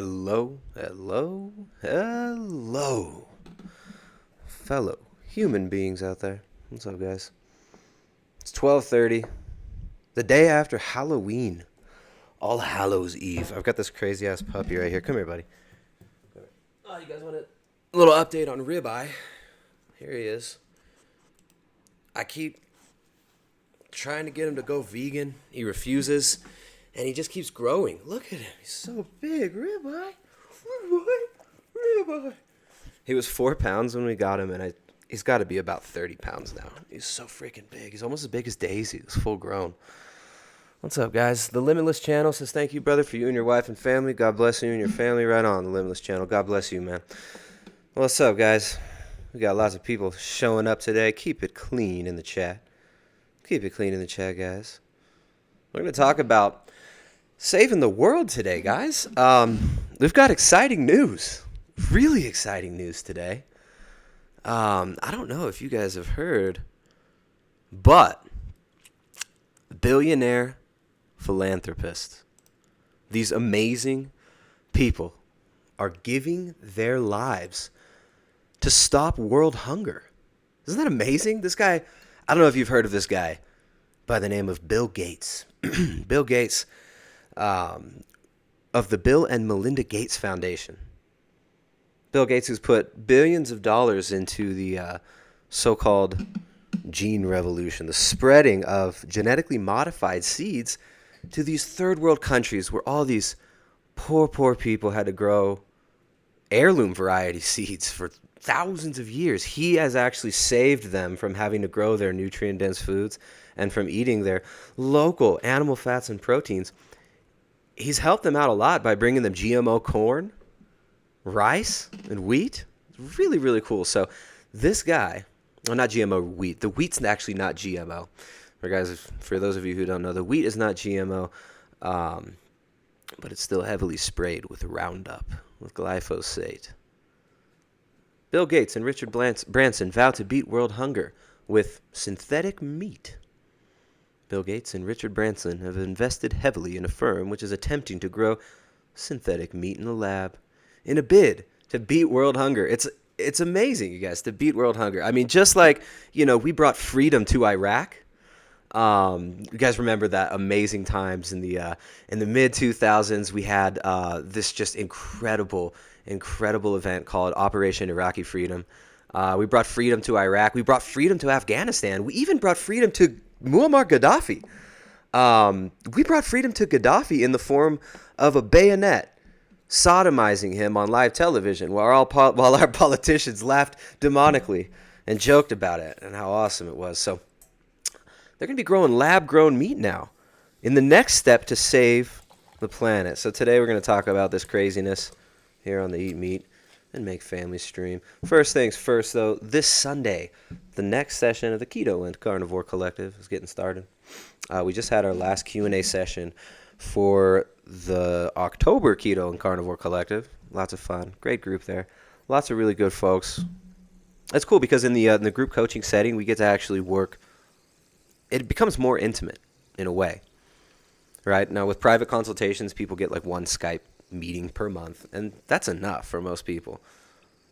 Hello, fellow human beings out there. What's up, guys? It's 12:30, the day after Halloween, All Hallows Eve. I've got this crazy ass puppy right here. Come here, buddy. Oh, you guys want a little update on Ribeye? Here he is. I keep trying to get him to go vegan. He refuses, and he just keeps growing. Look at him. He's so big. Ribeye. He was 4 pounds when we got him, and he's got to be about 30 pounds now. He's so freaking big. He's almost as big as Daisy. He's full grown. What's up, guys? The Limitless Channel says, thank you, brother, for you and your wife and family. God bless you and your family. Right on, the Limitless Channel. God bless you, man. What's up, guys? We got lots of people showing up today. Keep it clean in the chat. Keep it clean in the chat, guys. We're going to talk about saving the world today, guys. We've got exciting news. Really exciting news today. I don't know if you guys have heard, but billionaire philanthropists, these amazing people, are giving their lives to stop world hunger. Isn't that amazing? This guy, I don't know if you've heard of this guy by the name of Bill Gates. Bill Gates, of the Bill and Melinda Gates Foundation. Bill Gates has put billions of dollars into the so-called gene revolution, the spreading of genetically modified seeds to these third world countries where all these poor people had to grow heirloom variety seeds for thousands of years. He has actually saved them from having to grow their nutrient-dense foods and from eating their local animal fats and proteins. He's helped them out a lot by bringing them GMO corn, rice, and wheat. It's really, really cool. So this guy, well, not GMO wheat. The wheat's actually not GMO. For those of you who don't know, the wheat is not GMO, but it's still heavily sprayed with Roundup, with glyphosate. Bill Gates and Richard Branson vow to beat world hunger with synthetic meat. Bill Gates and Richard Branson have invested heavily in a firm which is attempting to grow synthetic meat in the lab in a bid to beat world hunger. It's amazing, you guys, to beat world hunger. I mean, just like, we brought freedom to Iraq. You guys remember that amazing times in the mid 2000s? We had this just incredible event called Operation Iraqi Freedom. We brought freedom to Iraq. We brought freedom to Afghanistan. We even brought freedom to Muammar Gaddafi. We brought freedom to Gaddafi in the form of a bayonet, sodomizing him on live television while our politicians laughed demonically and joked about it and how awesome it was. So they're going to be growing lab-grown meat now in the next step to save the planet. So today we're going to talk about this craziness here on the Eat Meat and Make Family stream. First things first, though, this Sunday, the next session of the Keto and Carnivore Collective is getting started. We just had our last Q&A session for the October Keto and Carnivore Collective. Lots of fun. Great group there. Lots of really good folks. It's cool because in the group coaching setting, we get to actually work. It becomes more intimate in a way, right? Now, with private consultations, people get like one Skype meeting per month, and that's enough for most people.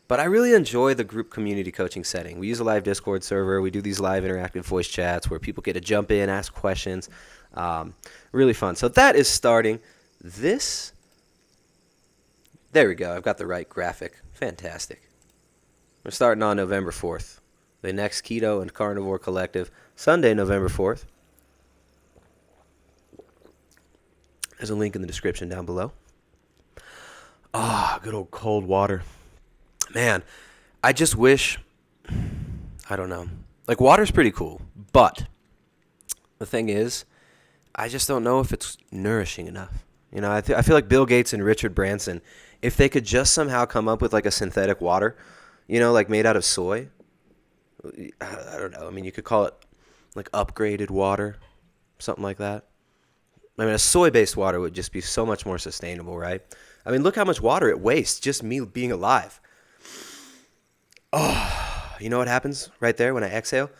But I really enjoy the group community coaching setting. We use a live Discord server. We do these live interactive voice chats where people get to jump in, ask questions. Really fun. So that is starting this. There we go. I've got the right graphic. Fantastic. We're starting on November 4th. The next Keto and Carnivore Collective, Sunday, November 4th. There's a link in the description down below. Good old cold water. Man, I just wish, I don't know. Like, water's pretty cool, but the thing is, I just don't know if it's nourishing enough. I feel like Bill Gates and Richard Branson, if they could just somehow come up with like a synthetic water, like made out of soy. I don't know. I mean, you could call it like upgraded water, something like that. I mean, a soy-based water would just be so much more sustainable, right? I mean, look how much water it wastes just me being alive. Oh, you know what happens right there when I exhale?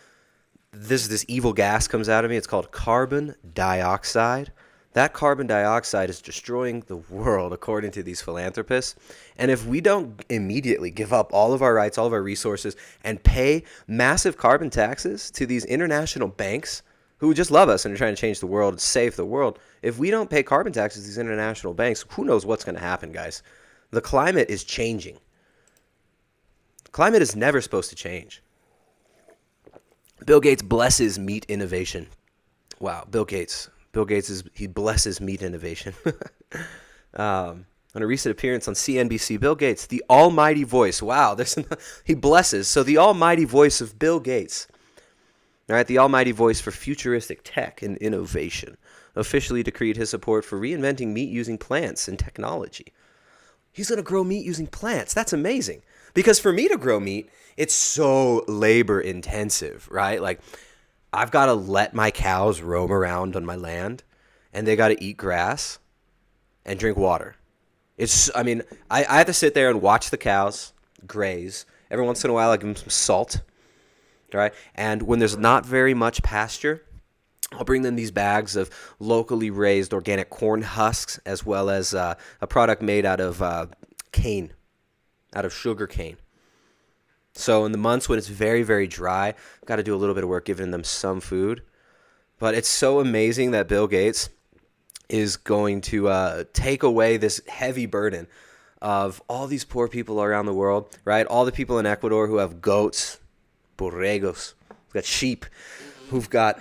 This evil gas comes out of me. It's called carbon dioxide. That carbon dioxide is destroying the world, according to these philanthropists. And if we don't immediately give up all of our rights, all of our resources, and pay massive carbon taxes to these international banks who just love us and are trying to change the world and save the world, if we don't pay carbon taxes to these international banks, who knows what's going to happen, guys? The climate is changing. Climate is never supposed to change. Bill Gates blesses meat innovation. Wow, Bill Gates he blesses meat innovation. On a recent appearance on CNBC, Bill Gates, the almighty voice. Wow, he blesses. So the almighty voice of Bill Gates, all right, the almighty voice for futuristic tech and innovation, officially decreed his support for reinventing meat using plants and technology. He's going to grow meat using plants. That's amazing. Because for me to grow meat, it's so labor intensive, right? Like, I've got to let my cows roam around on my land, and they got to eat grass and drink water. I have to sit there and watch the cows graze. Every once in a while, I give them some salt, right? And when there's not very much pasture, I'll bring them these bags of locally raised organic corn husks, as well as a product made out of cane, out of sugar cane. So in the months when it's very, very dry, I've got to do a little bit of work giving them some food. But it's so amazing that Bill Gates is going to take away this heavy burden of all these poor people around the world, right? All the people in Ecuador who have goats, borregos, who've got sheep, who've got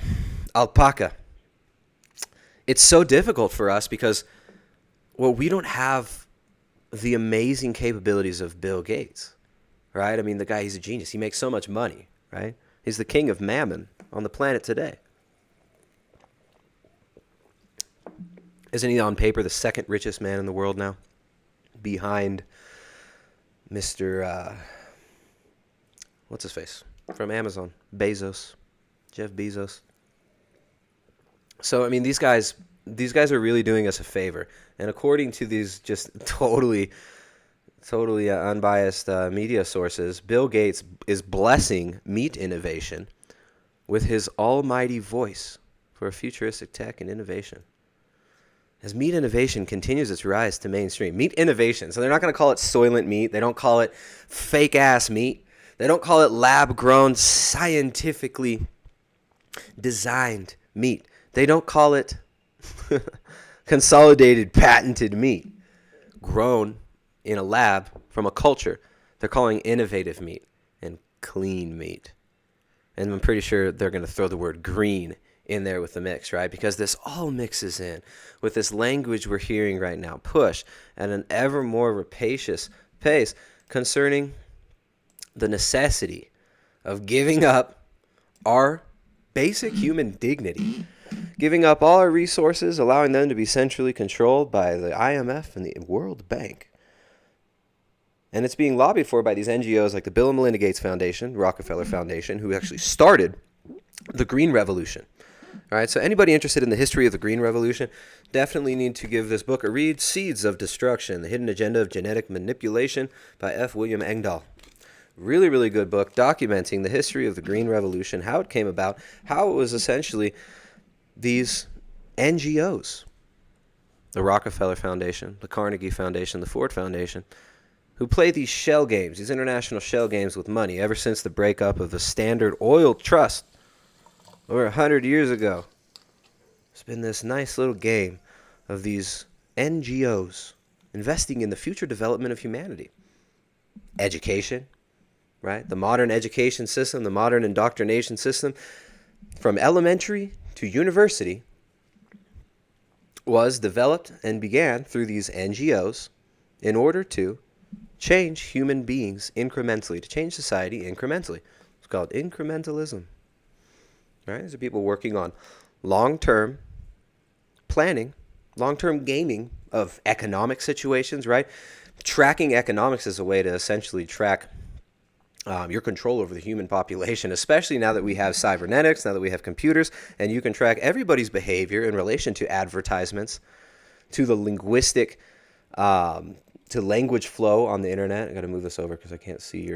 alpaca. It's so difficult for us because, well, we don't have the amazing capabilities of Bill Gates, right? I mean, the guy, he's a genius. He makes so much money, right? He's the king of mammon on the planet today. Isn't he on paper the second richest man in the world now? Behind Mr. What's his face? From Amazon. Bezos. Jeff Bezos. So, I mean, these guys are really doing us a favor. And according to these just totally unbiased media sources, Bill Gates is blessing meat innovation with his almighty voice for futuristic tech and innovation. As meat innovation continues its rise to mainstream. Meat innovation. So they're not going to call it soylent meat. They don't call it fake-ass meat. They don't call it lab-grown, scientifically designed meat. They don't call it consolidated, patented meat grown in a lab from a culture. They're calling innovative meat and clean meat. And I'm pretty sure they're going to throw the word green in there with the mix, right? Because this all mixes in with this language we're hearing right now, push at an ever more rapacious pace concerning the necessity of giving up our basic human dignity, giving up all our resources, allowing them to be centrally controlled by the IMF and the World Bank. And it's being lobbied for by these NGOs like the Bill and Melinda Gates Foundation, Rockefeller Foundation, who actually started the Green Revolution. All right, so anybody interested in the history of the Green Revolution definitely need to give this book a read, Seeds of Destruction, The Hidden Agenda of Genetic Manipulation by F. William Engdahl. Really, really good book documenting the history of the Green Revolution, how it came about, how it was essentially these NGOs, the Rockefeller Foundation, the Carnegie Foundation, the Ford Foundation, who play these shell games, these international shell games with money ever since the breakup of the Standard Oil Trust over 100 years ago. It's been this nice little game of these NGOs investing in the future development of humanity. Education, right? The modern education system, the modern indoctrination system, from elementary to university, was developed and began through these NGOs in order to change human beings incrementally, to change society incrementally. It's called incrementalism. Right? These are people working on long-term planning, long-term gaming of economic situations, right? Tracking economics is a way to essentially track your control over the human population, especially now that we have cybernetics, now that we have computers, and you can track everybody's behavior in relation to advertisements, to the linguistic, to language flow on the internet. I got to move this over because I can't see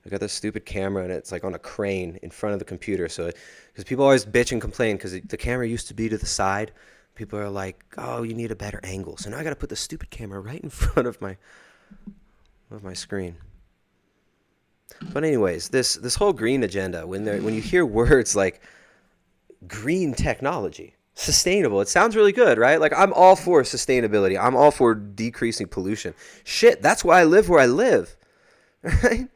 I got this stupid camera and it's like on a crane in front of the computer. So, because people always bitch and complain because the camera used to be to the side, People are like, oh, you need a better angle. So now I got to put the stupid camera right in front of my screen. But anyways, this whole green agenda, when you hear words like green technology, sustainable, it sounds really good, right? Like, I'm all for sustainability. I'm all for decreasing pollution. Shit, that's why I live where I live, right?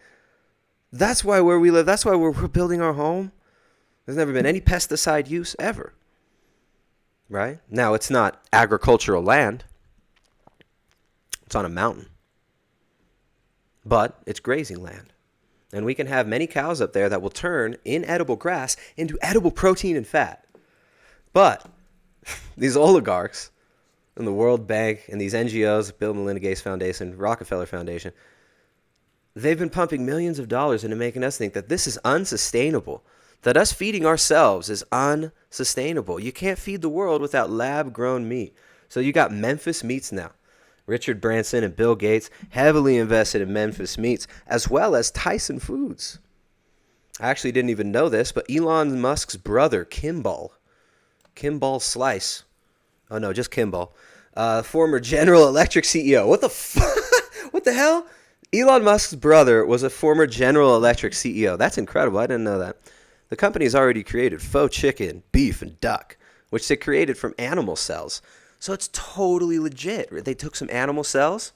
That's why where we live, that's why we're building our home. There's never been any pesticide use ever. Right? Now, it's not agricultural land. It's on a mountain. But it's grazing land. And we can have many cows up there that will turn inedible grass into edible protein and fat. But these oligarchs and the World Bank and these NGOs, Bill and Melinda Gates Foundation, Rockefeller Foundation, they've been pumping millions of dollars into making us think that this is unsustainable. That us feeding ourselves is unsustainable. You can't feed the world without lab-grown meat. So you got Memphis Meats now. Richard Branson and Bill Gates heavily invested in Memphis Meats, as well as Tyson Foods. I actually didn't even know this, but Elon Musk's brother, Kimball Slice, oh no, just Kimball, former General Electric CEO. What the what the hell? Elon Musk's brother was a former General Electric CEO. That's incredible. I didn't know that. The company's already created faux chicken, beef, and duck, which they created from animal cells. So it's totally legit. They took some animal cells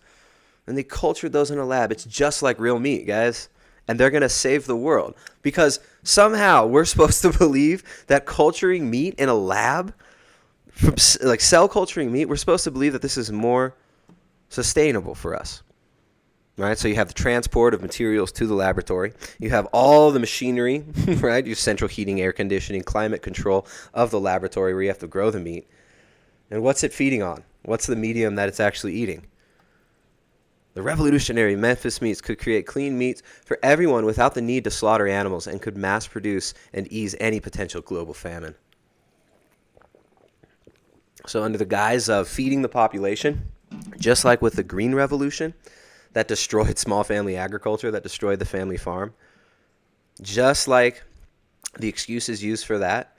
and they cultured those in a lab. It's just like real meat, guys. And they're going to save the world. Because somehow we're supposed to believe that culturing meat in a lab, from like cell culturing meat, we're supposed to believe that this is more sustainable for us. Right, so you have the transport of materials to the laboratory. You have all the machinery, right? Your central heating, air conditioning, climate control of the laboratory where you have to grow the meat. And what's it feeding on? What's the medium that it's actually eating? The revolutionary Memphis Meats could create clean meats for everyone without the need to slaughter animals and could mass produce and ease any potential global famine. So under the guise of feeding the population, just like with the Green Revolution, that destroyed small family agriculture, that destroyed the family farm. Just like the excuses used for that,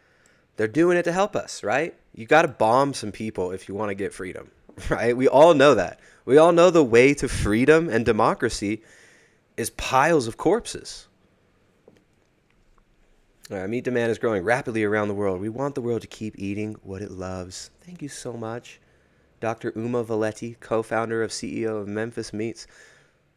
they're doing it to help us, right? You got to bomb some people if you want to get freedom, right? We all know that. We all know the way to freedom and democracy is piles of corpses. All right, meat demand is growing rapidly around the world. We want the world to keep eating what it loves. Thank you so much. Dr. Uma Valetti, co-founder of CEO of Memphis Meats.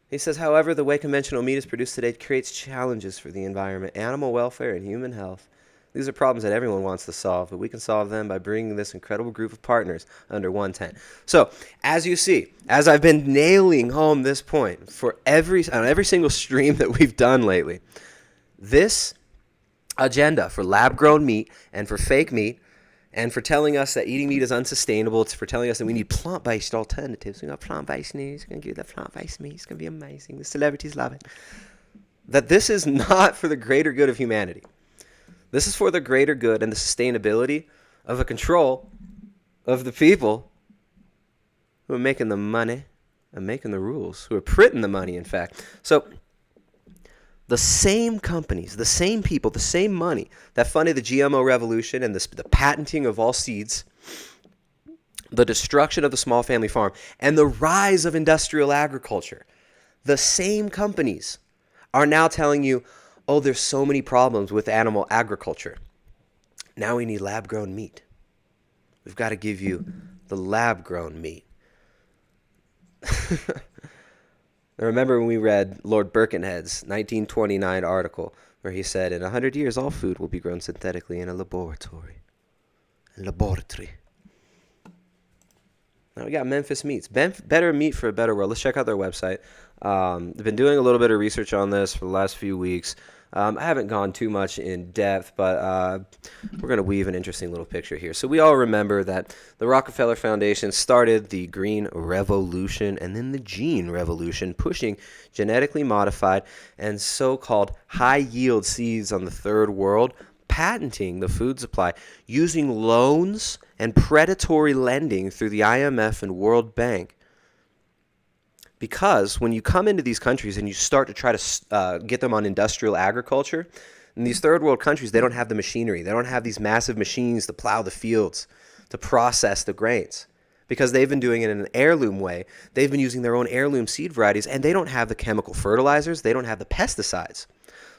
He says, however, the way conventional meat is produced today creates challenges for the environment, animal welfare, and human health. These are problems that everyone wants to solve, but we can solve them by bringing this incredible group of partners under one tent. So, as you see, as I've been nailing home this point on every single stream that we've done lately, this agenda for lab-grown meat and for fake meat and for telling us that eating meat is unsustainable, it's for telling us that we need plant-based alternatives. We got plant-based meat. It's going to give that plant-based meat. It's going to be amazing. The celebrities love it. That this is not for the greater good of humanity. This is for the greater good and the sustainability of the control of the people who are making the money and making the rules, who are printing the money, in fact. So the same companies, the same people, the same money that funded the GMO revolution and the patenting of all seeds, the destruction of the small family farm, and the rise of industrial agriculture, the same companies are now telling you, oh, there's so many problems with animal agriculture. Now we need lab-grown meat. We've got to give you the lab-grown meat. I remember when we read Lord Birkenhead's 1929 article where he said, in 100 years, all food will be grown synthetically in a laboratory. Now we got Memphis Meats. Better meat for a better world. Let's check out their website. I've been doing a little bit of research on this for the last few weeks. I haven't gone too much in depth, but we're going to weave an interesting little picture here. So we all remember that the Rockefeller Foundation started the Green Revolution and then the Gene Revolution, pushing genetically modified and so-called high-yield seeds on the third world, patenting the food supply, using loans and predatory lending through the IMF and World Bank. Because when you come into these countries and you start to try to get them on industrial agriculture, in these third world countries, they don't have the machinery. They don't have these massive machines to plow the fields. to process the grains, because they've been doing it in an heirloom way. They've been using their own heirloom seed varieties, and they don't have the chemical fertilizers. They don't have the pesticides.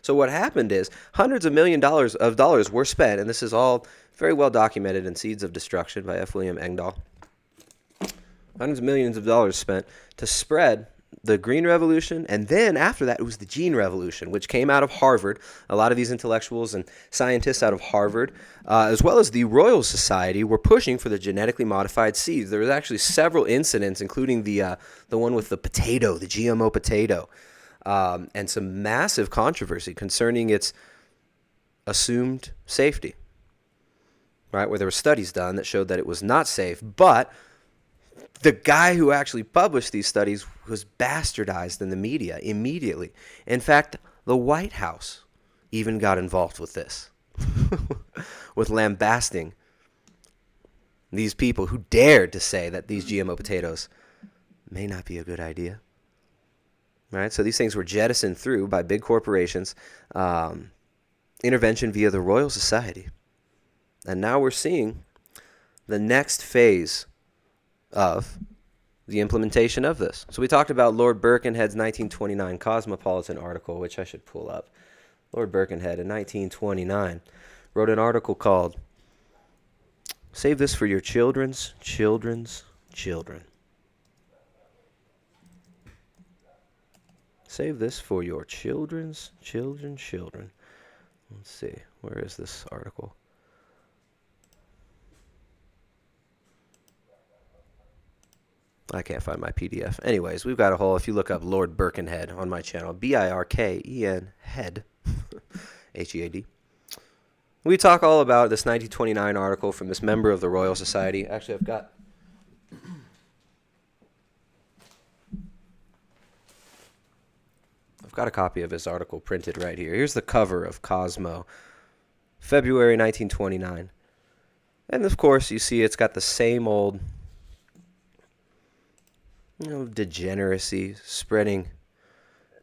So what happened is hundreds of millions of dollars were spent, and this is all very well documented in Seeds of Destruction by F. William Engdahl. Hundreds of millions of dollars spent to spread the Green Revolution, and then after that, it was the Gene Revolution, which came out of Harvard. A lot of these intellectuals and scientists out of Harvard, as well as the Royal Society, were pushing for the genetically modified seeds. There was actually several incidents, including the one with the potato, the GMO potato, and some massive controversy concerning its assumed safety, right? Where there were studies done that showed that it was not safe, but the guy who actually published these studies was bastardized in the media immediately. In fact, the White House even got involved with this, with lambasting these people who dared to say that these GMO potatoes may not be a good idea. Right? So these things were jettisoned through by big corporations, intervention via the Royal Society. And now we're seeing the next phase of the implementation of this. So we talked about Lord Birkenhead's 1929 Cosmopolitan article, which I should pull up. Lord Birkenhead in 1929 wrote an article called "Save This for Your Children's Children's Children." Save this for your children's children's children. Let's see, where is this article? I can't find my PDF. Anyways, we've got a whole, if you look up Lord Birkenhead on my channel, Birken, head, Head. We talk all about this 1929 article from this member of the Royal Society. Actually, I've got a copy of his article printed right here. Here's the cover of Cosmo, February 1929. And of course, you see it's got the same old, degeneracy, spreading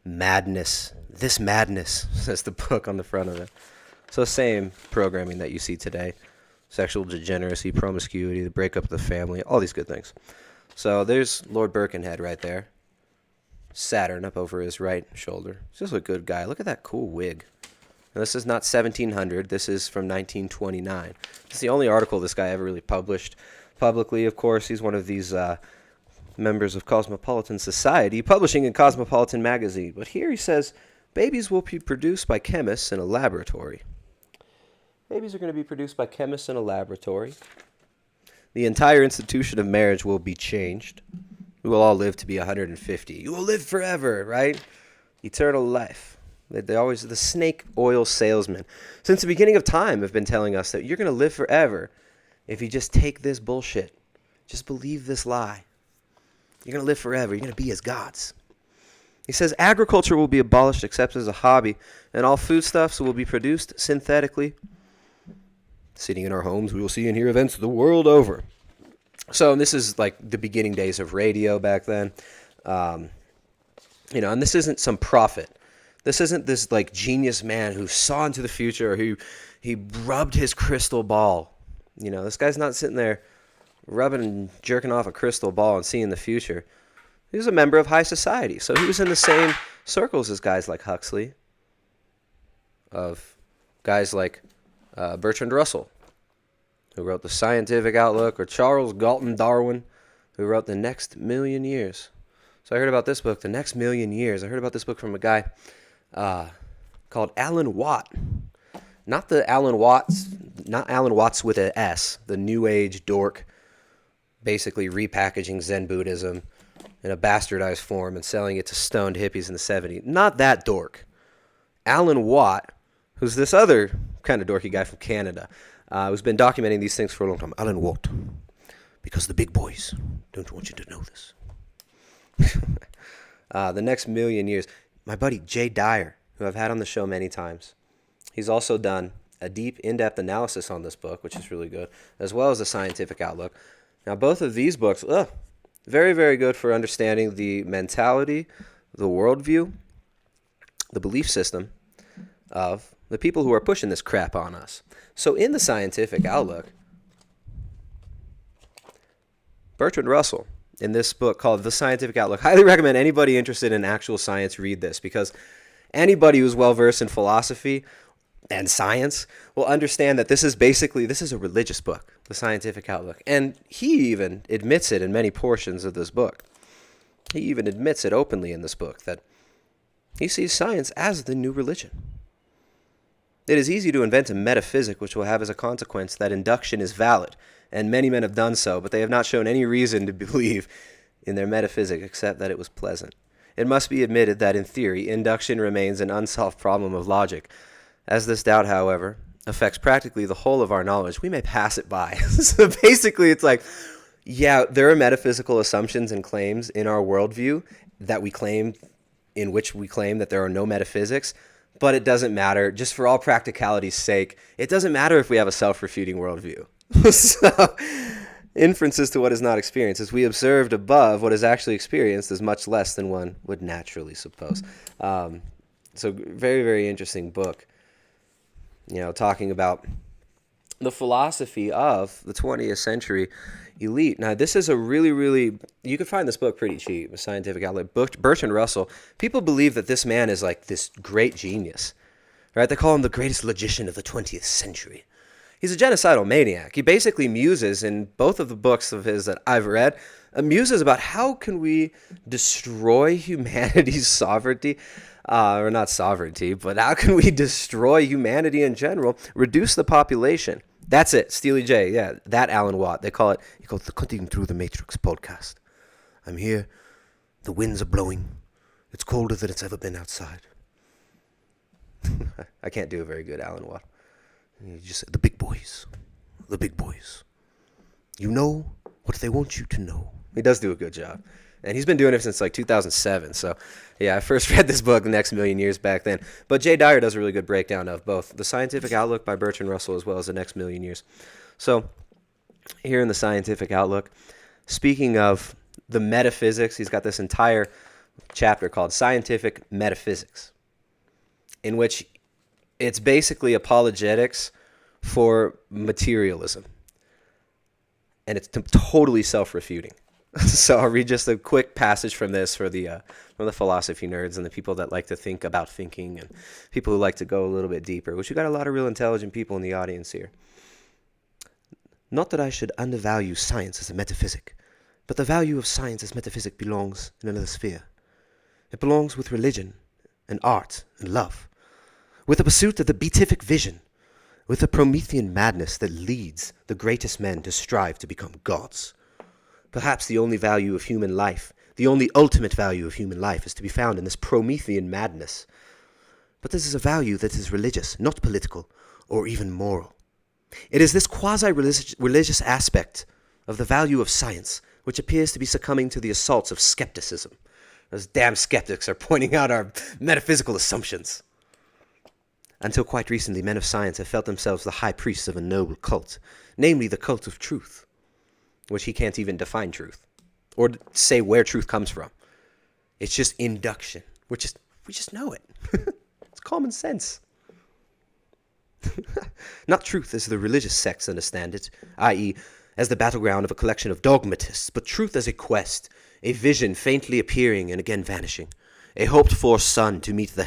madness. This madness, says the book on the front of it. So same programming that you see today. Sexual degeneracy, promiscuity, the breakup of the family, all these good things. So there's Lord Birkenhead right there. Saturn up over his right shoulder. He's just a good guy. Look at that cool wig. And this is not 1700. This is from 1929. It's the only article this guy ever really published publicly. Of course, he's one of these members of Cosmopolitan Society, publishing in Cosmopolitan magazine. But here he says, babies will be produced by chemists in a laboratory. Babies are going to be produced by chemists in a laboratory. The entire institution of marriage will be changed. We will all live to be 150. You will live forever, right? Eternal life. They always, the snake oil salesmen, since the beginning of time, have been telling us that you're going to live forever if you just take this bullshit. Just believe this lie. You're going to live forever. You're going to be as gods. He says agriculture will be abolished except as a hobby, and all foodstuffs will be produced synthetically. Sitting in our homes, we will see and hear events the world over. So this is like the beginning days of radio back then. And this isn't some prophet. This isn't this like genius man who saw into the future or who he rubbed his crystal ball. This guy's not sitting there rubbing and jerking off a crystal ball and seeing the future. He was a member of high society. So he was in the same circles as guys like Huxley, of guys like Bertrand Russell, who wrote The Scientific Outlook, or Charles Galton Darwin, who wrote The Next Million Years. So I heard about this book, The Next Million Years. I heard about this book from a guy called Alan Watt. Not Alan Watts with an S, the New Age dork, basically repackaging Zen Buddhism in a bastardized form and selling it to stoned hippies in the 70s. Not that dork. Alan Watt, who's this other kind of dorky guy from Canada, who's been documenting these things for a long time. Alan Watt, because the big boys don't want you to know this. The Next Million Years. My buddy Jay Dyer, who I've had on the show many times, he's also done a deep, in-depth analysis on this book, which is really good, as well as The Scientific Outlook. Now, both of these books, very, very good for understanding the mentality, the worldview, the belief system of the people who are pushing this crap on us. So in The Scientific Outlook, Bertrand Russell, in this book called The Scientific Outlook. Highly recommend anybody interested in actual science read this, because anybody who's well-versed in philosophy and science will understand that this is a religious book, The Scientific Outlook. And he even admits it in many portions of this book. He even admits it openly in this book that he sees science as the new religion. It is easy to invent a metaphysic which will have as a consequence that induction is valid, and many men have done so, but they have not shown any reason to believe in their metaphysic except that it was pleasant. It must be admitted that in theory, induction remains an unsolved problem of logic. As this doubt, however, affects practically the whole of our knowledge, we may pass it by. So basically, it's like, yeah, there are metaphysical assumptions and claims in our worldview in which we claim that there are no metaphysics, but it doesn't matter. Just for all practicality's sake, it doesn't matter if we have a self-refuting worldview. So, inferences to what is not experienced, as we observed above, what is actually experienced is much less than one would naturally suppose. So very, very interesting book, talking about the philosophy of the 20th century elite. Now, this is a really, really, you can find this book pretty cheap, a Scientific Outlook. Bertrand Russell, people believe that this man is like this great genius, right? They call him the greatest logician of the 20th century. He's a genocidal maniac. He basically muses in both of the books of his that I've read, muses about how can we destroy humanity's sovereignty, or not sovereignty, but how can we destroy humanity in general, reduce the population. That's it, Steely J, yeah, that Alan Watt. He calls it the Cutting Through the Matrix podcast. I'm here, the winds are blowing, it's colder than it's ever been outside. I can't do a very good Alan Watt. You just the big boys. You know what they want you to know. He does do a good job. And he's been doing it since like 2007. So, yeah, I first read this book The Next Million Years back then. But Jay Dyer does a really good breakdown of both The Scientific Outlook by Bertrand Russell as well as The Next Million Years. So, here in The Scientific Outlook, speaking of the metaphysics, he's got this entire chapter called Scientific Metaphysics, in which it's basically apologetics for materialism. And it's totally self-refuting. So I'll read just a quick passage from this for the philosophy nerds and the people that like to think about thinking and people who like to go a little bit deeper, which we got a lot of real intelligent people in the audience here. Not that I should undervalue science as a metaphysic, but the value of science as metaphysic belongs in another sphere. It belongs with religion and art and love, with the pursuit of the beatific vision, with the Promethean madness that leads the greatest men to strive to become gods. Perhaps the only value of human life, the only ultimate value of human life is to be found in this Promethean madness. But this is a value that is religious, not political, or even moral. It is this quasi-religious aspect of the value of science which appears to be succumbing to the assaults of skepticism. Those damn skeptics are pointing out our metaphysical assumptions. Until quite recently, men of science have felt themselves the high priests of a noble cult, namely the cult of truth, which he can't even define truth, or say where truth comes from. It's just induction. We just know it. It's common sense. Not truth as the religious sects understand it, i.e., as the battleground of a collection of dogmatists, but truth as a quest, a vision faintly appearing and again vanishing, a hoped-for sun to meet the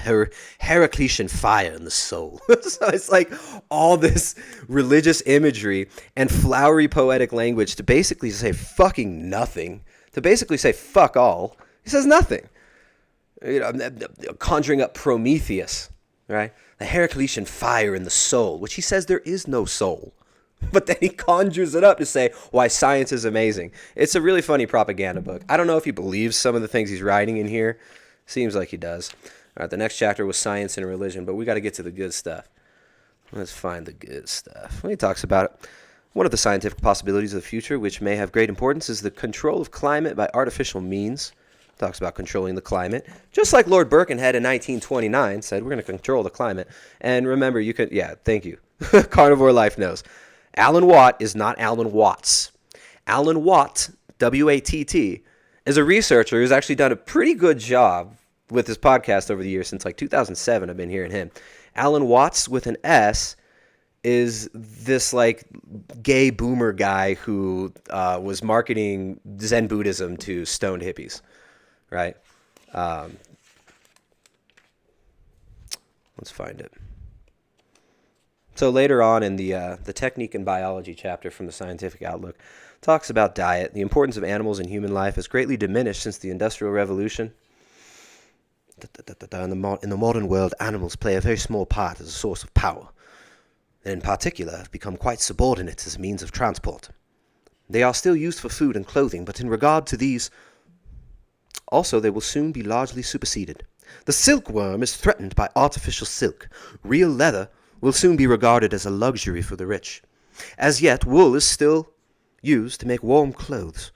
Heraclitean fire in the soul. So it's like all this religious imagery and flowery poetic language to basically say fucking nothing, to basically say fuck all. He says nothing. Conjuring up Prometheus, right? The Heraclitean fire in the soul, which he says there is no soul. But then he conjures it up to say why science is amazing. It's a really funny propaganda book. I don't know if he believes some of the things he's writing in here. Seems like he does. All right, the next chapter was science and religion, but we got to get to the good stuff. Let's find the good stuff. He talks about it. One of the scientific possibilities of the future, which may have great importance, is the control of climate by artificial means. Talks about controlling the climate, just like Lord Birkenhead in 1929 said, we're going to control the climate. And remember, you could, yeah, thank you. Carnivore Life knows. Alan Watt is not Alan Watts. Alan Watt, W-A-T-T, is a researcher who's actually done a pretty good job with his podcast over the years. Since like 2007, I've been hearing him. Alan Watts with an S is this like gay boomer guy who was marketing Zen Buddhism to stoned hippies, right? Let's find it. So later on in the Technique and Biology chapter from the Scientific Outlook, talks about diet. The importance of animals in human life has greatly diminished since the Industrial Revolution. In the modern world, animals play a very small part as a source of power, and in particular have become quite subordinate as a means of transport. They are still used for food and clothing, but in regard to these, also they will soon be largely superseded. The silkworm is threatened by artificial silk. Real leather will soon be regarded as a luxury for the rich. As yet, wool is still used to make warm clothes,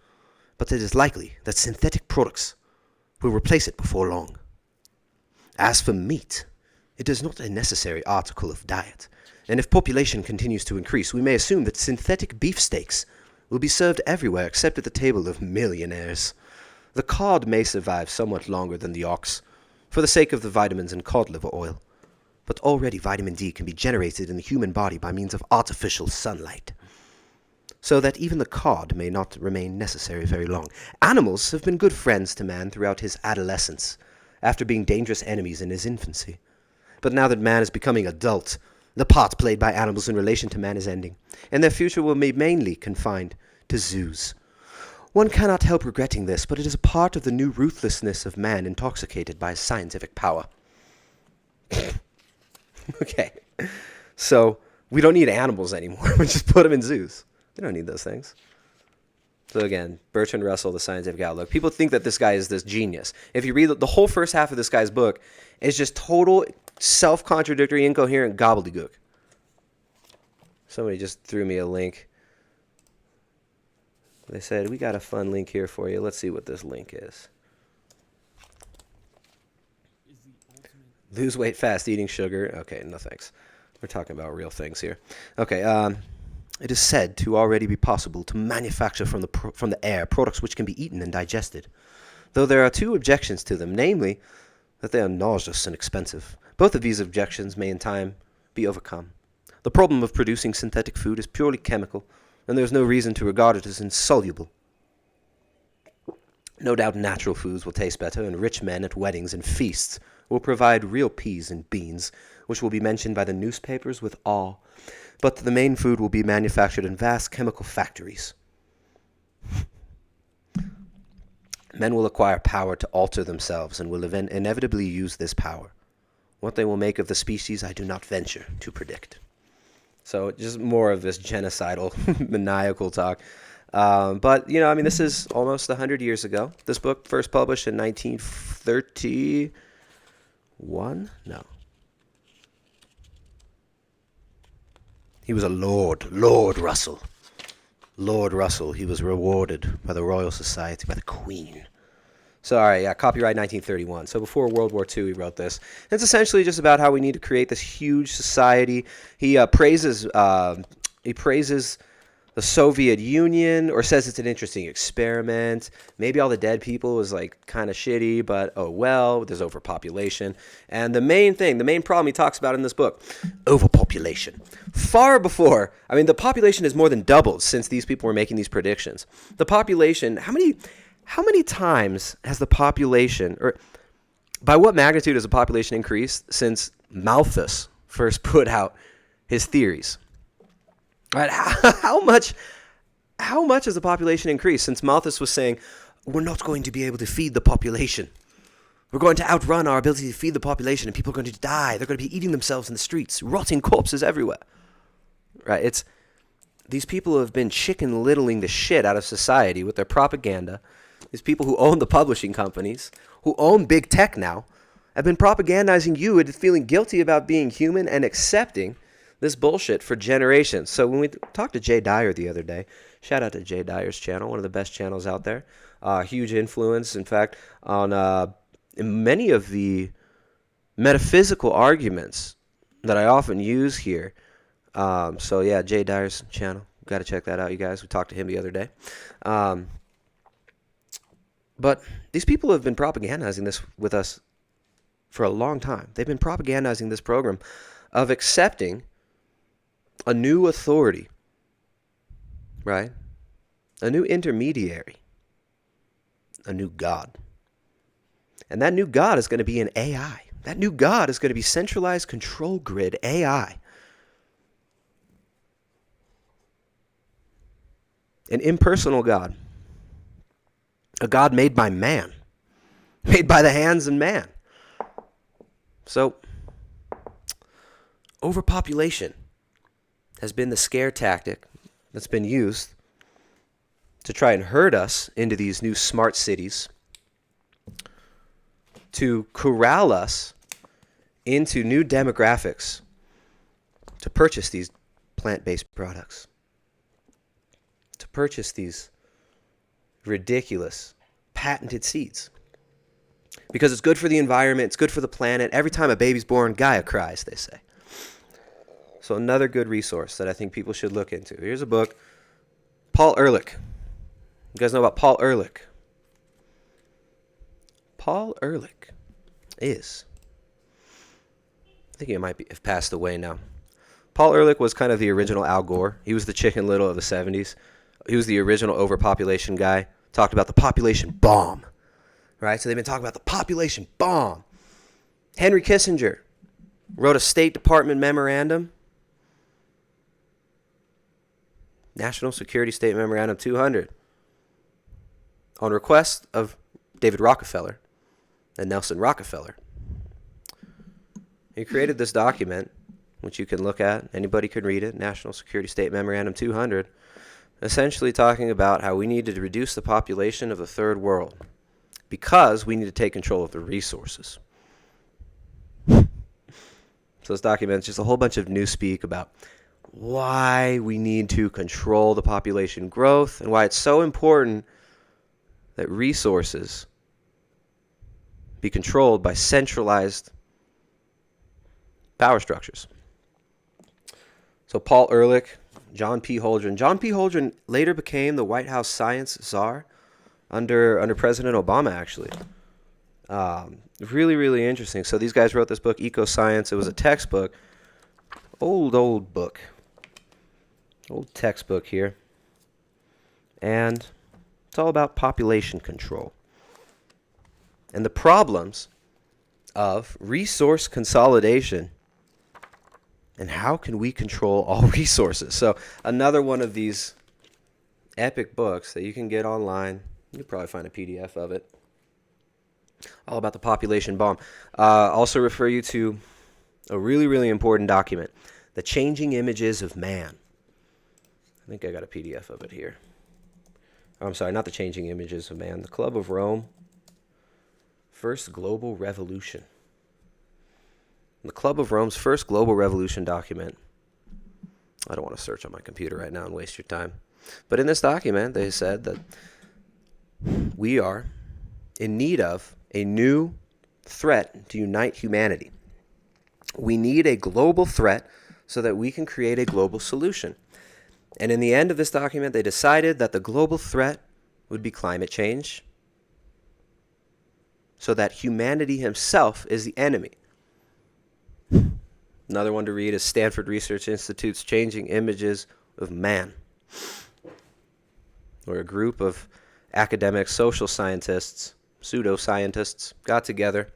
but it is likely that synthetic products will replace it before long. As for meat, it is not a necessary article of diet, and if population continues to increase, we may assume that synthetic beefsteaks will be served everywhere except at the table of millionaires. The cod may survive somewhat longer than the ox, for the sake of the vitamins in cod liver oil, but already vitamin D can be generated in the human body by means of artificial sunlight, so that even the cod may not remain necessary very long. Animals have been good friends to man throughout his adolescence, after being dangerous enemies in his infancy. But now that man is becoming adult, the part played by animals in relation to man is ending, and their future will be mainly confined to zoos. One cannot help regretting this, but it is a part of the new ruthlessness of man intoxicated by his scientific power. Okay, so we don't need animals anymore. We just put them in zoos. We don't need those things. So again, Bertrand Russell, The Scientific Outlook. People think that this guy is this genius. If you read the whole first half of this guy's book, it's just total self-contradictory, incoherent gobbledygook. Somebody just threw me a link. They said, we got a fun link here for you. Let's see what this link is. Lose weight fast, eating sugar. Okay, no thanks. We're talking about real things here. Okay, it is said to already be possible to manufacture from the air products which can be eaten and digested, though there are two objections to them, namely, that they are nauseous and expensive. Both of these objections may in time be overcome. The problem of producing synthetic food is purely chemical, and there is no reason to regard it as insoluble. No doubt natural foods will taste better, and rich men at weddings and feasts will provide real peas and beans, which will be mentioned by the newspapers with awe. But the main food will be manufactured in vast chemical factories. Men will acquire power to alter themselves and will inevitably use this power. What they will make of the species, I do not venture to predict. So just more of this genocidal, maniacal talk. But, you know, I mean, this is almost 100 years ago. This book first published in 1931? No. He was a Lord Russell. Lord Russell, he was rewarded by the Royal Society, by the Queen. So, all right, yeah, copyright 1931. So before World War II, he wrote this. It's essentially just about how we need to create this huge society. He praises the Soviet Union, or says it's an interesting experiment. Maybe all the dead people was like kind of shitty, but oh well, there's overpopulation. And the main problem he talks about in this book, overpopulation. Far before, I mean, the population has more than doubled since these people were making these predictions. The population, how many times has the population, or by what magnitude has the population increased since Malthus first put out his theories? Right? How much has the population increased since Malthus was saying, we're not going to be able to feed the population. We're going to outrun our ability to feed the population, and people are going to die. They're going to be eating themselves in the streets, rotting corpses everywhere. Right? These people have been chicken littling the shit out of society with their propaganda. These people who own the publishing companies, who own big tech now, have been propagandizing you and feeling guilty about being human and accepting this bullshit for generations. So when we talked to Jay Dyer the other day, shout out to Jay Dyer's channel, one of the best channels out there. Huge influence, in fact, on many of the metaphysical arguments that I often use here. So yeah, Jay Dyer's channel. Got to check that out, you guys. We talked to him the other day. But these people have been propagandizing this with us for a long time. They've been propagandizing this program of accepting a new authority, right? A new intermediary, a new God. And that new God is going to be an AI. That new God is going to be centralized control grid AI. An impersonal God. A God made by man. Made by the hands of man. So, overpopulation has been the scare tactic that's been used to try and herd us into these new smart cities, to corral us into new demographics, to purchase these plant-based products, to purchase these ridiculous patented seeds. Because it's good for the environment, it's good for the planet. Every time a baby's born, Gaia cries, they say. So another good resource that I think people should look into. Here's a book, Paul Ehrlich. You guys know about Paul Ehrlich? Paul Ehrlich is, I think he might have passed away now. Paul Ehrlich was kind of the original Al Gore. He was the Chicken Little of the 70s. He was the original overpopulation guy. Talked about the population bomb. Right? So they've been talking about the population bomb. Henry Kissinger wrote a State Department memorandum. National Security State Memorandum 200. On request of David Rockefeller and Nelson Rockefeller. He created this document, which you can look at. Anybody can read it. National Security State Memorandum 200. Essentially talking about how we need to reduce the population of the third world because we need to take control of the resources. So this document is just a whole bunch of newspeak about why we need to control the population growth and why it's so important that resources be controlled by centralized power structures. So Paul Ehrlich, John P. Holdren. John P. Holdren later became the White House science czar under President Obama, actually. Really, really interesting. So these guys wrote this book, Eco Science. It was a textbook. Old book. Old textbook here. And it's all about population control and the problems of resource consolidation and how can we control all resources. So another one of these epic books that you can get online. You can probably find a PDF of it. All about the population bomb. Also refer you to a really, really important document, The Changing Images of Man. I think I got a PDF of it here. I'm sorry, not The Changing Images of Man. The Club of Rome. First Global Revolution. The Club of Rome's first global revolution document. I don't want to search on my computer right now and waste your time. But in this document, they said that we are in need of a new threat to unite humanity. We need a global threat so that we can create a global solution. And in the end of this document, they decided that the global threat would be climate change, so that humanity himself is the enemy. Another one to read is Stanford Research Institute's Changing Images of Man, where a group of academic social scientists, pseudoscientists, got together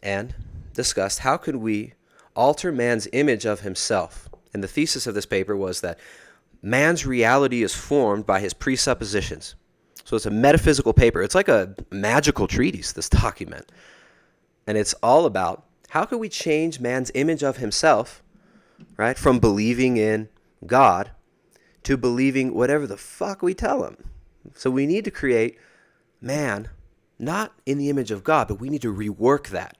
and discussed how could we alter man's image of himself. And the thesis of this paper was that man's reality is formed by his presuppositions. So it's a metaphysical paper. It's like a magical treatise, this document. And it's all about how can we change man's image of himself, right, from believing in God to believing whatever the fuck we tell him. So we need to create man not in the image of God, but we need to rework that,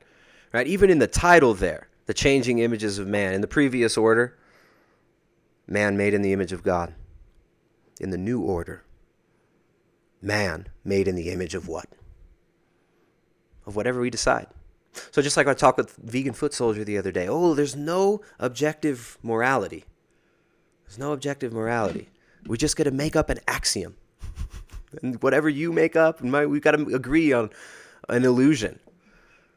right? Even in the title there, The Changing Images of Man. In the previous order, man made in the image of God. In the new order, man made in the image of what? Of whatever we decide. So just like I talked with Vegan Foot Soldier the other day, there's no objective morality. There's no objective morality. We just got to make up an axiom. And whatever you make up, we've got to agree on an illusion.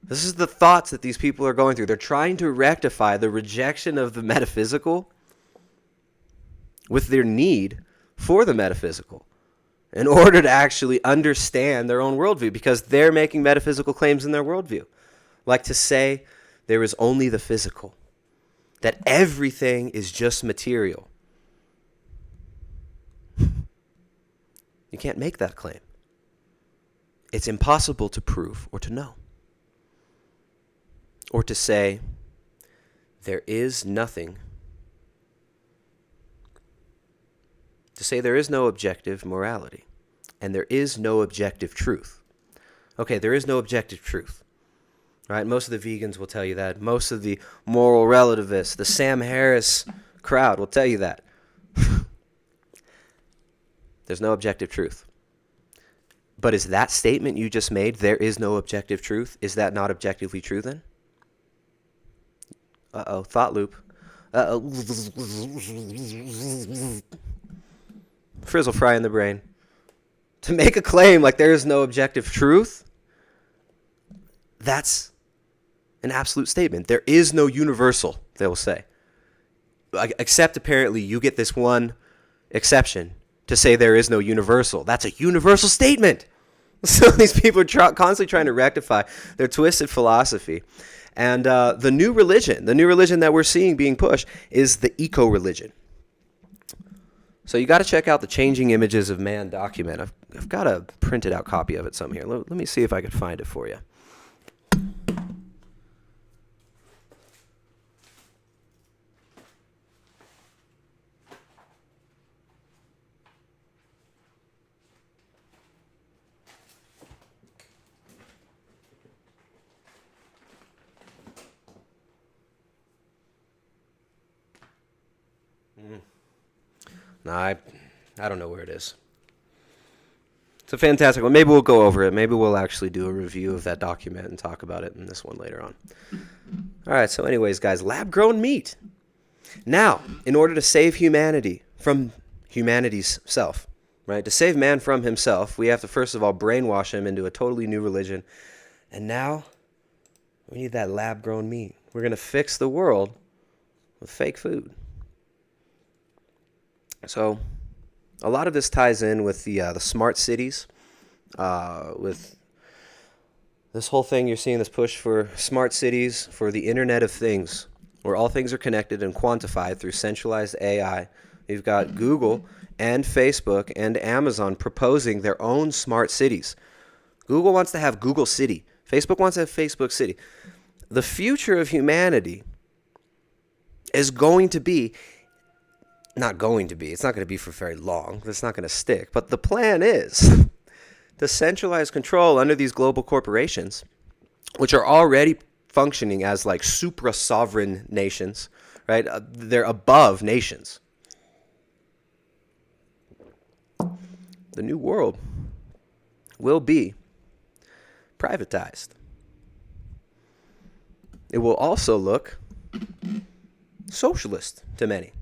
This is the thoughts that these people are going through. They're trying to rectify the rejection of the metaphysical with their need for the metaphysical in order to actually understand their own worldview, because they're making metaphysical claims in their worldview. Like to say there is only the physical, that everything is just material. You can't make that claim. It's impossible to prove or to know. Or to say there is nothing. To say there is no objective morality and there is no objective truth. Okay, there is no objective truth. Right? Most of the vegans will tell you that. Most of the moral relativists, the Sam Harris crowd will tell you that. There's no objective truth. But is that statement you just made, there is no objective truth, is that not objectively true then? Uh-oh, thought loop. Uh-oh. Frizzle fry in the brain. To make a claim like there is no objective truth, that's an absolute statement. There is no universal, they will say. Except apparently you get this one exception to say there is no universal. That's a universal statement. So these people are constantly trying to rectify their twisted philosophy. And the new religion that we're seeing being pushed is the eco-religion. So you got to check out the Changing Images of Man document. I've got a printed out copy of it somewhere. Let me see if I could find it for you. No, I don't know where it is. It's a fantastic one. Maybe we'll go over it. Maybe we'll actually do a review of that document and talk about it in this one later on. All right, so anyways, guys, lab-grown meat. Now, in order to save humanity from humanity's self, right, to save man from himself, we have to first of all brainwash him into a totally new religion. And now we need that lab-grown meat. We're going to fix the world with fake food. So a lot of this ties in with the smart cities, with this whole thing you're seeing, this push for smart cities, for the Internet of Things, where all things are connected and quantified through centralized AI. You've got Google and Facebook and Amazon proposing their own smart cities. Google wants to have Google City. Facebook wants to have Facebook City. The future of humanity is going to be... Not going to be. It's not going to be for very long. It's not going to stick. But the plan is to centralize control under these global corporations, which are already functioning as like supra-sovereign nations, right? They're above nations. The new world will be privatized. It will also look socialist to many.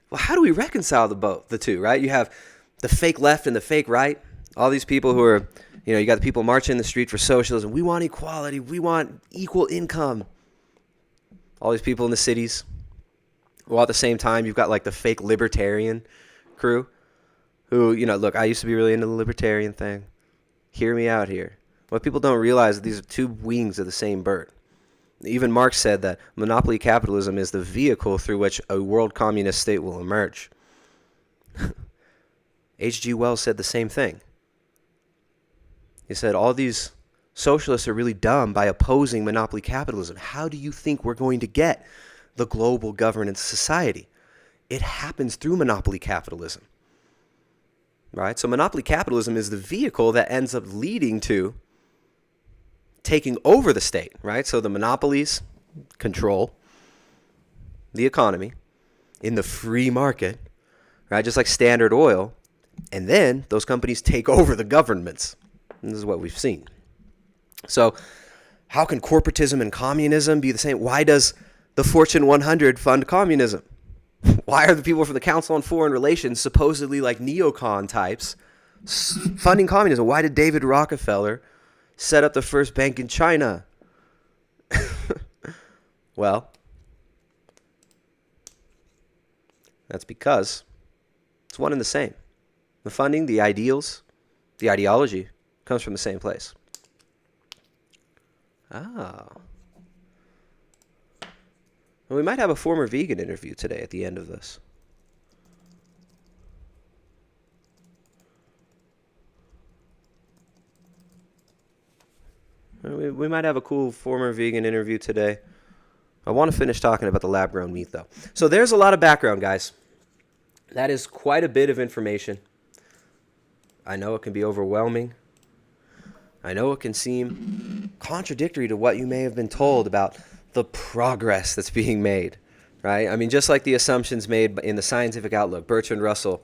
Well, how do we reconcile the two, right? You have the fake left and the fake right. All these people who are, you got the people marching in the street for socialism. We want equality. We want equal income. All these people in the cities. Well, at the same time, you've got like the fake libertarian crew who, look, I used to be really into the libertarian thing. Hear me out here. What people don't realize is these are two wings of the same bird. Even Marx said that monopoly capitalism is the vehicle through which a world communist state will emerge. H.G. Wells said the same thing. He said, all these socialists are really dumb by opposing monopoly capitalism. How do you think we're going to get the global governance society? It happens through monopoly capitalism. Right? So monopoly capitalism is the vehicle that ends up leading to taking over the state, right? So the monopolies control the economy in the free market, right? Just like Standard Oil. And then those companies take over the governments. And this is what we've seen. So how can corporatism and communism be the same? Why does the Fortune 100 fund communism? Why are the people from the Council on Foreign Relations, supposedly like neocon types, funding communism? Why did David Rockefeller set up the first bank in China? Well, that's because It's one and the same. The funding, the ideals, the ideology comes from the same place. Ah. Well, we might have a former vegan interview today at the end of this. We might have a cool former vegan interview today. I want to finish talking about the lab-grown meat, though. So there's a lot of background, guys. That is quite a bit of information. I know it can be overwhelming. I know it can seem contradictory to what you may have been told about the progress that's being made, right? I mean, just like the assumptions made in the scientific outlook, Bertrand Russell,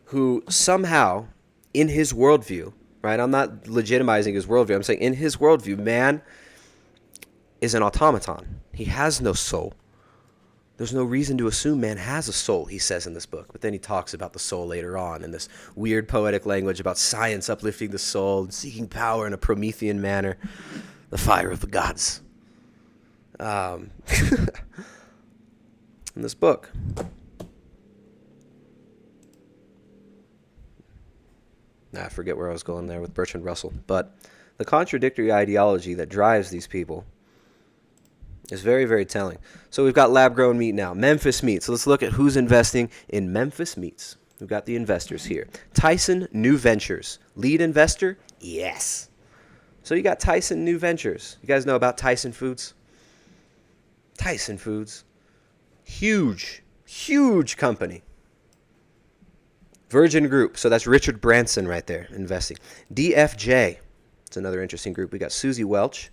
who somehow, in his worldview, right? I'm not legitimizing his worldview. I'm saying in his worldview, man is an automaton. He has no soul. There's no reason to assume man has a soul, he says in this book. But then he talks about the soul later on in this weird poetic language about science uplifting the soul and seeking power in a Promethean manner, the fire of the gods. In this book. I forget where I was going there with Bertrand Russell. But the contradictory ideology that drives these people is very, very telling. So we've got lab-grown meat now. Memphis Meats. So let's look at who's investing in Memphis Meats. We've got the investors here. Tyson New Ventures. Lead investor? Yes. So you got Tyson New Ventures. You guys know about Tyson Foods? Tyson Foods. Huge, huge company. Virgin Group. So that's Richard Branson right there investing. DFJ. It's another interesting group. We got Susie Welch.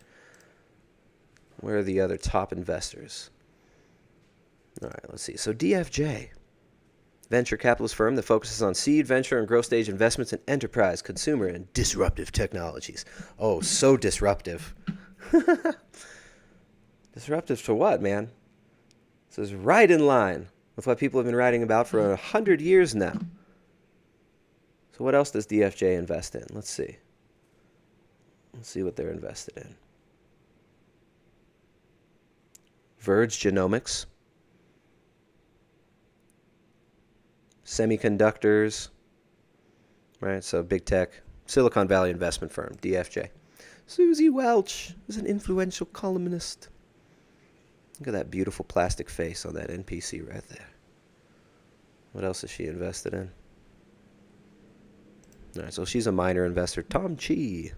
Where are the other top investors? All right, let's see. So DFJ, venture capitalist firm that focuses on seed, venture, and growth stage investments in enterprise, consumer, and disruptive technologies. Oh, so disruptive. Disruptive to what, man? This is right in line with what people have been writing about for 100 years now. So what else does DFJ invest in? Let's see. Let's see what they're invested in. Verge Genomics, semiconductors, right? So big tech, Silicon Valley investment firm, DFJ. Susie Welch is an influential columnist. Look at that beautiful plastic face on that NPC right there. What else is she invested in? All right, so she's a minor investor. Tom Chi,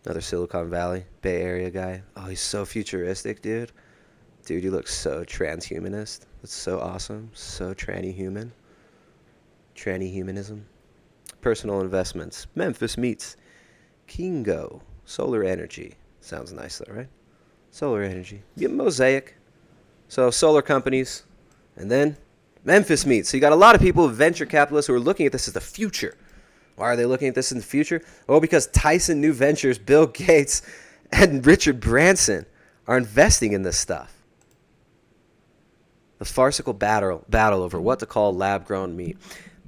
another Silicon Valley, Bay Area guy. Oh, he's so futuristic, dude. Dude, you look so transhumanist. That's so awesome. So tranny-human. Tranny-humanism. Personal investments. Memphis Meats. Kingo. Solar energy. Sounds nice though, right? Solar energy. Get Mosaic. So solar companies. And then Memphis Meats. So you got a lot of people, venture capitalists, who are looking at this as the future. Why are they looking at this in the future? Well, because Tyson New Ventures, Bill Gates, and Richard Branson are investing in this stuff. The farcical battle over what to call lab-grown meat.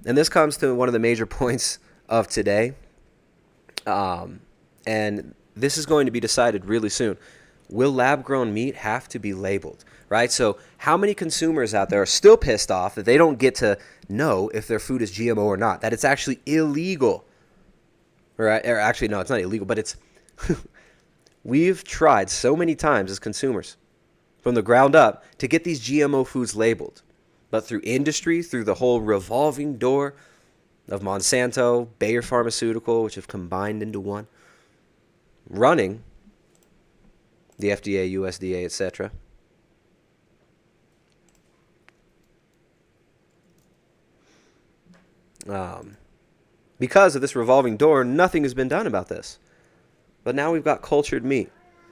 And this comes to one of the major points of today. And this is going to be decided really soon. Will lab-grown meat have to be labeled? Right? So how many consumers out there are still pissed off that they don't get to know if their food is GMO or not? That it's actually illegal. Right? Or actually, no, it's not illegal, but it's... We've tried so many times as consumers from the ground up to get these GMO foods labeled. But through industry, through the whole revolving door of Monsanto, Bayer Pharmaceutical, which have combined into one, running the FDA, USDA, etc. Because of this revolving door, nothing has been done about this. But now we've got cultured meat.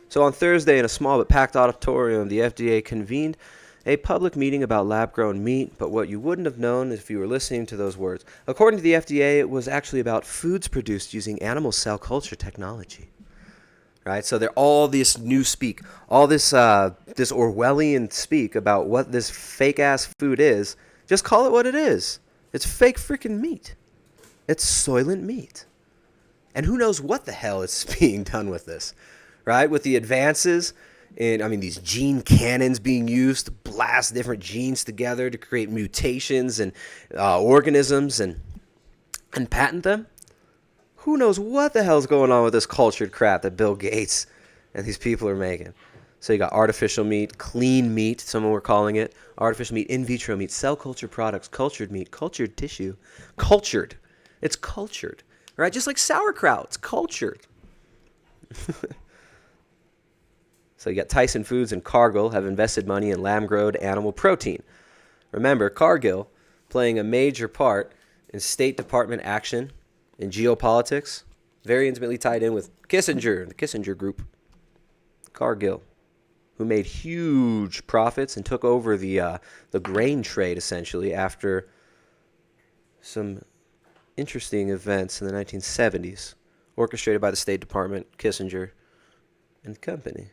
So on Thursday, in a small but packed auditorium, the FDA convened a public meeting about lab-grown meat, but what you wouldn't have known if you were listening to those words. According to the FDA, it was actually about foods produced using animal cell culture technology. Right? So they're all this new speak, all this this Orwellian speak about what this fake-ass food is. Just call it what it is. It's fake freaking meat. It's soylent meat. And who knows what the hell is being done with this. Right? With the advances in, these gene cannons being used to blast different genes together to create mutations and organisms and patent them. Who knows what the hell's going on with this cultured crap that Bill Gates and these people are making. So you got artificial meat, clean meat, someone were calling it, artificial meat, in vitro meat, cell culture products, cultured meat, cultured tissue, cultured. It's cultured, right? Just like sauerkraut, it's cultured. So you got Tyson Foods and Cargill have invested money in lab-grown animal protein. Remember, Cargill playing a major part in State Department action in geopolitics, very intimately tied in with Kissinger, the Kissinger Group. Cargill, who made huge profits and took over the grain trade, essentially, after some interesting events in the 1970s, orchestrated by the State Department, Kissinger, and company.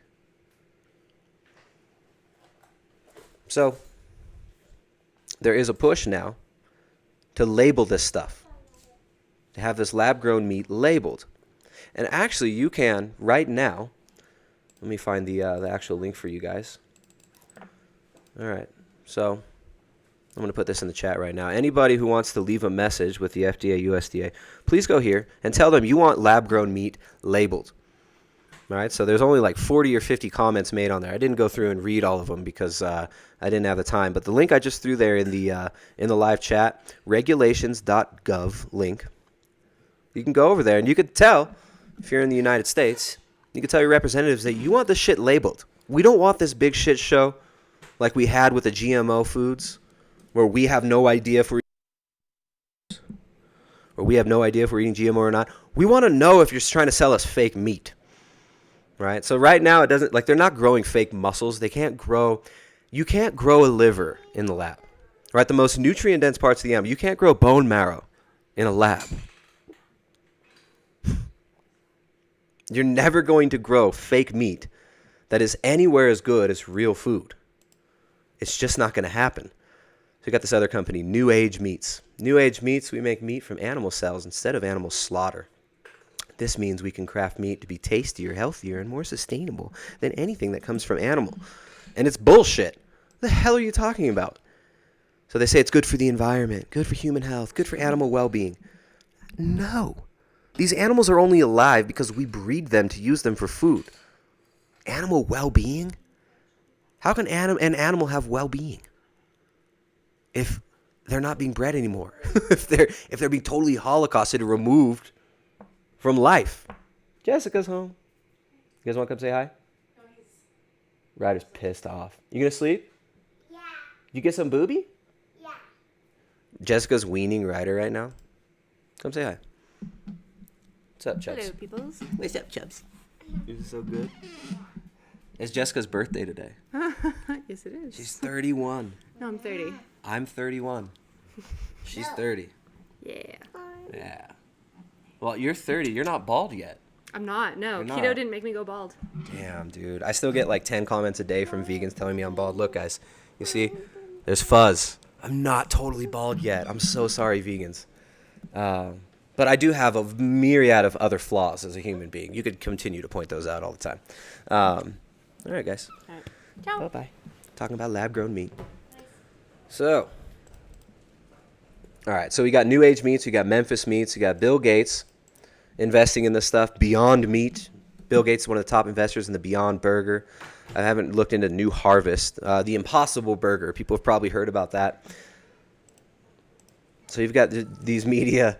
So, there is a push now to label this stuff, to have this lab-grown meat labeled. And actually, you can, right now, let me find the actual link for you guys. All right, so I'm going to put this in the chat right now. Anybody who wants to leave a message with the FDA, USDA, please go here and tell them you want lab-grown meat labeled. All right, so there's only like 40 or 50 comments made on there. I didn't go through and read all of them because I didn't have the time. But the link I just threw there in the live chat, regulations.gov link. You can go over there and you could tell, if you're in the United States, you can tell your representatives that you want this shit labeled. We don't want this big shit show like we had with the GMO foods, where we have no idea if we're eating GMO or not. We want to know if you're just trying to sell us fake meat. Right? So right now, it doesn't, like, they're not growing fake muscles. You can't grow a liver in the lab. Right? The most nutrient-dense parts of the animal. You can't grow bone marrow in a lab. You're never going to grow fake meat that is anywhere as good as real food. It's just not going to happen. So you got this other company, New Age Meats. New Age Meats, we make meat from animal cells instead of animal slaughter. This means we can craft meat to be tastier, healthier, and more sustainable than anything that comes from animal. And it's bullshit. What the hell are you talking about? So they say it's good for the environment, good for human health, good for animal well-being. No. These animals are only alive because we breed them to use them for food. Animal well-being? How can an animal have well-being if they're not being bred anymore? if they're being totally holocausted and removed from life. Jessica's home. You guys want to come say hi? No, Ryder's pissed off. You gonna sleep? Yeah. You get some booby? Yeah. Jessica's weaning Ryder right now. Come say hi. What's up, Chubs? Hello, peoples. What's up, Chubs? You're so good. It's Jessica's birthday today. Yes, it is. She's 31. No, I'm 30. I'm 31. She's 30. Yeah. Yeah. Well, you're 30. You're not bald yet. I'm not. No, You're keto not. didn't make me go bald. Damn, dude. I still get like 10 comments a day from vegans telling me I'm bald. Look, guys. You see? There's fuzz. I'm not totally bald yet. I'm so sorry, vegans. But I do have a myriad of other flaws as a human being. You could continue to point those out all the time. All right, guys. All right. Ciao. Bye-bye. Talking about lab-grown meat. So, all right. So we got New Age Meats. We got Memphis Meats. We got Bill Gates investing in this stuff. Beyond Meat. Bill Gates is one of the top investors in the Beyond Burger. I haven't looked into New Harvest. The Impossible Burger. People have probably heard about that. So you've got these media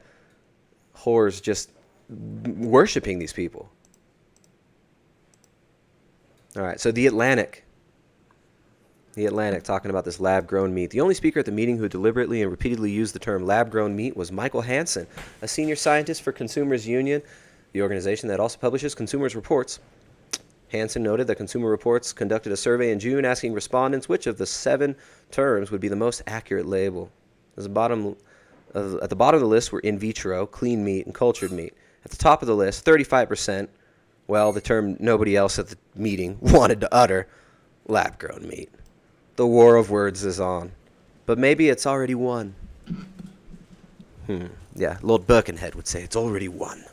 whores just worshiping these people. All right, so The Atlantic talking about this lab-grown meat. The only speaker at the meeting who deliberately and repeatedly used the term lab-grown meat was Michael Hansen, a senior scientist for Consumers Union, the organization that also publishes Consumers Reports. Hansen noted that Consumer Reports conducted a survey in June asking respondents which of the 7 terms would be the most accurate label. At the bottom of the list were in vitro, clean meat, and cultured meat. At the top of the list, 35%, well, the term nobody else at the meeting wanted to utter, lab-grown meat. The war of words is on. But maybe it's already won. Yeah, Lord Birkenhead would say it's already won.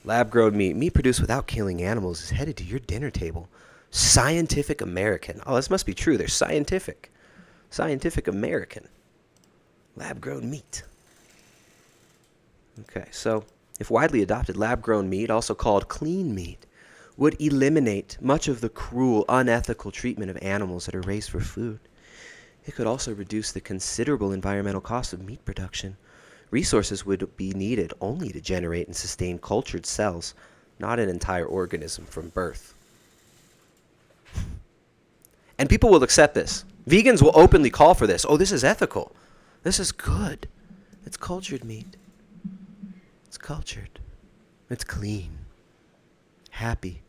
Lab-grown meat produced without killing animals, is headed to your dinner table Scientific American. Oh, this must be true. They're scientific. Scientific American. Lab-grown meat. Okay, so if widely adopted, lab-grown meat, also called clean meat, would eliminate much of the cruel, unethical treatment of animals that are raised for food. It could also reduce the considerable environmental cost of meat production. Resources would be needed only to generate and sustain cultured cells, not an entire organism from birth. And people will accept this. Vegans will openly call for this. Oh, this is ethical. This is good. It's cultured meat. It's cultured. It's clean. Happy.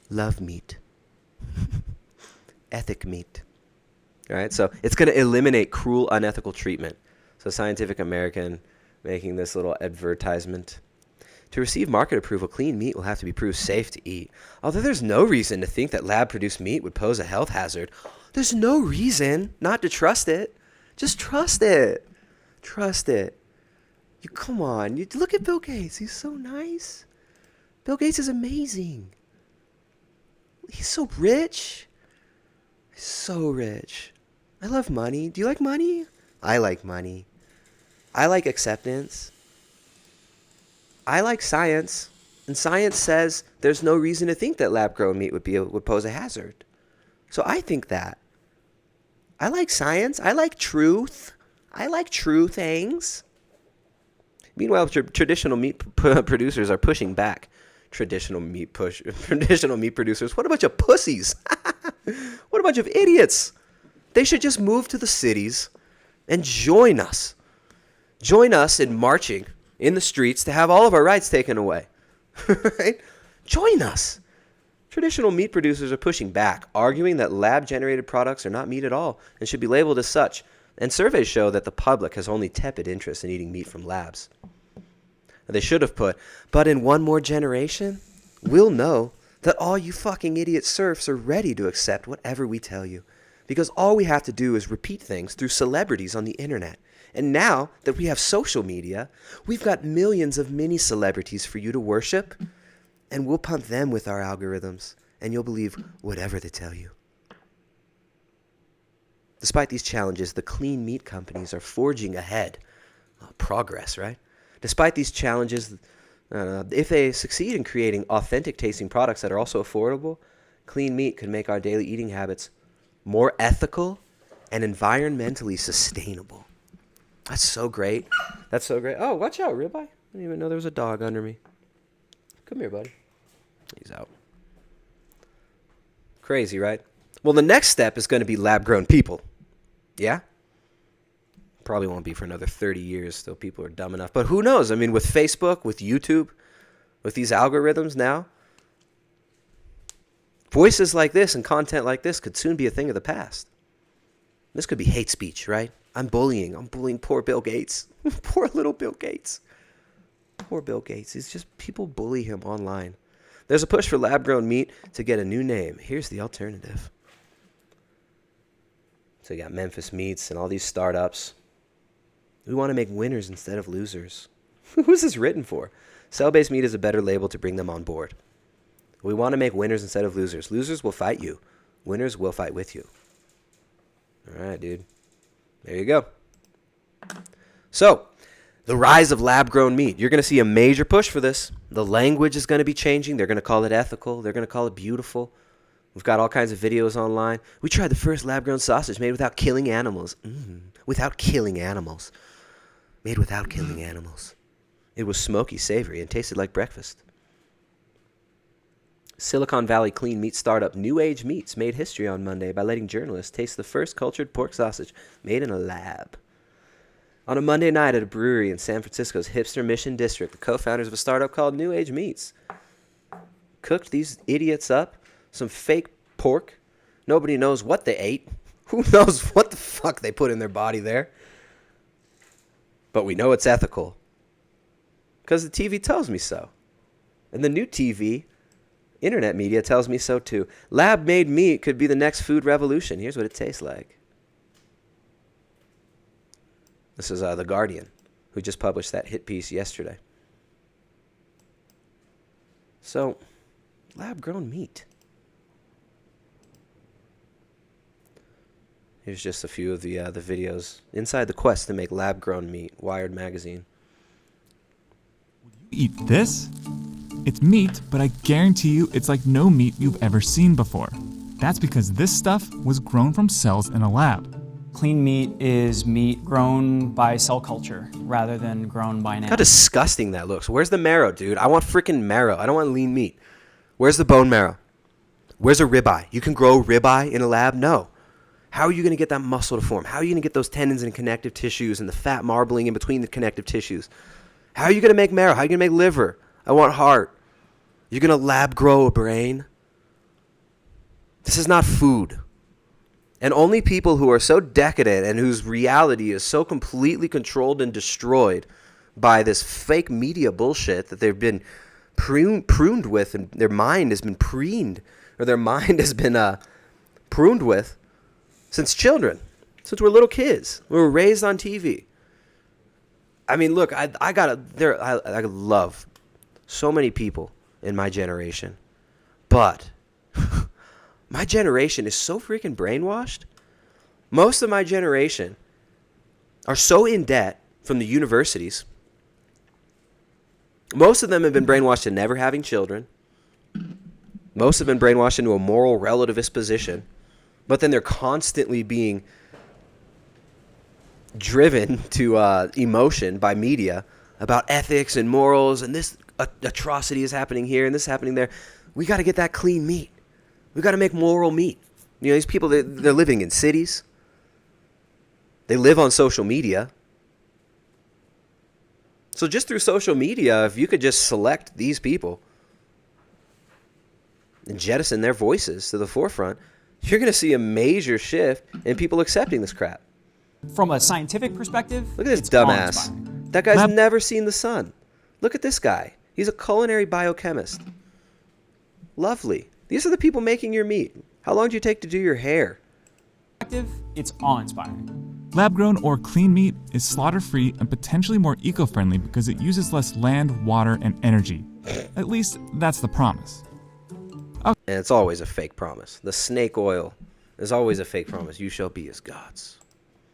Love meat. Ethic meat. All right, so it's going to eliminate cruel, unethical treatment. So Scientific American making this little advertisement. To receive market approval, clean meat will have to be proved safe to eat. Although there's no reason to think that lab-produced meat would pose a health hazard. There's no reason not to trust it. Just trust it. Trust it. You come on. You look at Bill Gates. He's so nice. Bill Gates is amazing. He's so rich. He's so rich. I love money. Do you like money? I like money. I like acceptance. I like science. And science says there's no reason to think that lab-grown meat would pose a hazard. So I think that. I like science. I like truth. I like true things. Meanwhile, traditional meat producers are pushing back. Traditional meat producers. What a bunch of pussies. What a bunch of idiots. They should just move to the cities and join us. Join us in marching in the streets to have all of our rights taken away. Right? Join us. Traditional meat producers are pushing back, arguing that lab-generated products are not meat at all and should be labeled as such. And surveys show that the public has only tepid interest in eating meat from labs. They should have put, but in one more generation, we'll know that all you fucking idiot serfs are ready to accept whatever we tell you. Because all we have to do is repeat things through celebrities on the internet. And now that we have social media, we've got millions of mini celebrities for you to worship, and we'll pump them with our algorithms, and you'll believe whatever they tell you. Despite these challenges, the clean meat companies are forging ahead. Progress, right? Despite these challenges, if they succeed in creating authentic tasting products that are also affordable, clean meat could make our daily eating habits more ethical and environmentally sustainable. That's so great. That's so great. Oh, watch out, ribeye. I didn't even know there was a dog under me. Come here, buddy. He's out. Crazy, right? Well, the next step is going to be lab-grown people. Yeah? Probably won't be for another 30 years till people are dumb enough. But who knows? I mean, with Facebook, with YouTube, with these algorithms now, voices like this and content like this could soon be a thing of the past. This could be hate speech, right? I'm bullying poor Bill Gates. Poor little Bill Gates. Poor Bill Gates. It's just people bully him online. There's a push for lab-grown meat to get a new name. Here's the alternative. So you got Memphis Meats and all these startups. We want to make winners instead of losers. Who's this written for? Cell-based meat is a better label to bring them on board. We want to make winners instead of losers. Losers will fight you. Winners will fight with you. All right, dude. There you go. So, the rise of lab-grown meat. You're going to see a major push for this. The language is going to be changing. They're going to call it ethical. They're going to call it beautiful. We've got all kinds of videos online. We tried the first lab-grown sausage made without killing animals. Without killing animals. Made without killing animals. It was smoky, savory, and tasted like breakfast. Silicon Valley clean meat startup New Age Meats made history on Monday by letting journalists taste the first cultured pork sausage made in a lab. On a Monday night at a brewery in San Francisco's hipster Mission District, the co-founders of a startup called New Age Meats cooked these idiots up some fake pork. Nobody knows what they ate. Who knows what the fuck they put in their body there? But we know it's ethical. Because the TV tells me so. And the new TV, internet media, tells me so too. Lab-made meat could be the next food revolution. Here's what it tastes like. This is The Guardian, who just published that hit piece yesterday. So, lab-grown meat. Here's just a few of the videos inside the quest to make lab-grown meat. Wired magazine. Eat this? It's meat, but I guarantee you it's like no meat you've ever seen before. That's because this stuff was grown from cells in a lab. Clean meat is meat grown by cell culture rather than grown by an How animal. disgusting that looks. Where's the marrow, dude? I want freaking marrow. I don't want lean meat. Where's the bone marrow? Where's a ribeye? You can grow ribeye in a lab? No. How are you going to get that muscle to form? How are you going to get those tendons and connective tissues and the fat marbling in between the connective tissues? How are you going to make marrow? How are you going to make liver? I want heart. You're going to lab grow a brain? This is not food. And only people who are so decadent and whose reality is so completely controlled and destroyed by this fake media bullshit that they've been pruned with, and their mind has been preened, or their mind has been pruned with since children, since we're little kids. We were raised on TV. I mean, look, I love so many people in my generation, but my generation is so freaking brainwashed. Most of my generation are so in debt from the universities. Most of them have been brainwashed to never having children. Most have been brainwashed into a moral relativist position. But then they're constantly being driven to emotion by media about ethics and morals, and this atrocity is happening here and this is happening there. We got to get that clean meat. We got to make moral meat. You know, these people, they're living in cities. They live on social media. So just through social media, if you could just select these people and jettison their voices to the forefront, you're going to see a major shift in people accepting this crap. From a scientific perspective, Look at this it's dumbass. awe-inspiring. That guy's never seen the sun. Look at this guy. He's a culinary biochemist. Lovely. These are the people making your meat. How long do you take to do your hair? It's awe-inspiring. Lab-grown or clean meat is slaughter-free and potentially more eco-friendly because it uses less land, water, and energy. At least, that's the promise. And it's always a fake promise. The snake oil is always a fake promise. You shall be as gods.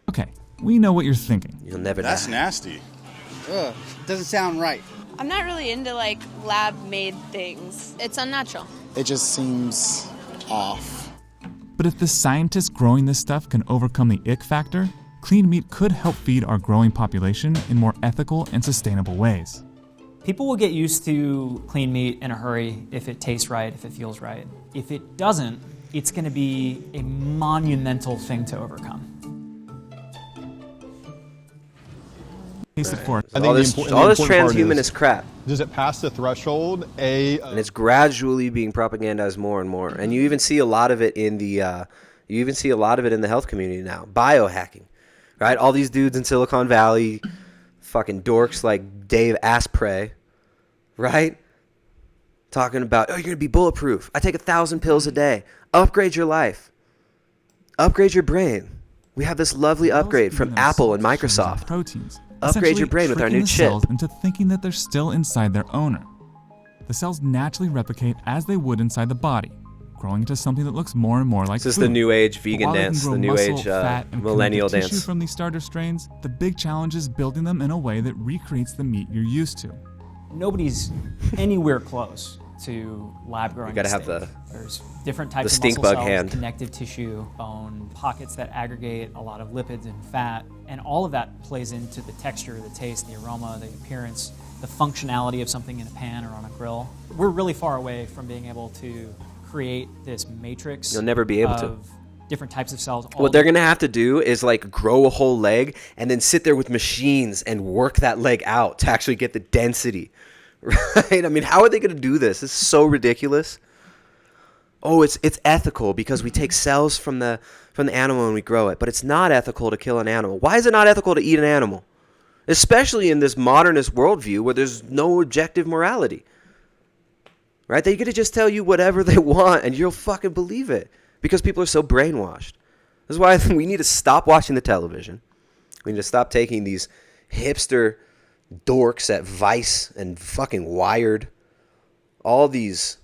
Okay, we know what you're thinking. You'll never That's die. nasty. Ugh, doesn't sound right. I'm not really into like lab-made things. It's unnatural. It just seems off. But if the scientists growing this stuff can overcome the ick factor, clean meat could help feed our growing population in more ethical and sustainable ways. People will get used to clean meat in a hurry if it tastes right, if it feels right. If it doesn't, it's going to be a monumental thing to overcome. Taste it for All this transhumanist crap. Does it pass the threshold? And it's gradually being propagandized more and more. And you even see a lot of it in the health community now. Biohacking, right? All these dudes in Silicon Valley, fucking dorks like Dave Asprey, right? Talking about, oh, you're gonna be bulletproof. I take 1,000 pills a day. Upgrade your life. Upgrade your brain. We have this lovely upgrade from Apple and Microsoft. Proteins, Upgrade your brain with our new tricking the chip. cells into thinking that they're still inside their owner. The cells naturally replicate as they would inside the body, growing into something that looks more and more like This is food. the new age But vegan while they can dance, grow the new muscle, age fat, and millennial connective tissue dance. from these starter strains, the big challenge is building them in a way that recreates the meat you're used to. Nobody's anywhere close to lab-grown You gotta have steak. the- There's different types the of stink muscle bug cells, hand. connective tissue, bone, pockets that aggregate a lot of lipids and fat, and all of that plays into the texture, the taste, the aroma, the appearance, the functionality of something in a pan or on a grill. We're really far away from being able to create this matrix. You'll never be able to. of different types of cells. all What they're gonna have to do is like grow a whole leg and then sit there with machines and work that leg out to actually get the density, right? I mean, how are they gonna do this? This is so ridiculous. Oh, it's ethical because we take cells from the animal and we grow it, but it's not ethical to kill an animal. Why is it not ethical to eat an animal? Especially in this modernist worldview where there's no objective morality. Right? They get to just tell you whatever they want and you'll fucking believe it because people are so brainwashed. This is why I think we need to stop watching the television. We need to stop taking these hipster dorks at Vice and fucking Wired, all these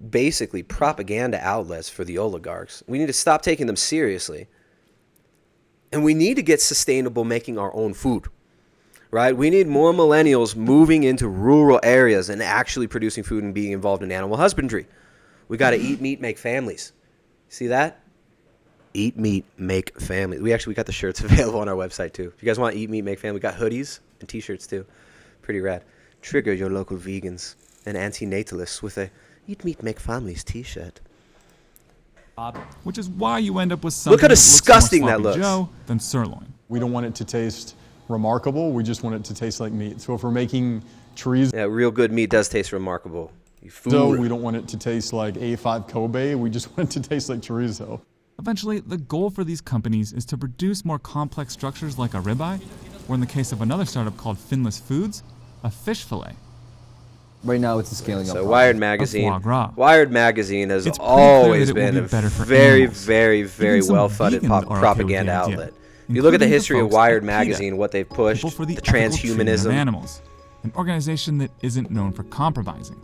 basically propaganda outlets for the oligarchs. We need to stop taking them seriously. And we need to get sustainable making our own food, right? We need more millennials moving into rural areas and actually producing food and being involved in animal husbandry. We got to eat meat, make families. See that? Eat meat, make families. We got the shirts available on our website too. If you guys want to eat meat, make family, we got hoodies and t-shirts too. Pretty rad. Trigger your local vegans and anti-natalists with a Eat Meat, Make Families t-shirt. Which is why you end up with Look something how that looks disgusting more that sloppy looks. Joe than sirloin. We don't want it to taste remarkable. We just want it to taste like meat. So if we're making chorizo, Yeah, real good meat does taste remarkable. You we fool. don't want it to taste like A5 Kobe. We just want it to taste like chorizo. Eventually, the goal for these companies is to produce more complex structures like a ribeye, or in the case of another startup called Finless Foods, a fish fillet. Right now, it's a scaling up. So process. Wired Magazine. foie gras. Wired Magazine has It's pretty clear always that it will been be a better for very, animals. very, very Even some well-funded vegans are okay with the propaganda idea, outlet. If you look at the including history of folks Wired at Magazine, PETA, what they've pushed, People for the ethical treatment of transhumanism. animals, an organization that isn't known for compromising.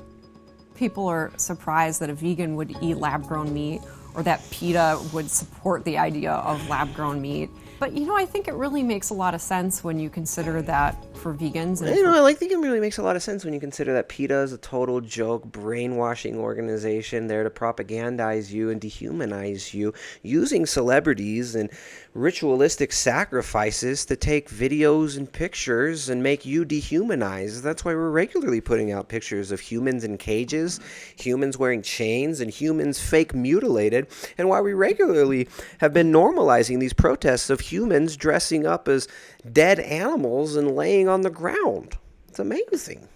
People are surprised that a vegan would eat lab-grown meat or that PETA would support the idea of lab-grown meat. But I think it really makes a lot of sense when you consider that for vegans. And I think it really makes a lot of sense when you consider that PETA is a total joke, brainwashing organization there to propagandize you and dehumanize you, using celebrities and ritualistic sacrifices to take videos and pictures and make you dehumanized. That's why we're regularly putting out pictures of humans in cages, humans wearing chains, and humans fake mutilated, and why we regularly have been normalizing these protests of humans dressing up as dead animals and laying on the ground. It's amazing.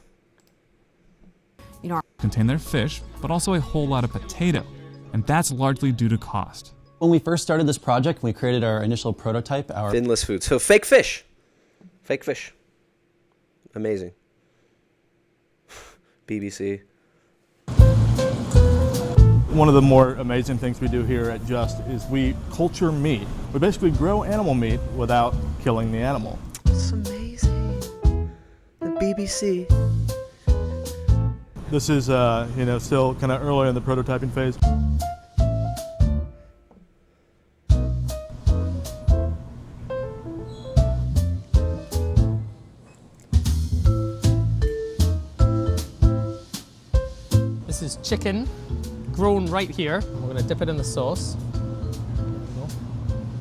Contain their fish, but also a whole lot of potato, and that's largely due to cost. When we first started this project, we created our initial prototype, our Finless Foods. So fake fish. Fake fish. Amazing. BBC. One of the more amazing things we do here at Just is we culture meat. We basically grow animal meat without killing the animal. It's amazing. The BBC. This is, still kind of early in the prototyping phase. This is chicken grown right here. We're gonna dip it in the sauce.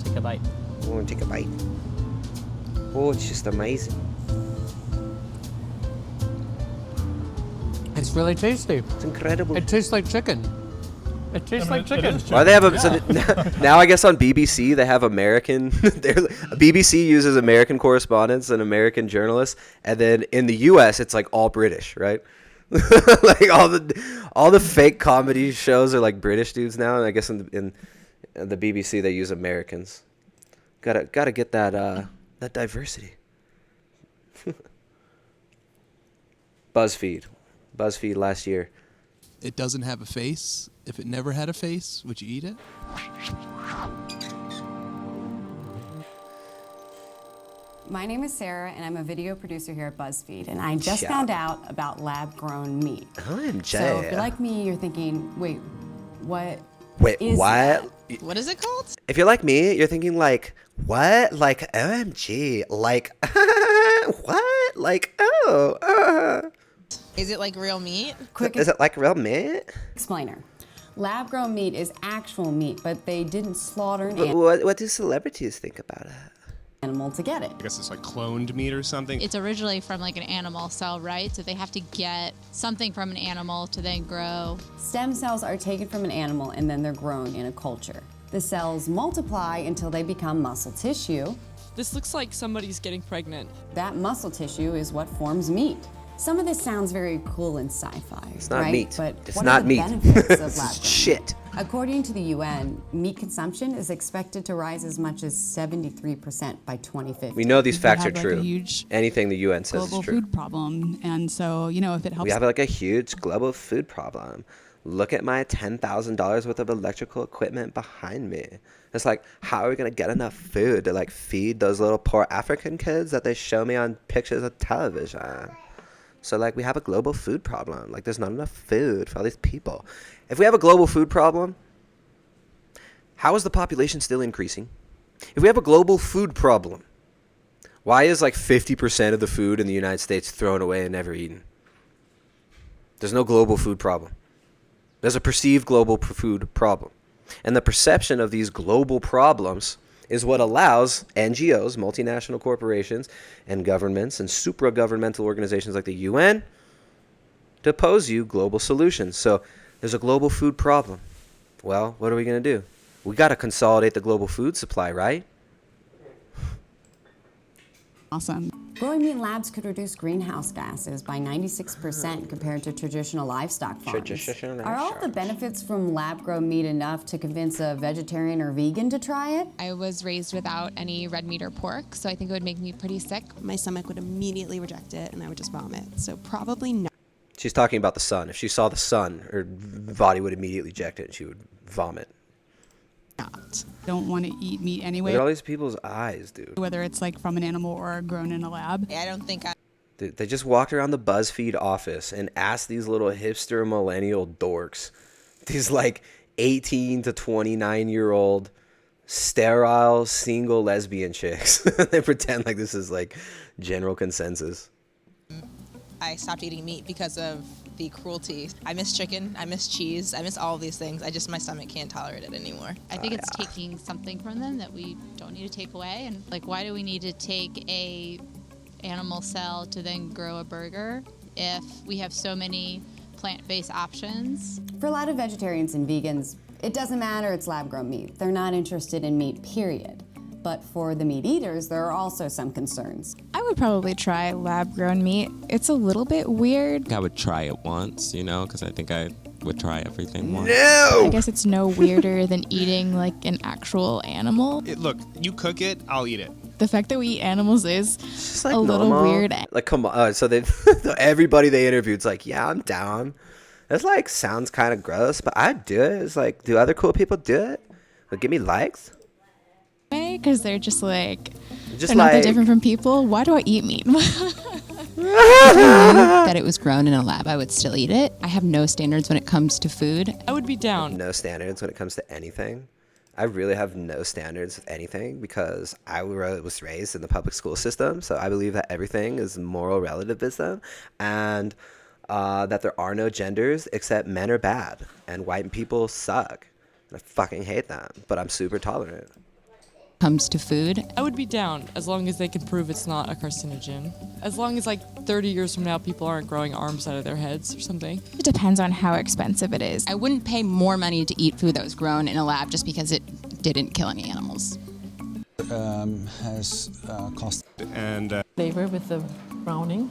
Take a bite. I want to take a bite. Oh, it's just amazing. It's really tasty. It's incredible. It tastes like chicken. It tastes like chicken. Why they have a so now I guess on BBC they have American BBC uses American correspondents and American journalists, and then in the US it's like all British, right? Like all the fake comedy shows are like British dudes now, and I guess in the BBC they use Americans. Gotta get that diversity. BuzzFeed last year. It doesn't have a face. If it never had a face, would you eat it? My name is Sarah, and I'm a video producer here at BuzzFeed, and I just found out about lab-grown meat. OMG. So if you're like me, you're thinking, wait, what? Wait, is what? that? What is it called? If you're like me, you're thinking like, what? Like, OMG. Like, what? Like, Is it like real meat? Is it like real meat? Explainer. Lab-grown meat is actual meat, but they didn't slaughter an animal What do celebrities think about it? to get it. I guess it's like cloned meat or something. It's originally from like an animal cell, right? So they have to get something from an animal to then grow. Stem cells are taken from an animal and then they're grown in a culture. The cells multiply until they become muscle tissue. This looks like somebody's getting pregnant. That muscle tissue is what forms meat. Some of this sounds very cool in sci-fi, It's not right? meat. But It's what not are the meat. benefits of It's lab-grown shit. According to the UN, meat consumption is expected to rise as much as 73% by 2050. We know these facts are have, like, true. a huge Anything the UN says global is true. food problem, and so if it helps. We have like a huge global food problem. Look at my $10,000 worth of electrical equipment behind me. It's like, how are we gonna get enough food to like feed those little poor African kids that they show me on pictures of television? So, like, we have a global food problem. Like, there's not enough food for all these people. If we have a global food problem, how is the population still increasing? If we have a global food problem, why is like 50% of the food in the United States thrown away and never eaten? There's no global food problem. There's a perceived global food problem. And the perception of these global problems is what allows NGOs, multinational corporations, and governments and supra-governmental organizations like the UN to pose you global solutions. So there's a global food problem. Well, what are we going to do? We got to consolidate the global food supply, right? Awesome. Growing meat in labs could reduce greenhouse gases by 96% compared to traditional livestock farms. Are all the benefits from lab-grown meat enough to convince a vegetarian or vegan to try it? I was raised without any red meat or pork, so I think it would make me pretty sick. My stomach would immediately reject it, and I would just vomit. So probably not. She's talking about the sun. If she saw the sun, her body would immediately reject it and she would vomit. Don't want to eat meat anyway. Look at all these people's eyes, dude. Whether it's like from an animal or grown in a lab. I don't think Dude, they just walked around the BuzzFeed office and asked these little hipster millennial dorks, these like 18 to 29-year-old sterile single lesbian chicks. They pretend like this is like general consensus. I stopped eating meat because of the cruelty. I miss chicken, I miss cheese, I miss all of these things. My stomach can't tolerate it anymore. I think it's taking something from them that we don't need to take away. And like, why do we need to take a animal cell to then grow a burger if we have so many plant-based options? For a lot of vegetarians and vegans, it doesn't matter, it's lab-grown meat. They're not interested in meat, period. But for the meat eaters, there are also some concerns. I would probably try lab-grown meat. It's a little bit weird. I would try it once, because I think I would try everything once. I guess it's no weirder than eating like an actual animal. Look, you cook it, I'll eat it. The fact that we eat animals is Just like a little normal. weird. Like, come on. So they, everybody they interviewed's like, yeah, I'm down. It's like, sounds kind of gross, but I'd do it. It's like, do other cool people do it? Like, give me likes? Because they're just like, Just they're not that like- different from people. Why do I eat meat? That it was grown in a lab, I would still eat it. I have no standards when it comes to food. I would be down. No standards when it comes to anything. I really have no standards with anything because I was raised in the public school system. So I believe that everything is moral relativism and that there are no genders except men are bad and white people suck. And I fucking hate them, but I'm super tolerant. Comes to food. I would be down as long as they can prove it's not a carcinogen. As long as like 30 years from now people aren't growing arms out of their heads or something. It depends on how expensive it is. I wouldn't pay more money to eat food that was grown in a lab just because it didn't kill any animals. Has cost. And flavor with the browning,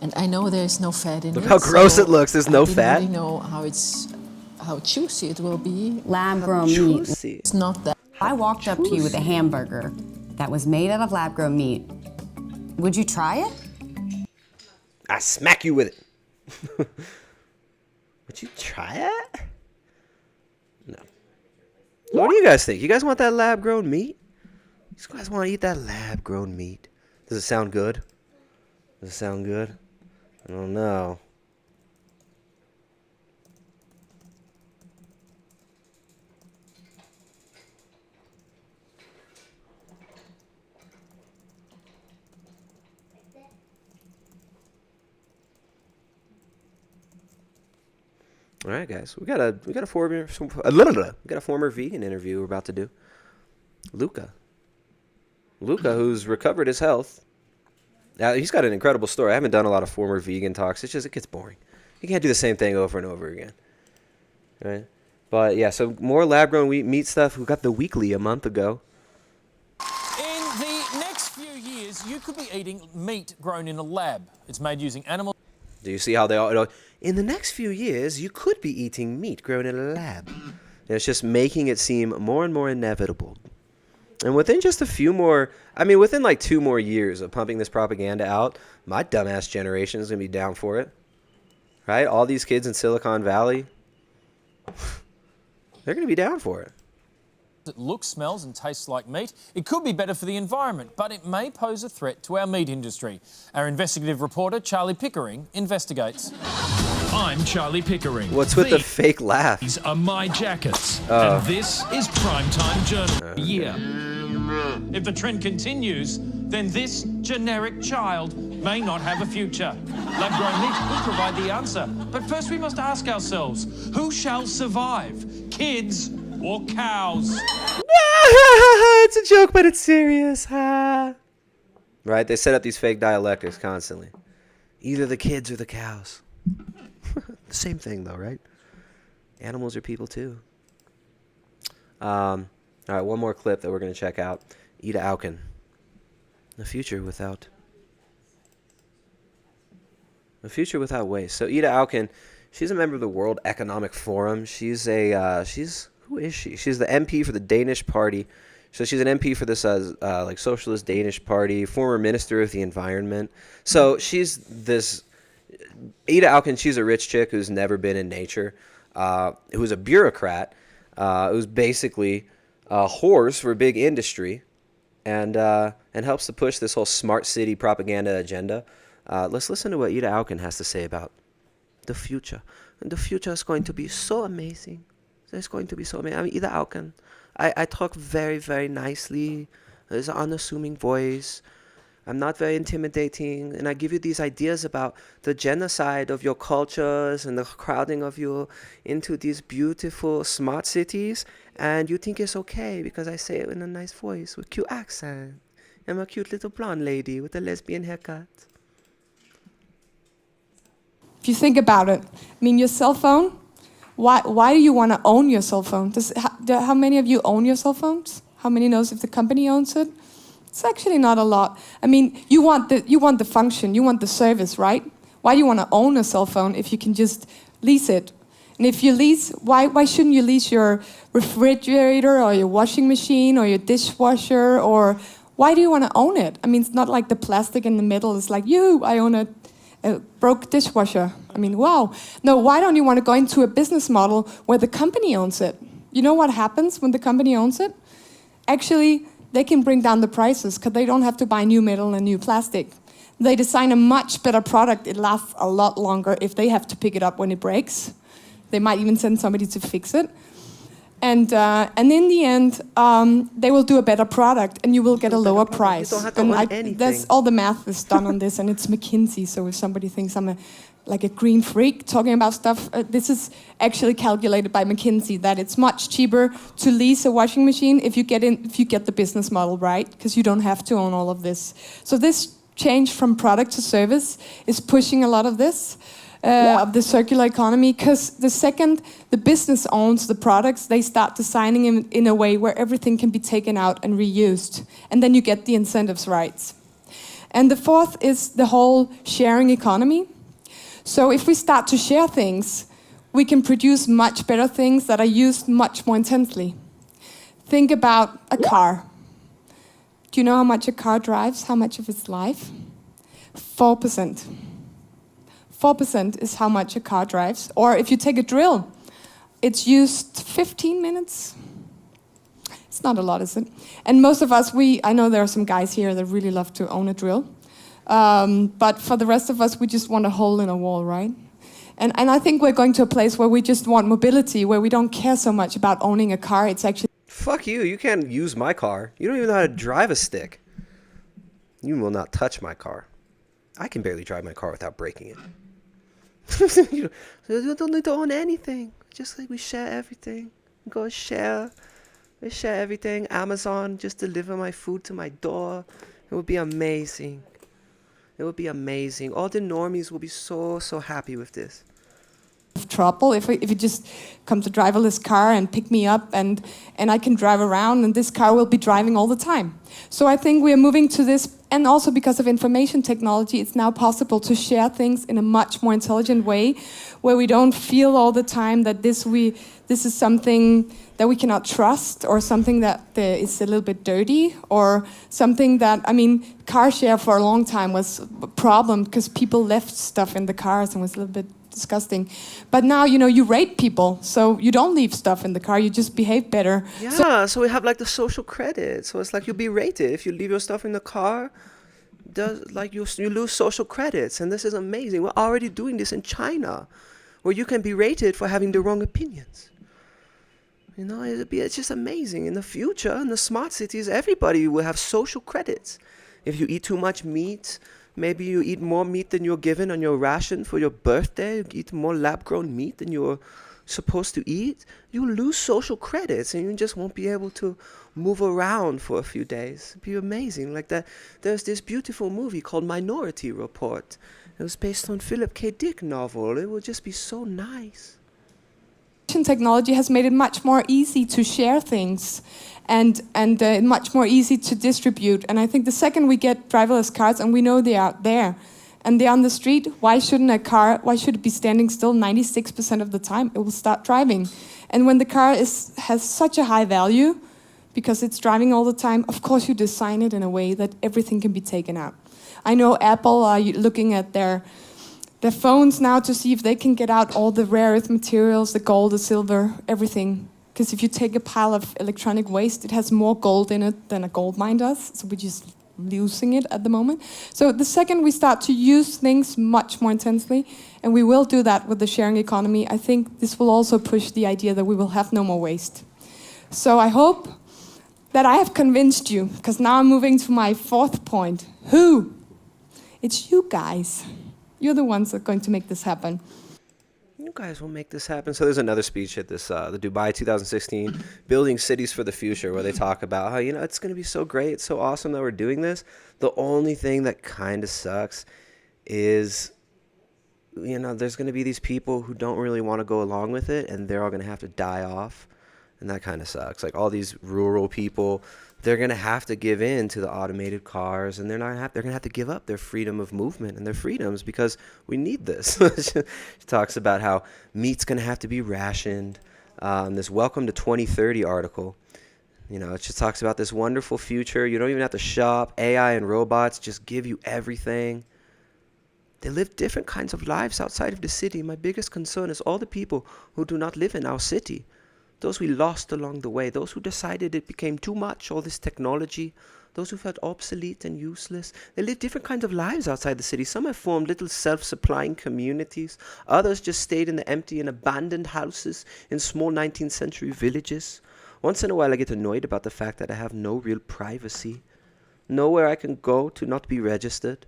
and I know there's no fat in it. Look how gross it looks. There's no I didn't fat. really know how juicy it will be. Lab-grown meat. Juicy. It's not that. If I walked up to you with a hamburger that was made out of lab-grown meat, would you try it? I smack you with it. Would you try it? No. What do you guys think? You guys want that lab-grown meat? You guys want to eat that lab-grown meat? Does it sound good? Does it sound good? I don't know. All right, guys, we got a former vegan interview we're about to do. Luca, who's recovered his health. Now he's got an incredible story. I haven't done a lot of former vegan talks. It gets boring. You can't do the same thing over and over again, right? But yeah, so more lab-grown meat stuff. We got the weekly a month ago. In the next few years, you could be eating meat grown in a lab. It's made using animal. Do you see how they all? In the next few years, you could be eating meat grown in a lab. And it's just making it seem more and more inevitable. And within just a few more, within like 2 more years of pumping this propaganda out, my dumbass generation is gonna be down for it, right? All these kids in Silicon Valley, they're gonna be down for it. It looks, smells and tastes like meat. It could be better for the environment, but it may pose a threat to our meat industry. Our investigative reporter, Charlie Pickering, investigates. I'm Charlie Pickering. What's with the fake laugh? These are my jackets, and this is Primetime Journal. If the trend continues, then this generic child may not have a future. Lab-grown meat could provide the answer. But first we must ask ourselves, who shall survive? Kids or cows? It's a joke, but it's serious. Right? They set up these fake dialectics constantly. Either the kids or the cows. The same thing, though, right? Animals are people, too. All right, one more clip that we're going to check out. Ida Auken. A future without waste. So Ida Auken, she's a member of the World Economic Forum. Who is she? She's the MP for the Danish Party. So she's an MP for this like socialist Danish Party, former Minister of the Environment. So she's this Ida Auken. She's a rich chick who's never been in nature, who's a bureaucrat, who's basically a whores for big industry, and helps to push this whole smart city propaganda agenda. Let's listen to what Ida Auken has to say about the future. And the future is going to be so amazing. It's going to be so amazing. I mean, Ida Auken, I talk very, very nicely. There's an unassuming voice. I'm not very intimidating. And I give you these ideas about the genocide of your cultures and the crowding of you into these beautiful smart cities. And you think it's okay because I say it in a nice voice with cute accent. I'm a cute little blonde lady with a lesbian haircut. If you think about it, I mean, your cell phone, why do you want to own your cell phone? How many of you own your cell phones? How many knows if the company owns it? It's actually not a lot. I mean, you want the function, you want the service, right? Why do you want to own a cell phone if you can just lease it? And if you lease, why shouldn't you lease your refrigerator or your washing machine or your dishwasher? Or why do you want to own it? I mean, it's not like the plastic in the middle is like, I own a broke dishwasher. I mean, wow. No, why don't you want to go into a business model where the company owns it? You know what happens when the company owns it? Actually, they can bring down the prices because they don't have to buy new metal and new plastic. They design a much better product. It lasts a lot longer if they have to pick it up when it breaks. They might even send somebody to fix it. And in the end, they will do a better product, and you will get a lower price. You don't have to own anything. That's all the math is done on this, and it's McKinsey. So if somebody thinks I'm like a green freak talking about stuff, this is actually calculated by McKinsey that it's much cheaper to lease a washing machine if you get the business model right, because you don't have to own all of this. So this change from product to service is pushing a lot of this. Of the circular economy, because the second the business owns the products, they start designing them in a way where everything can be taken out and reused, and then you get the incentives rights. And the fourth is the whole sharing economy. So if we start to share things, we can produce much better things that are used much more intensely. Think about a car. Do you know how much a car drives? How much of its life? 4%. 4% is how much a car drives. Or if you take a drill, it's used 15 minutes. It's not a lot, is it? And most of us, I know there are some guys here that really love to own a drill. But for the rest of us, we just want a hole in a wall, right? And I think we're going to a place where we just want mobility, where we don't care so much about owning a car. It's actually... Fuck you. You can't use my car. You don't even know how to drive a stick. You will not touch my car. I can barely drive my car without breaking it. You don't need to own anything. Just like we share everything. We share everything. Amazon just deliver my food to my door. It would be amazing. It would be amazing. All the normies will be so happy with this. Trouble if you just come to driverless car and pick me up and I can drive around and this car will be driving all the time. So I think we are moving to this, and also because of information technology, it's now possible to share things in a much more intelligent way, where we don't feel all the time that this is something that we cannot trust, or something that is a little bit dirty, or something that, I mean, car share for a long time was a problem because people left stuff in the cars and was a little bit disgusting. But now, you know, you rate people, so you don't leave stuff in the car, you just behave better. Yeah, so we have like the social credit. So it's like you'll be rated if you leave your stuff in the car. You lose social credits, and this is amazing. We're already doing this in China, where you can be rated for having the wrong opinions. You know, it's just amazing. In the future, in the smart cities, everybody will have social credits. If you eat too much meat, maybe you eat more meat than you're given on your ration for your birthday, you eat more lab-grown meat than you're supposed to eat, you lose social credits, and you just won't be able to move around for a few days. It'd be amazing. Like that, there's this beautiful movie called Minority Report. It was based on Philip K. Dick novel. It would just be so nice. Technology has made it much more easy to share things, and much more easy to distribute. And I think the second we get driverless cars, and we know they are there, and they're on the street, why should it be standing still 96% of the time? It will start driving. And when the car has such a high value, because it's driving all the time, of course you design it in a way that everything can be taken out. I know Apple are looking at their phones now to see if they can get out all the rare earth materials, the gold, the silver, everything. Because if you take a pile of electronic waste, it has more gold in it than a gold mine does. So we're just losing it at the moment. So the second we start to use things much more intensely, and we will do that with the sharing economy, I think this will also push the idea that we will have no more waste. So I hope that I have convinced you, because now I'm moving to my fourth point. Who? It's you guys. You're the ones that are going to make this happen. You guys will make this happen. So there's another speech at this, the Dubai 2016, Building Cities for the Future, where they talk about how, you know, it's going to be so great, it's so awesome that we're doing this. The only thing that kind of sucks is, you know, there's going to be these people who don't really want to go along with it, and they're all going to have to die off. And that kind of sucks. Like all these rural people, they're going to have to give in to the automated cars, and they're going to have to give up their freedom of movement and their freedoms because we need this. She talks about how meat's going to have to be rationed. This Welcome to 2030 article, you know, it just talks about this wonderful future. You don't even have to shop. AI and robots just give you everything. They live different kinds of lives outside of the city. My biggest concern is all the people who do not live in our city. Those we lost along the way, those who decided it became too much, all this technology, those who felt obsolete and useless. They live different kinds of lives outside the city. Some have formed little self-supplying communities. Others just stayed in the empty and abandoned houses in small 19th century villages. Once in a while I get annoyed about the fact that I have no real privacy, nowhere I can go to not be registered.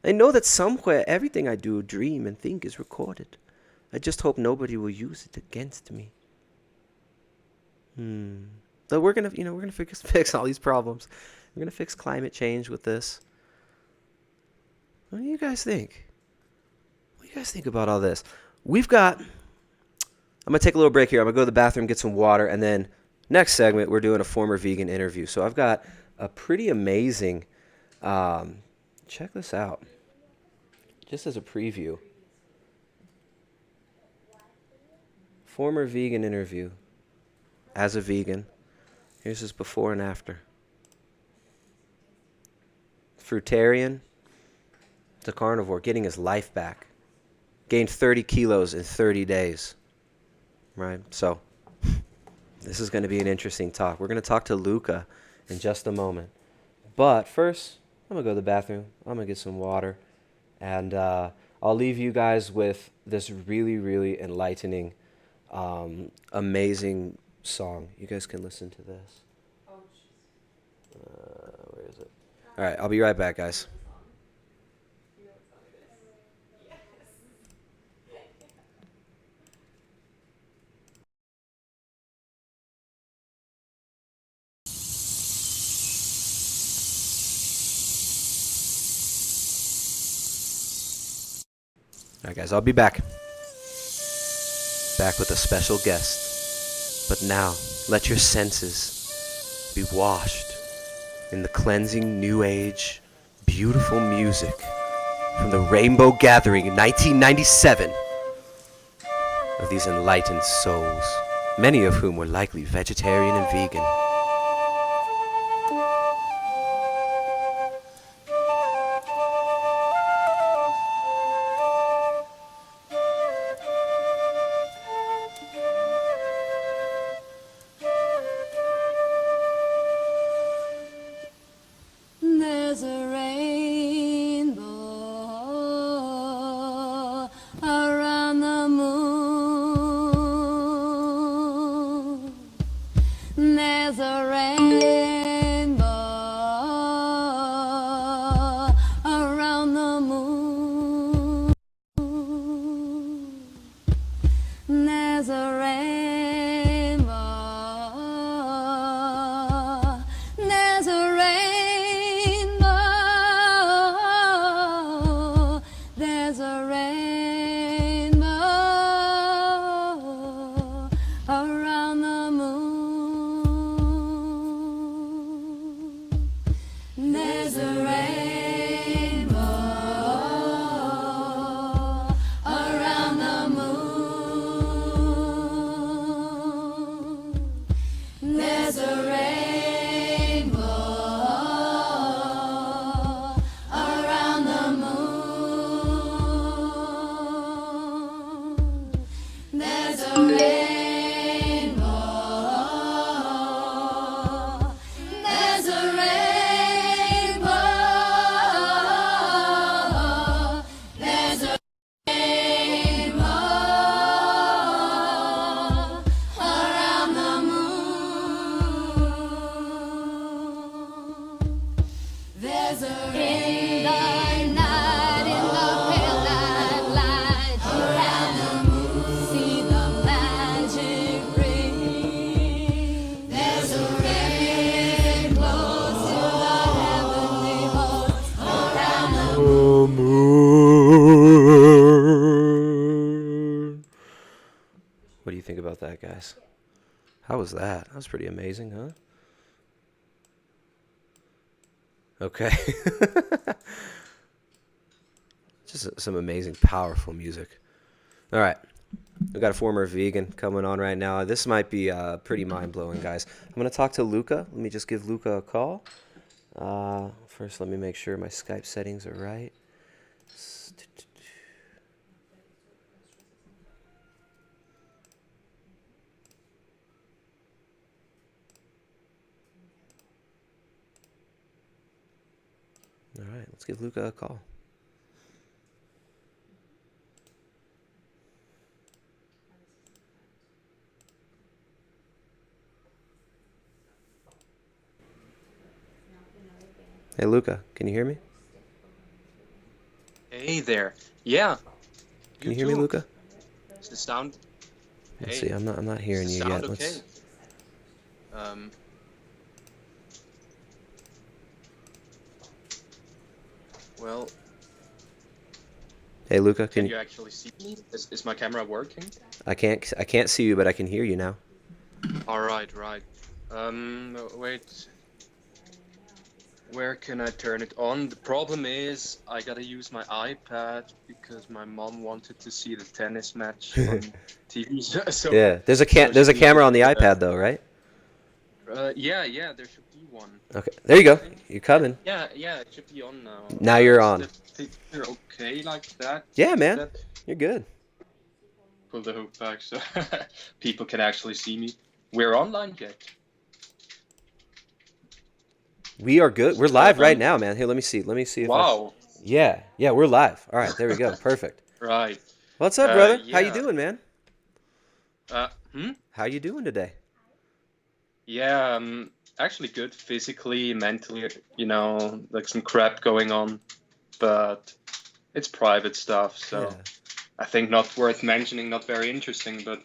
I know that somewhere everything I do, dream, and think is recorded. I just hope nobody will use it against me. But we're gonna fix all these problems. We're gonna fix climate change with this. What do you guys think? What do you guys think about all this? I'm gonna take a little break here. I'm gonna go to the bathroom, get some water, and then next segment we're doing a former vegan interview. So I've got a pretty amazing. Check this out. Just as a preview. Former vegan interview. As a vegan, here's his before and after. Fruitarian to carnivore, getting his life back. Gained 30 kilos in 30 days. Right? So, this is going to be an interesting talk. We're going to talk to Luca in just a moment. But first, I'm going to go to the bathroom. I'm going to get some water. And I'll leave you guys with this really, really enlightening, amazing song. You guys can listen to this. Where is it? All right, I'll be right back, guys. All right, guys, I'll be back. Back with a special guest. But now, let your senses be washed in the cleansing new age, beautiful music from the Rainbow Gathering in 1997 of these enlightened souls. many of whom were likely vegetarian and vegan. There's a rainbow around the moon. There's a rainbow around the moon. There's a rainbow. There's a rainbow. There's a rainbow around the moon. There's a rainbow around the moon. There's a rainbow around the moon. There's a rainbow. There's a rainbow. There's a rainbow around the moon. There's a in the night, in the pale night light, around the moon, see the magic ring. There's a rainbow to the heavenly host around the moon. What do you think about that, guys? How was that? That was pretty amazing, huh? Okay. Just some amazing, powerful music. All right. We've got a former vegan coming on right now. This might be pretty mind-blowing, guys. I'm going to talk to Luca. Let me just give Luca a call. First, let me make sure my Skype settings are right. All right, let's give Luca a call. Hey, Luca, can you hear me? Hey there. Yeah. Can you hear me, Luca? Is the sound? Let's Hey, see. I'm not hearing is you the yet. sound Let's. okay? Um. Well, Hey, Luca, can can you actually see me? Is my camera working? I can't see you, but I can hear you now. All right, right. Wait. Where can I turn it on? The problem is I gotta use my iPad because my mom wanted to see the tennis match on TV. So Yeah, there's a she camera on the needed iPad though, right? yeah, there should be one. Okay, there you go. You're coming. Yeah, it should be on now. Now you're Is on. the picture okay like that? Yeah, Is man, that- you're good. Pull the hook back so people can actually see me. We're online yet. We are good. We're live right now, man. Here, let me see. Let me see if. Wow. Yeah, we're live. All right, there we go. Perfect. Right. What's up, brother? How you yeah. doing, man? Hmm? How you doing today? Yeah, actually good physically, mentally, like some crap going on, but it's private stuff, so I think not worth mentioning, not very interesting, but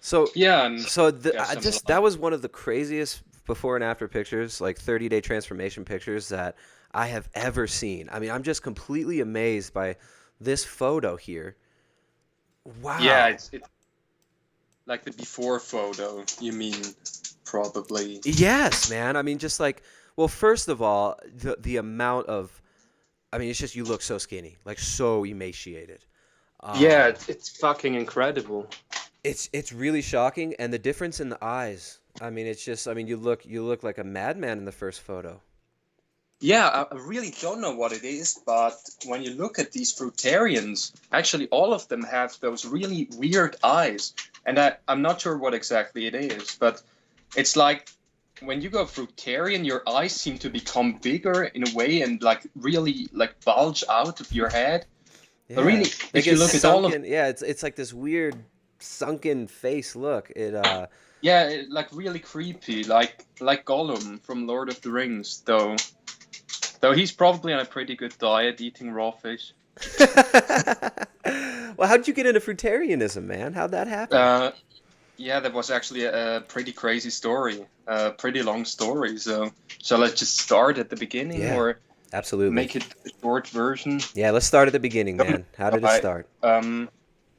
So yeah. That was one of the craziest before and after pictures, like 30-day transformation pictures that I have ever seen. I mean, I'm just completely amazed by this photo here. Wow. Yeah, it's like the before photo, you mean, probably. Yes, man. I mean, just like, well, first of all, the amount of, I mean, it's just you look so skinny, like so emaciated. Yeah, it's fucking incredible. It's really shocking, and the difference in the eyes. I mean, it's just. I mean, you look like a madman in the first photo. Yeah, I really don't know what it is, but when you look at these fruitarians, actually all of them have those really weird eyes. And I'm not sure what exactly it is, but it's like when you go fruitarian, your eyes seem to become bigger in a way and like really like bulge out of your head. Yeah. But really, if you look at all of yeah, it's like this weird sunken face look. yeah, like really creepy, like Gollum from Lord of the Rings, though. Though he's probably on a pretty good diet, eating raw fish. Well, how'd you get into fruitarianism, man? How'd that happen? Yeah, that was actually a pretty crazy story, a pretty long story. So shall I just start at the beginning, or absolutely make it a short version? Yeah, let's start at the beginning, man. How did it start?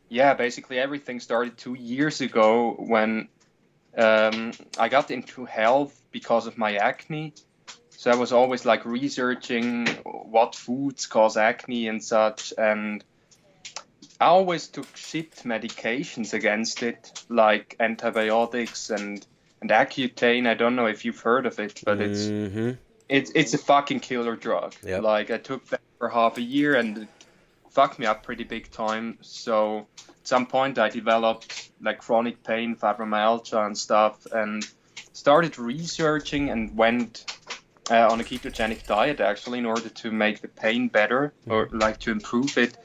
Yeah, basically everything started 2 years ago when I got into health because of my acne. So I was always like researching what foods cause acne and such, and I always took shit medications against it, like antibiotics and Accutane. I don't know if you've heard of it, but it's a fucking killer drug. Yep. Like I took that for half a year and it fucked me up pretty big time. So at some point I developed like chronic pain, fibromyalgia and stuff, and started researching and went on a ketogenic diet actually in order to make the pain better, or like to improve it.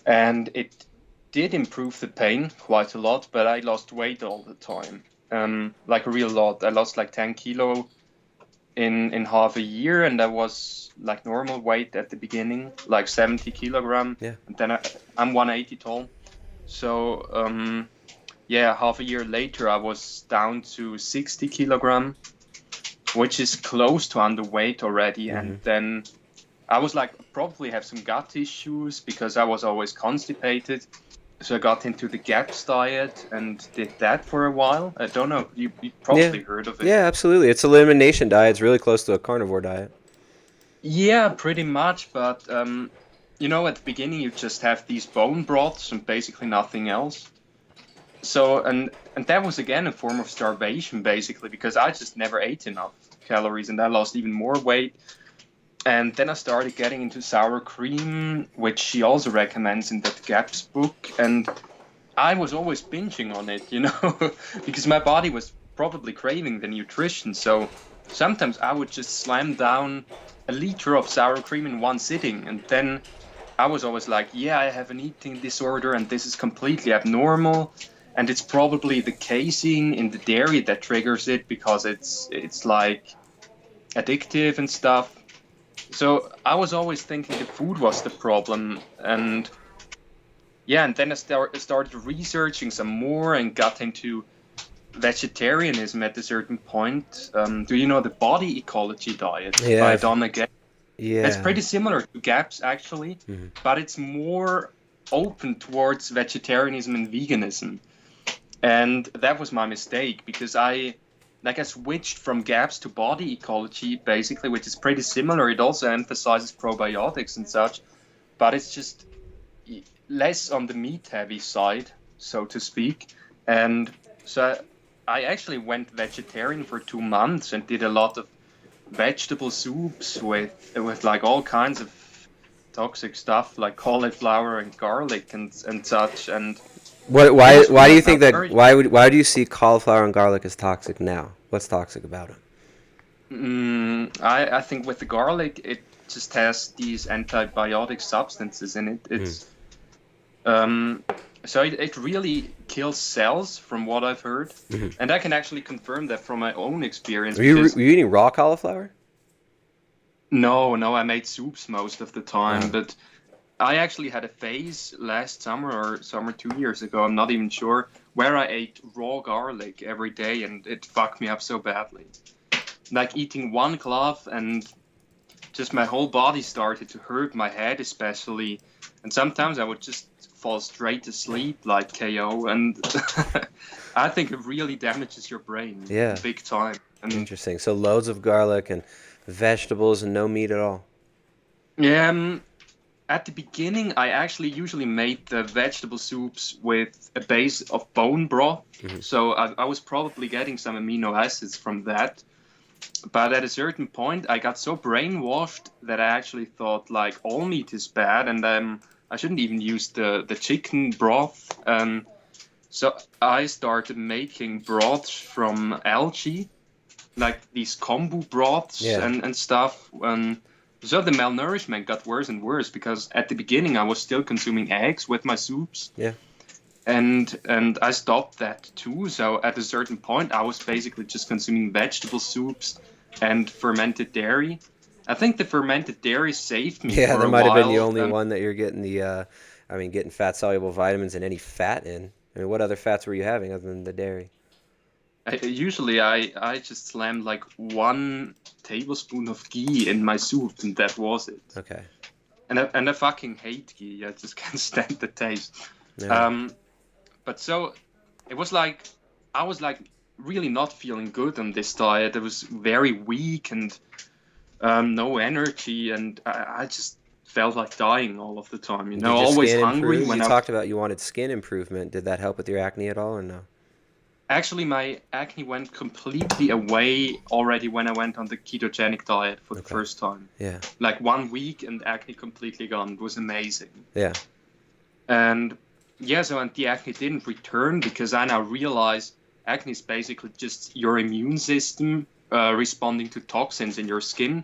And it did improve the pain quite a lot, but I lost weight all the time, like a real lot. I lost like 10 kilo in half a year, and I was like normal weight at the beginning, like 70 kilogram. Yeah. And then I'm 180 tall. So yeah, half a year later I was down to 60 kilogram, which is close to underweight already. And then I was like, probably have some gut issues because I was always constipated. So I got into the GAPS diet and did that for a while. I don't know, you probably heard of it. Yeah, absolutely. It's elimination diet. It's really close to a carnivore diet. Yeah, pretty much. But, you know, at the beginning you just have these bone broths and basically nothing else. So, and that was again a form of starvation basically, because I just never ate enough calories and I lost even more weight. And then I started getting into sour cream, which she also recommends in that GAPS book. And I was always binging on it, you know, because my body was probably craving the nutrition. So sometimes I would just slam down a liter of sour cream in one sitting. And then I was always like, yeah, I have an eating disorder and this is completely abnormal. And it's probably the casein in the dairy that triggers it because it's like addictive and stuff. So I was always thinking the food was the problem. And yeah, and then I started researching some more and got into vegetarianism at a certain point. Do you know the Body Ecology diet by Donna Gay? Yeah. It's pretty similar to GAPS actually, but it's more open towards vegetarianism and veganism. And that was my mistake because I switched from GAPS to Body Ecology basically, which is pretty similar. It also emphasizes probiotics and such, but it's just less on the meat heavy side, so to speak. And so I actually went vegetarian for 2 months and did a lot of vegetable soups with like all kinds of toxic stuff like cauliflower and garlic and such. And why do you think that? Why do you see cauliflower and garlic as toxic now? What's toxic about it? I think with the garlic, it just has these antibiotic substances in it. It's so it really kills cells, from what I've heard, and I can actually confirm that from my own experience. Were you eating raw cauliflower? No, I made soups most of the time, but I actually had a phase last summer or summer 2 years ago, I'm not even sure, where I ate raw garlic every day and it fucked me up so badly. Like eating one clove and just my whole body started to hurt, my head especially, and sometimes I would just fall straight to sleep like KO, and I think it really damages your brain big time. And interesting. So loads of garlic and vegetables and no meat at all. Yeah, at the beginning, I actually usually made the vegetable soups with a base of bone broth. So I was probably getting some amino acids from that. But at a certain point, I got so brainwashed that I actually thought like all meat is bad, and I shouldn't even use the chicken broth. So I started making broths from algae, like these kombu broths and stuff. So the malnourishment got worse and worse because at the beginning I was still consuming eggs with my soups. Yeah. And I stopped that too. So at a certain point, I was basically just consuming vegetable soups and fermented dairy. I think the fermented dairy saved me. Yeah, for that a might have been the while. only one that you're getting getting fat soluble vitamins and any fat in. I mean, what other fats were you having other than the dairy? Usually I just slammed like 1 tablespoon of ghee in my soup, and that was it. Okay. And I fucking hate ghee. I just can't stand the taste. Yeah. But so it was like I was like really not feeling good on this diet. It was very weak and no energy, and I just felt like dying all of the time. You know, Did your always skin hungry. improve? When You I talked about you wanted skin improvement. Did that help with your acne at all, or no? actually my acne went completely away already when I went on the ketogenic diet for the first time. Yeah. Like 1 week and acne completely gone. It was amazing. Yeah. And yeah, so and the acne didn't return because I now realize acne is basically just your immune system responding to toxins in your skin.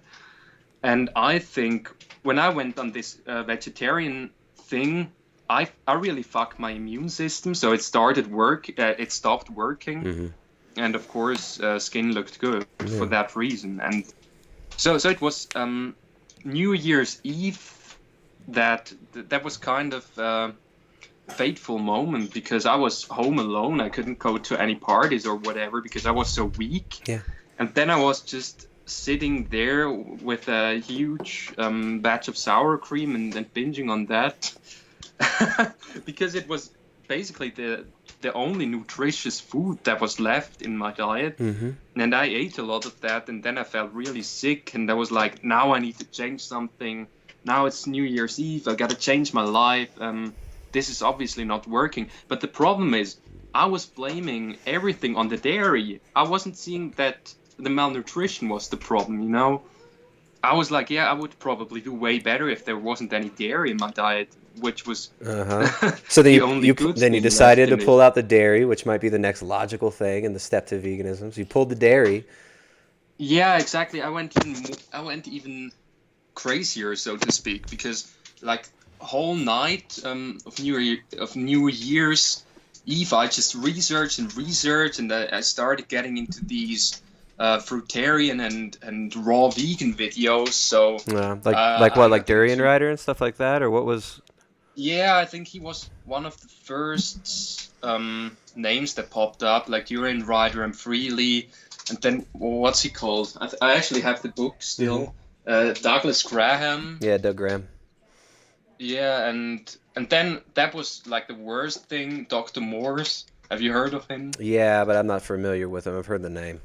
And I think when I went on this vegetarian thing, I really fucked my immune system. So it it stopped working. And of course, skin looked good for that reason. And so it was New Year's Eve that was kind of fateful moment because I was home alone. I couldn't go to any parties or whatever because I was so weak. Yeah. And then I was just sitting there with a huge batch of sour cream and binging on that because it was basically the only nutritious food that was left in my diet. And I ate a lot of that, and then I felt really sick, and I was like, now I need to change something. Now it's New Year's Eve, I gotta change my life. This is obviously not working. But the problem is, I was blaming everything on the dairy. I wasn't seeing that the malnutrition was the problem, you know? I was like, yeah, I would probably do way better if there wasn't any dairy in my diet, which was So then the you decided to pull out the dairy, which might be the next logical thing in the step to veganism. So you pulled the dairy. Yeah, exactly. I went even crazier, so to speak, because like whole night of New Year's Eve, I just researched, and I started getting into these fruitarian and raw vegan videos. So like Durian Rider and stuff like that, or what was? Yeah, I think he was one of the first names that popped up, like Durian Rider and Freely, and then what's he called? I actually have the book still. Douglas Graham. Yeah, Doug Graham. Yeah, and then that was like the worst thing. Dr. Morse. Have you heard of him? Yeah, but I'm not familiar with him. I've heard the name.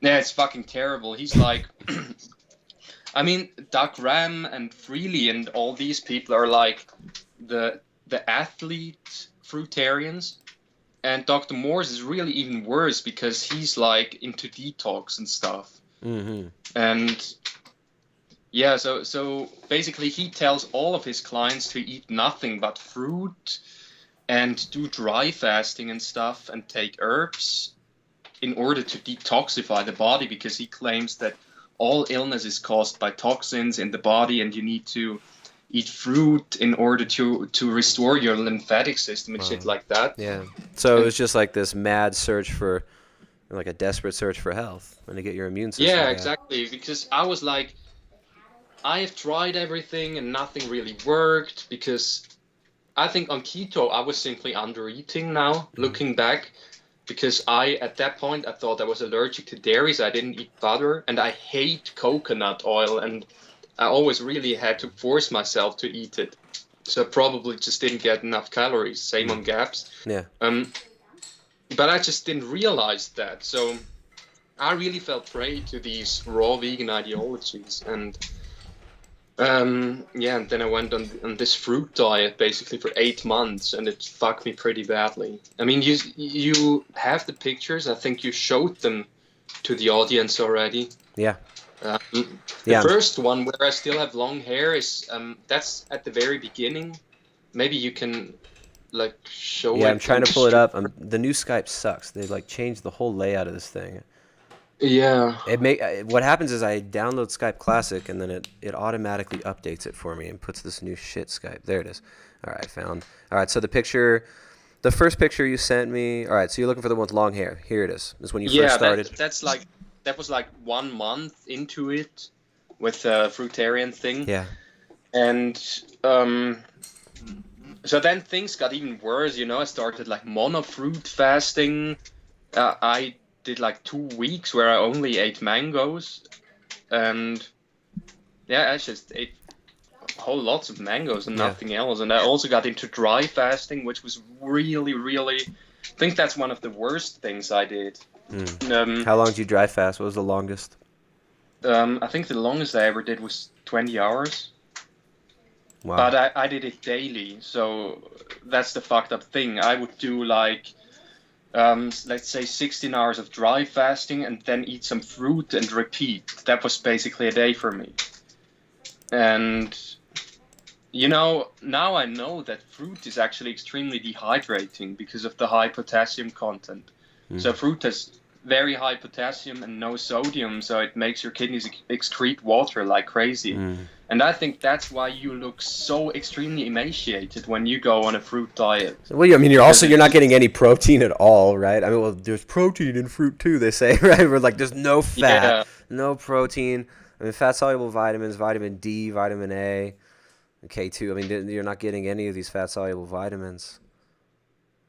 Yeah, it's fucking terrible. He's like, I mean, Doug Graham and Freely and all these people are like the athlete fruitarians, and Dr. Morse is really even worse because he's like into detox and stuff. And yeah, so basically he tells all of his clients to eat nothing but fruit and do dry fasting and stuff and take herbs in order to detoxify the body, because he claims that all illness is caused by toxins in the body and you need to eat fruit in order to restore your lymphatic system and shit like that. Yeah. So it was just like this mad search for, like a desperate search for health and to get your immune system Yeah, back. exactly. Because I was like, I have tried everything and nothing really worked, because I think on keto I was simply under eating now, looking back. Because at that point, I thought I was allergic to dairy, so I didn't eat butter. And I hate coconut oil, and I always really had to force myself to eat it. So I probably just didn't get enough calories. Same on GAPS. Yeah. But I just didn't realize that. So I really fell prey to these raw vegan ideologies. And Yeah, and then I went on this fruit diet basically for 8 months, and it fucked me pretty badly. I mean, you have the pictures. I think you showed them to the audience already. Yeah. The first one where I still have long hair is that's at the very beginning. Maybe you can like show it. Yeah, I'm trying to pull it up. The new Skype sucks. They like changed the whole layout of this thing. Yeah. What happens is I download Skype Classic and then it automatically updates it for me and puts this new shit Skype. There it is. All right, found. All right, so the first picture you sent me. All right, so you're looking for the one with long hair. Here it is. This is when you first started. That was like 1 month into it with the Fruitarian thing. Yeah. And so then things got even worse, I started like mono fruit fasting. I did like 2 weeks where I only ate mangoes. And yeah, I just ate whole lots of mangoes and nothing else. And I also got into dry fasting, which was really, really, I think that's one of the worst things I did. How long did you dry fast? What was the longest? I think the longest I ever did was 20 hours. Wow. But I did it daily, so that's the fucked up thing. I would do like, let's say 16 hours of dry fasting and then eat some fruit and repeat. That was basically a day for me. And, now I know that fruit is actually extremely dehydrating because of the high potassium content. So fruit has very high potassium and no sodium, so it makes your kidneys excrete water like crazy. And I think that's why you look so extremely emaciated when you go on a fruit diet. Well, I mean, you're not getting any protein at all, right? I mean, well, there's protein in fruit too, they say, right? We're like, there's no fat, no protein. I mean, fat-soluble vitamins, vitamin D, vitamin A, K2. I mean, you're not getting any of these fat-soluble vitamins.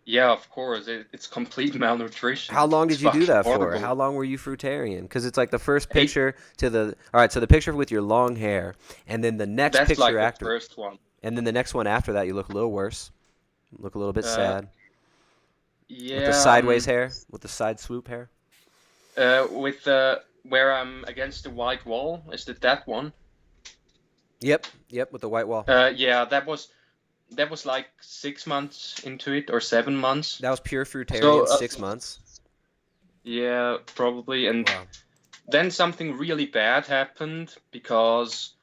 Yeah, of course. It's complete malnutrition. How long did you do that horrible. for? How long were you fruitarian? Because it's like the first picture to the... All right, so the picture with your long hair, and then the next picture like after... the first one. And then the next one after that, you look a little worse. You look a little bit sad. Yeah. With the sideways hair? With the side swoop hair? With where I'm against the white wall. Is that one? Yep, with the white wall. Yeah, that was like 6 months into it, or 7 months. That was pure fruitarian, 6 months? Yeah, probably. And then something really bad happened because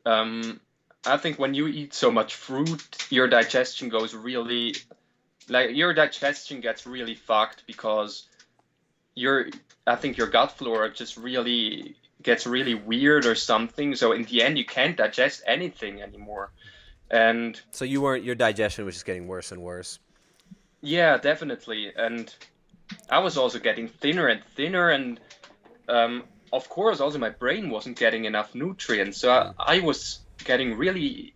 I think when you eat so much fruit, your digestion goes really... your digestion gets really fucked because I think your gut flora just really gets really weird or something. So in the end, you can't digest anything anymore. And so your digestion was just getting worse and worse. Yeah, definitely. And I was also getting thinner and thinner, and of course also my brain wasn't getting enough nutrients, so I was getting really,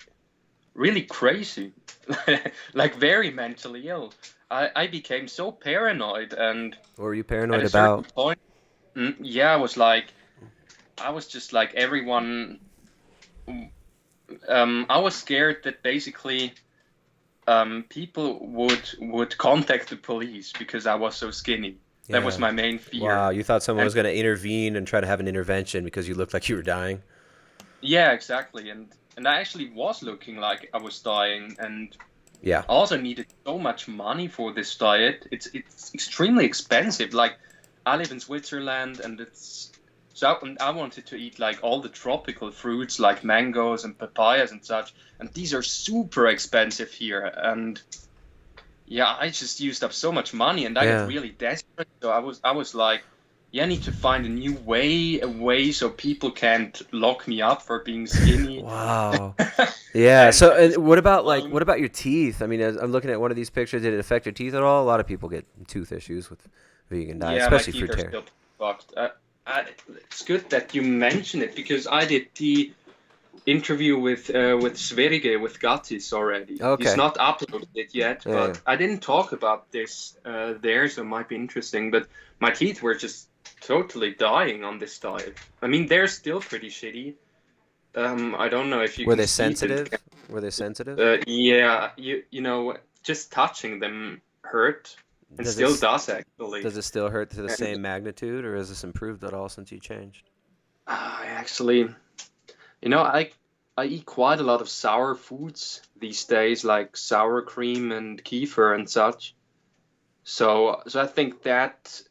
really crazy, like very mentally ill. I became so paranoid. And what were you paranoid about? Point, I was just like everyone. I was scared that basically people would contact the police because I was so skinny. Yeah. That was my main fear. Wow, you thought someone was going to intervene and try to have an intervention because you looked like you were dying? Yeah, exactly. And I actually was looking like I was dying, and I also needed so much money for this diet. It's extremely expensive. Like, I live in Switzerland, and so I wanted to eat like all the tropical fruits like mangoes and papayas and such, and these are super expensive here. And I just used up so much money, and I got really desperate. So I was like, I need to find a way so people can't lock me up for being skinny. Wow. Yeah. So what about your teeth? I mean, as I'm looking at one of these pictures, did it affect your teeth at all? A lot of people get tooth issues with vegan diet, especially fruitarian. My teeth are still fucked. It's good that you mention it, because I did the interview with Sverige with Gattis already. Okay. He's not uploaded it yet, but I didn't talk about this there, so it might be interesting. But my teeth were just totally dying on this diet. I mean, they're still pretty shitty. I don't know if you were they sensitive? Were they sensitive? Yeah, you know, just touching them hurt. It still does, actually. Does it still hurt to the same magnitude, or has this improved at all since you changed? Actually, you know, I eat quite a lot of sour foods these days, like sour cream and kefir and such. So I think that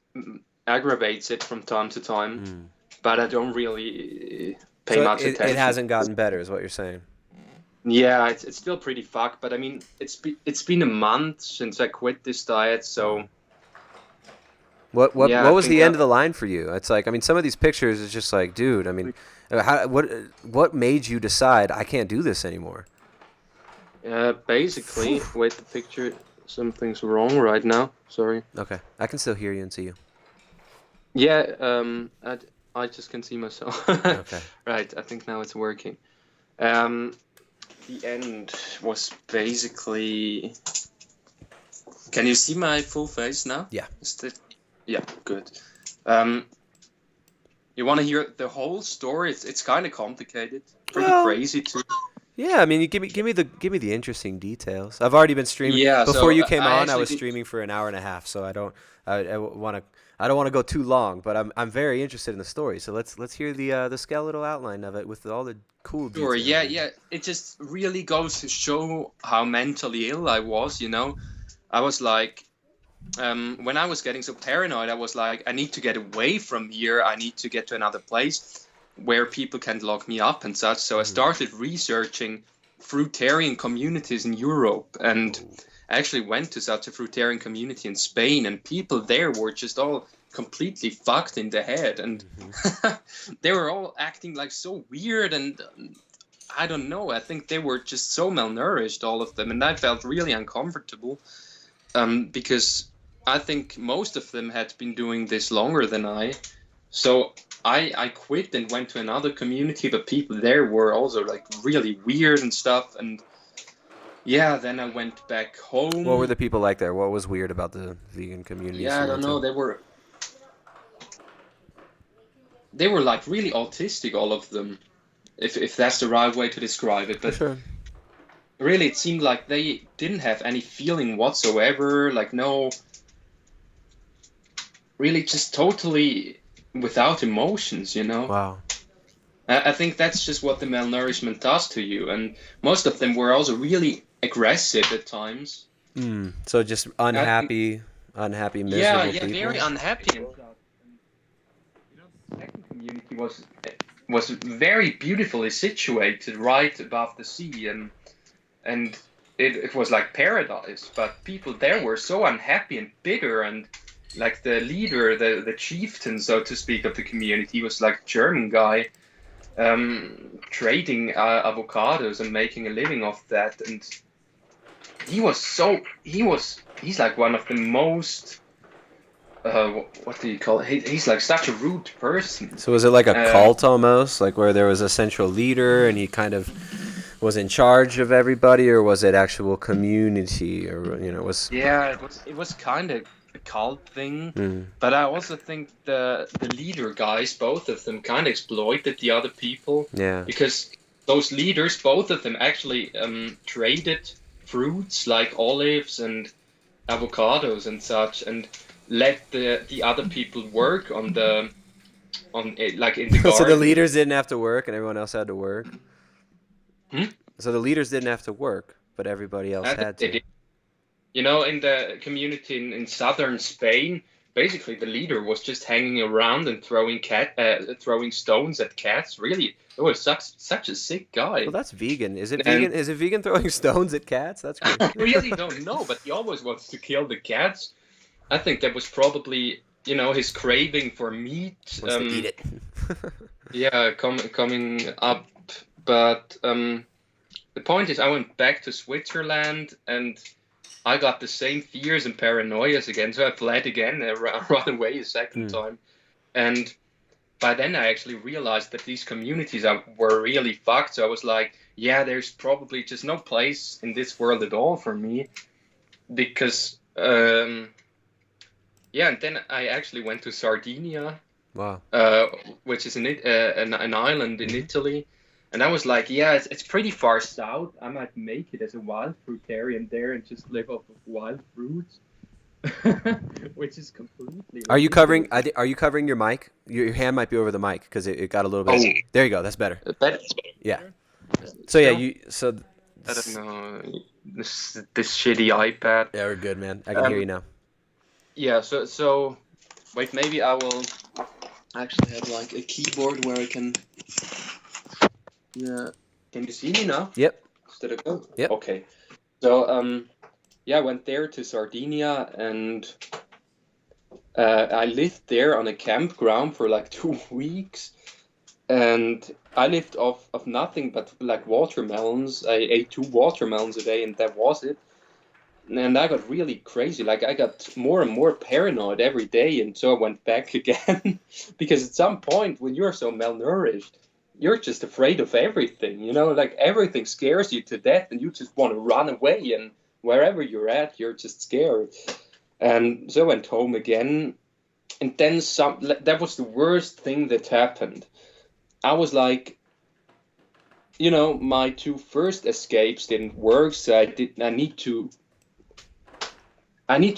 aggravates it from time to time, but I don't really pay So much attention. it hasn't gotten better, is what you're saying. Yeah, it's still pretty fucked, but I mean, it's been a month since I quit this diet, so. What Yeah, I was think the end of the line for you? It's like, I mean, some of these pictures is just like, dude, I mean, what made you decide I can't do this anymore? Basically, wait, the picture, something's wrong right now. Sorry. Okay, I can still hear you and see you. Yeah, I just can see myself. Okay. Right, I think now it's working. The end was basically. Can you see my full face now? Yeah. Yeah, good. You want to hear the whole story? It's kind of complicated, pretty crazy too. Yeah, I mean, you give me the interesting details. I've already been streaming. Yeah, Before so you came I on, I was actually streaming for an hour and a half, so I don't want to go too long, but I'm very interested in the story. So let's hear the skeletal outline of it with all the cool details. Sure, yeah. It just really goes to show how mentally ill I was. I was like, when I was getting so paranoid, I was like, I need to get away from here. I need to get to another place where people can lock me up and such. So I started researching fruitarian communities in Europe, and I actually went to such a fruitarian community in Spain, and people there were just all completely fucked in the head, and they were all acting like so weird, and I don't know, I think they were just so malnourished, all of them, and I felt really uncomfortable, because I think most of them had been doing this longer than I. So I quit and went to another community, but people there were also like really weird and stuff, and yeah, then I went back home. What were the people like there? What was weird about the vegan community? Yeah, I don't know. They were like really autistic, all of them, if that's the right way to describe it. But sure. Really, it seemed like they didn't have any feeling whatsoever. Like really just totally without emotions, Wow. I think that's just what the malnourishment does to you, and most of them were also really aggressive at times. So just unhappy, miserable yeah, people. very unhappy. And the second community was very beautifully situated right above the sea, and it was like paradise. But people there were so unhappy and bitter, and like the leader, the chieftain, so to speak, of the community, he was like a German guy, trading avocados and making a living off that, and he's like one of the most what do you call it? He's like such a rude person. So was it like a cult almost, like where there was a central leader and he kind of was in charge of everybody, or was it actual community, or was? Yeah, it was kind of a cult thing, but I also think the leader guys, both of them, kind of exploited the other people. Yeah. Because those leaders, both of them, actually traded fruits like olives and avocados and such, and let the other people work on it, like in the garden. So the leaders didn't have to work and everyone else had to work? So the leaders didn't have to work, but everybody else had to. In the community in southern Spain, basically the leader was just hanging around and throwing stones at cats. Really, it was such a sick guy. Well, that's vegan. Is it vegan? Is it vegan throwing stones at cats? That's great. I really don't know, but he always wants to kill the cats. I think that was probably, his craving for meat. Wants to eat it. Yeah, coming up. But the point is, I went back to Switzerland, and I got the same fears and paranoias again, so I fled again, ran away a second time. And by then I actually realized that these communities were really fucked, so I was like, yeah, there's probably just no place in this world at all for me, because, and then I actually went to Sardinia, wow, which is an island in Italy. And I was like, yeah, it's pretty far south. I might make it as a wild fruitarian there and just live off of wild fruits, which is completely. Are you covering your mic? Your hand might be over the mic because it got a little bit. Oh. There you go. That's better. Better. Yeah. So yeah, Still? I don't know. This shitty iPad. Yeah, we're good, man. I can hear you now. Yeah. So wait, maybe I will actually have like a keyboard where I can. Yeah. Can you see me now? Yep. Did it go? Yep. Okay. So yeah, I went there to Sardinia, and I lived there on a campground for like 2 weeks, and I lived off of nothing but like watermelons. I ate 2 watermelons a day, and that was it. And I got really crazy. Like I got more and more paranoid every day, and so I went back again. Because at some point, when you're so malnourished, you're just afraid of everything. You know, like everything scares you to death, and you just want to run away. And wherever you're at, you're just scared. And so I went home again, and then that was the worst thing that happened. I was like, you know, my 2 first escapes didn't work, so I need to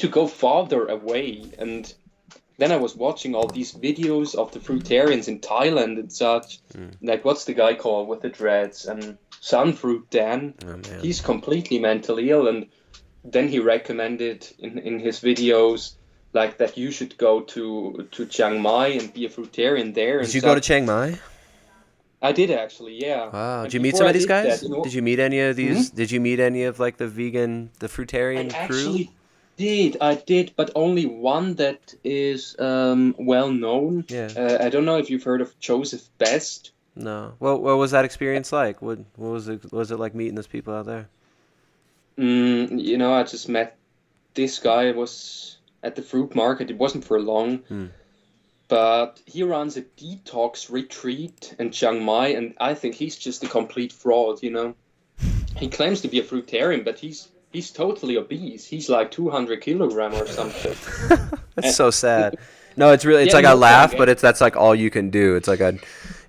go farther away. And then I was watching all these videos of the fruitarians in Thailand and such. Like, what's the guy called with the dreads? And Sunfruit Dan. Oh, man. He's completely mentally ill, and then he recommended in his videos like that you should go to Chiang Mai and be a fruitarian there. Did you go to Chiang Mai? I did actually, yeah. Wow. And Did you meet before some I of these did guys? that, Did you meet any of these? Did you meet any of like the fruitarian I crew? actually did, but only one that is well known. Yeah. I don't know if you've heard of Joseph Best. No. Well, what was that experience like? What was it? Was it like meeting those people out there? You know, I just met this guy. It was at the fruit market. It wasn't for long. But he runs a detox retreat in Chiang Mai, and I think he's just a complete fraud, you know. He claims to be a fruitarian, but he's totally obese. He's like 200 kilograms or something. That's so sad. No, it's really, it's Yeah, like I no, laugh, okay. but that's like all you can do. It's like that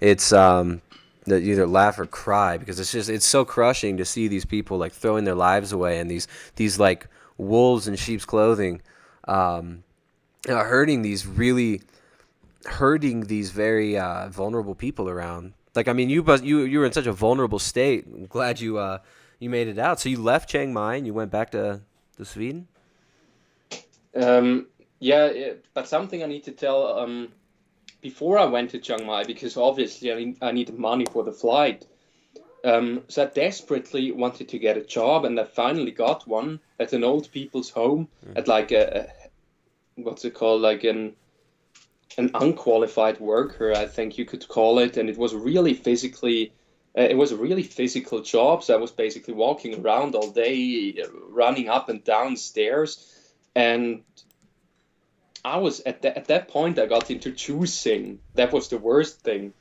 you either laugh or cry, because it's so crushing to see these people like throwing their lives away, and these like wolves in sheep's clothing, hurting these very vulnerable people around. Like, I mean, you were in such a vulnerable state. I'm glad you made it out. So you left Chiang Mai and you went back to Sweden? Yeah, but something I need to tell before I went to Chiang Mai, because obviously I needed money for the flight. So I desperately wanted to get a job, and I finally got one at an old people's home at like what's it called, like an unqualified worker, I think you could call it, and it was really it was a really physical job. So I was basically walking around all day, running up and down stairs, and I was at that point I got into juicing. That was the worst thing.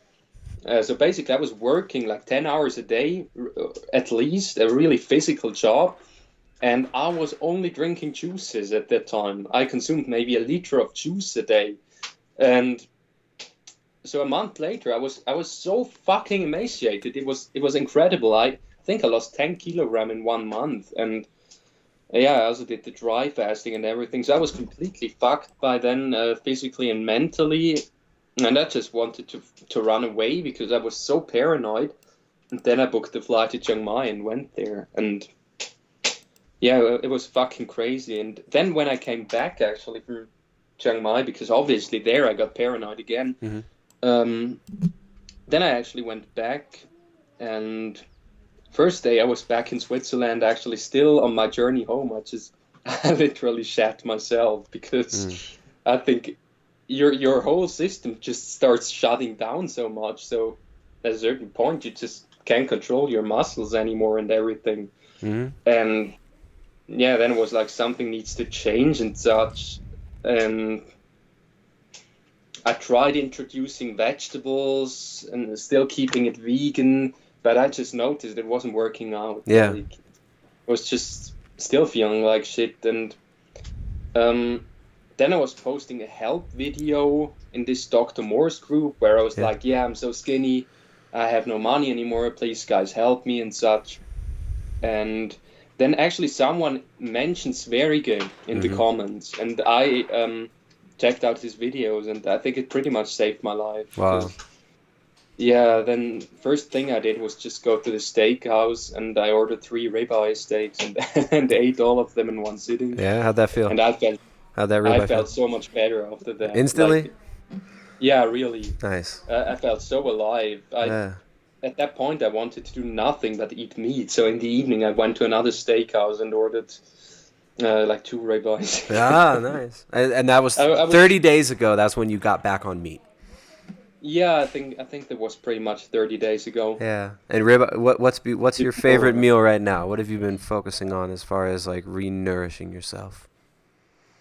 So basically I was working like 10 hours a day, at least, a really physical job, and I was only drinking juices at that time. I consumed maybe 1 liter of juice a day. And so a month later, I was so fucking emaciated. It was incredible. I think I lost 10 kilograms in 1 month, and yeah, I also did the dry fasting and everything. So I was completely fucked by then, physically and mentally, and I just wanted to run away because I was so paranoid. And then I booked the flight to Chiang Mai and went there, and yeah, it was fucking crazy. And then when I came back actually from Chiang Mai, because obviously there I got paranoid again. Then I actually went back, and first day I was back in Switzerland, actually still on my journey home. I literally shat myself, because I think your whole system just starts shutting down so much. So at a certain point you just can't control your muscles anymore and everything. And yeah, then it was like something needs to change and such. And I tried introducing vegetables and still keeping it vegan, but I just noticed it wasn't working out. Yeah. Like, I was just still feeling like shit. And then I was posting a help video in this Dr. Moore's group where I was like, yeah, I'm so skinny, I have no money anymore, please guys help me and such. And then actually someone mentioned Sverige in the comments, and I checked out his videos, and I think it pretty much saved my life. Wow. Yeah, then first thing I did was just go to the steakhouse and I ordered 3 ribeye steaks and, and ate all of them in one sitting. Yeah, how'd that feel? And How'd that ribeye I felt feel? so much better after that. Instantly? Like, yeah, really. Nice. I felt so alive. Yeah. At that point, I wanted to do nothing but eat meat. So in the evening, I went to another steakhouse and ordered like 2 ribeyes. Ah, nice. And that was I was 30 days ago. That's when you got back on meat. Yeah, I think that was pretty much 30 days ago. Yeah. And what's your favorite meal right now? What have you been focusing on as far as like re-nourishing yourself?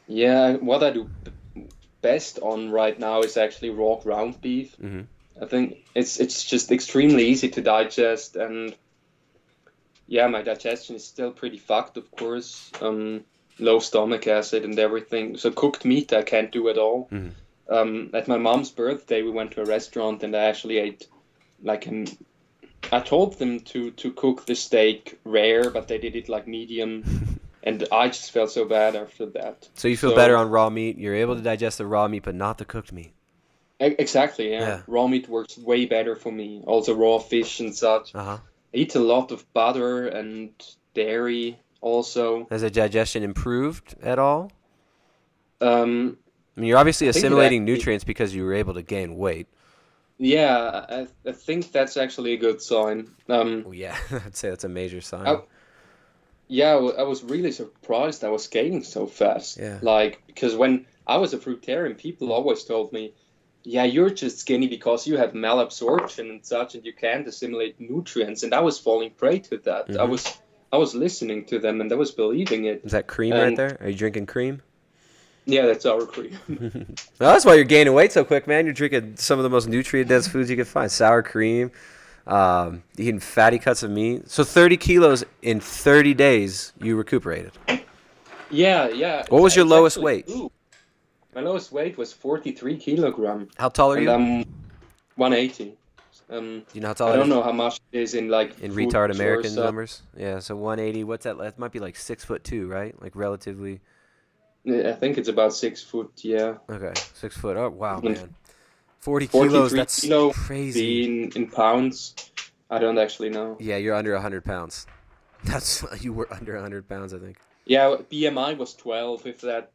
Yeah, what I do best on right now is actually raw ground beef. Mm-hmm. I think it's just extremely easy to digest, and yeah, my digestion is still pretty fucked, of course. Low stomach acid and everything. So cooked meat I can't do at all. Mm-hmm. At my mom's birthday, we went to a restaurant and I actually ate I told them to cook the steak rare, but they did it like medium, and I just felt so bad after that. So you feel better on raw meat. You're able to digest the raw meat, but not the cooked meat. Exactly, yeah. Raw meat works way better for me. Also raw fish and such. Uh-huh. I eat a lot of butter and dairy also. Has the digestion improved at all? I mean, you're obviously I think assimilating nutrients because you were able to gain weight. Yeah, I think that's actually a good sign. Yeah, I'd say that's a major sign. I was really surprised I was gaining so fast. Yeah. Like, because when I was a fruitarian, people always told me, yeah, you're just skinny because you have malabsorption and such, and you can't assimilate nutrients. And I was falling prey to that. Mm-hmm. I was listening to them, and I was believing it. Is that cream right there? Are you drinking cream? Yeah, that's sour cream. Well, that's why you're gaining weight so quick, man. You're drinking some of the most nutrient-dense foods you can find. Sour cream, eating fatty cuts of meat. So 30 kilos in 30 days, you recuperated. Yeah. What was your lowest weight? My lowest weight was 43 kilograms. How tall are you? I'm 180. Do you know how tall I don't know how much it is in retard American numbers. Yeah, so 180. What's that? That might be like 6'2", right? Like relatively. I think it's about 6 foot. Yeah. Okay, 6 foot. Oh wow, man. 40 kilos. That's crazy. In pounds, I don't actually know. Yeah, you're under 100 pounds. You were under 100 pounds, I think. Yeah, BMI was 12. If that.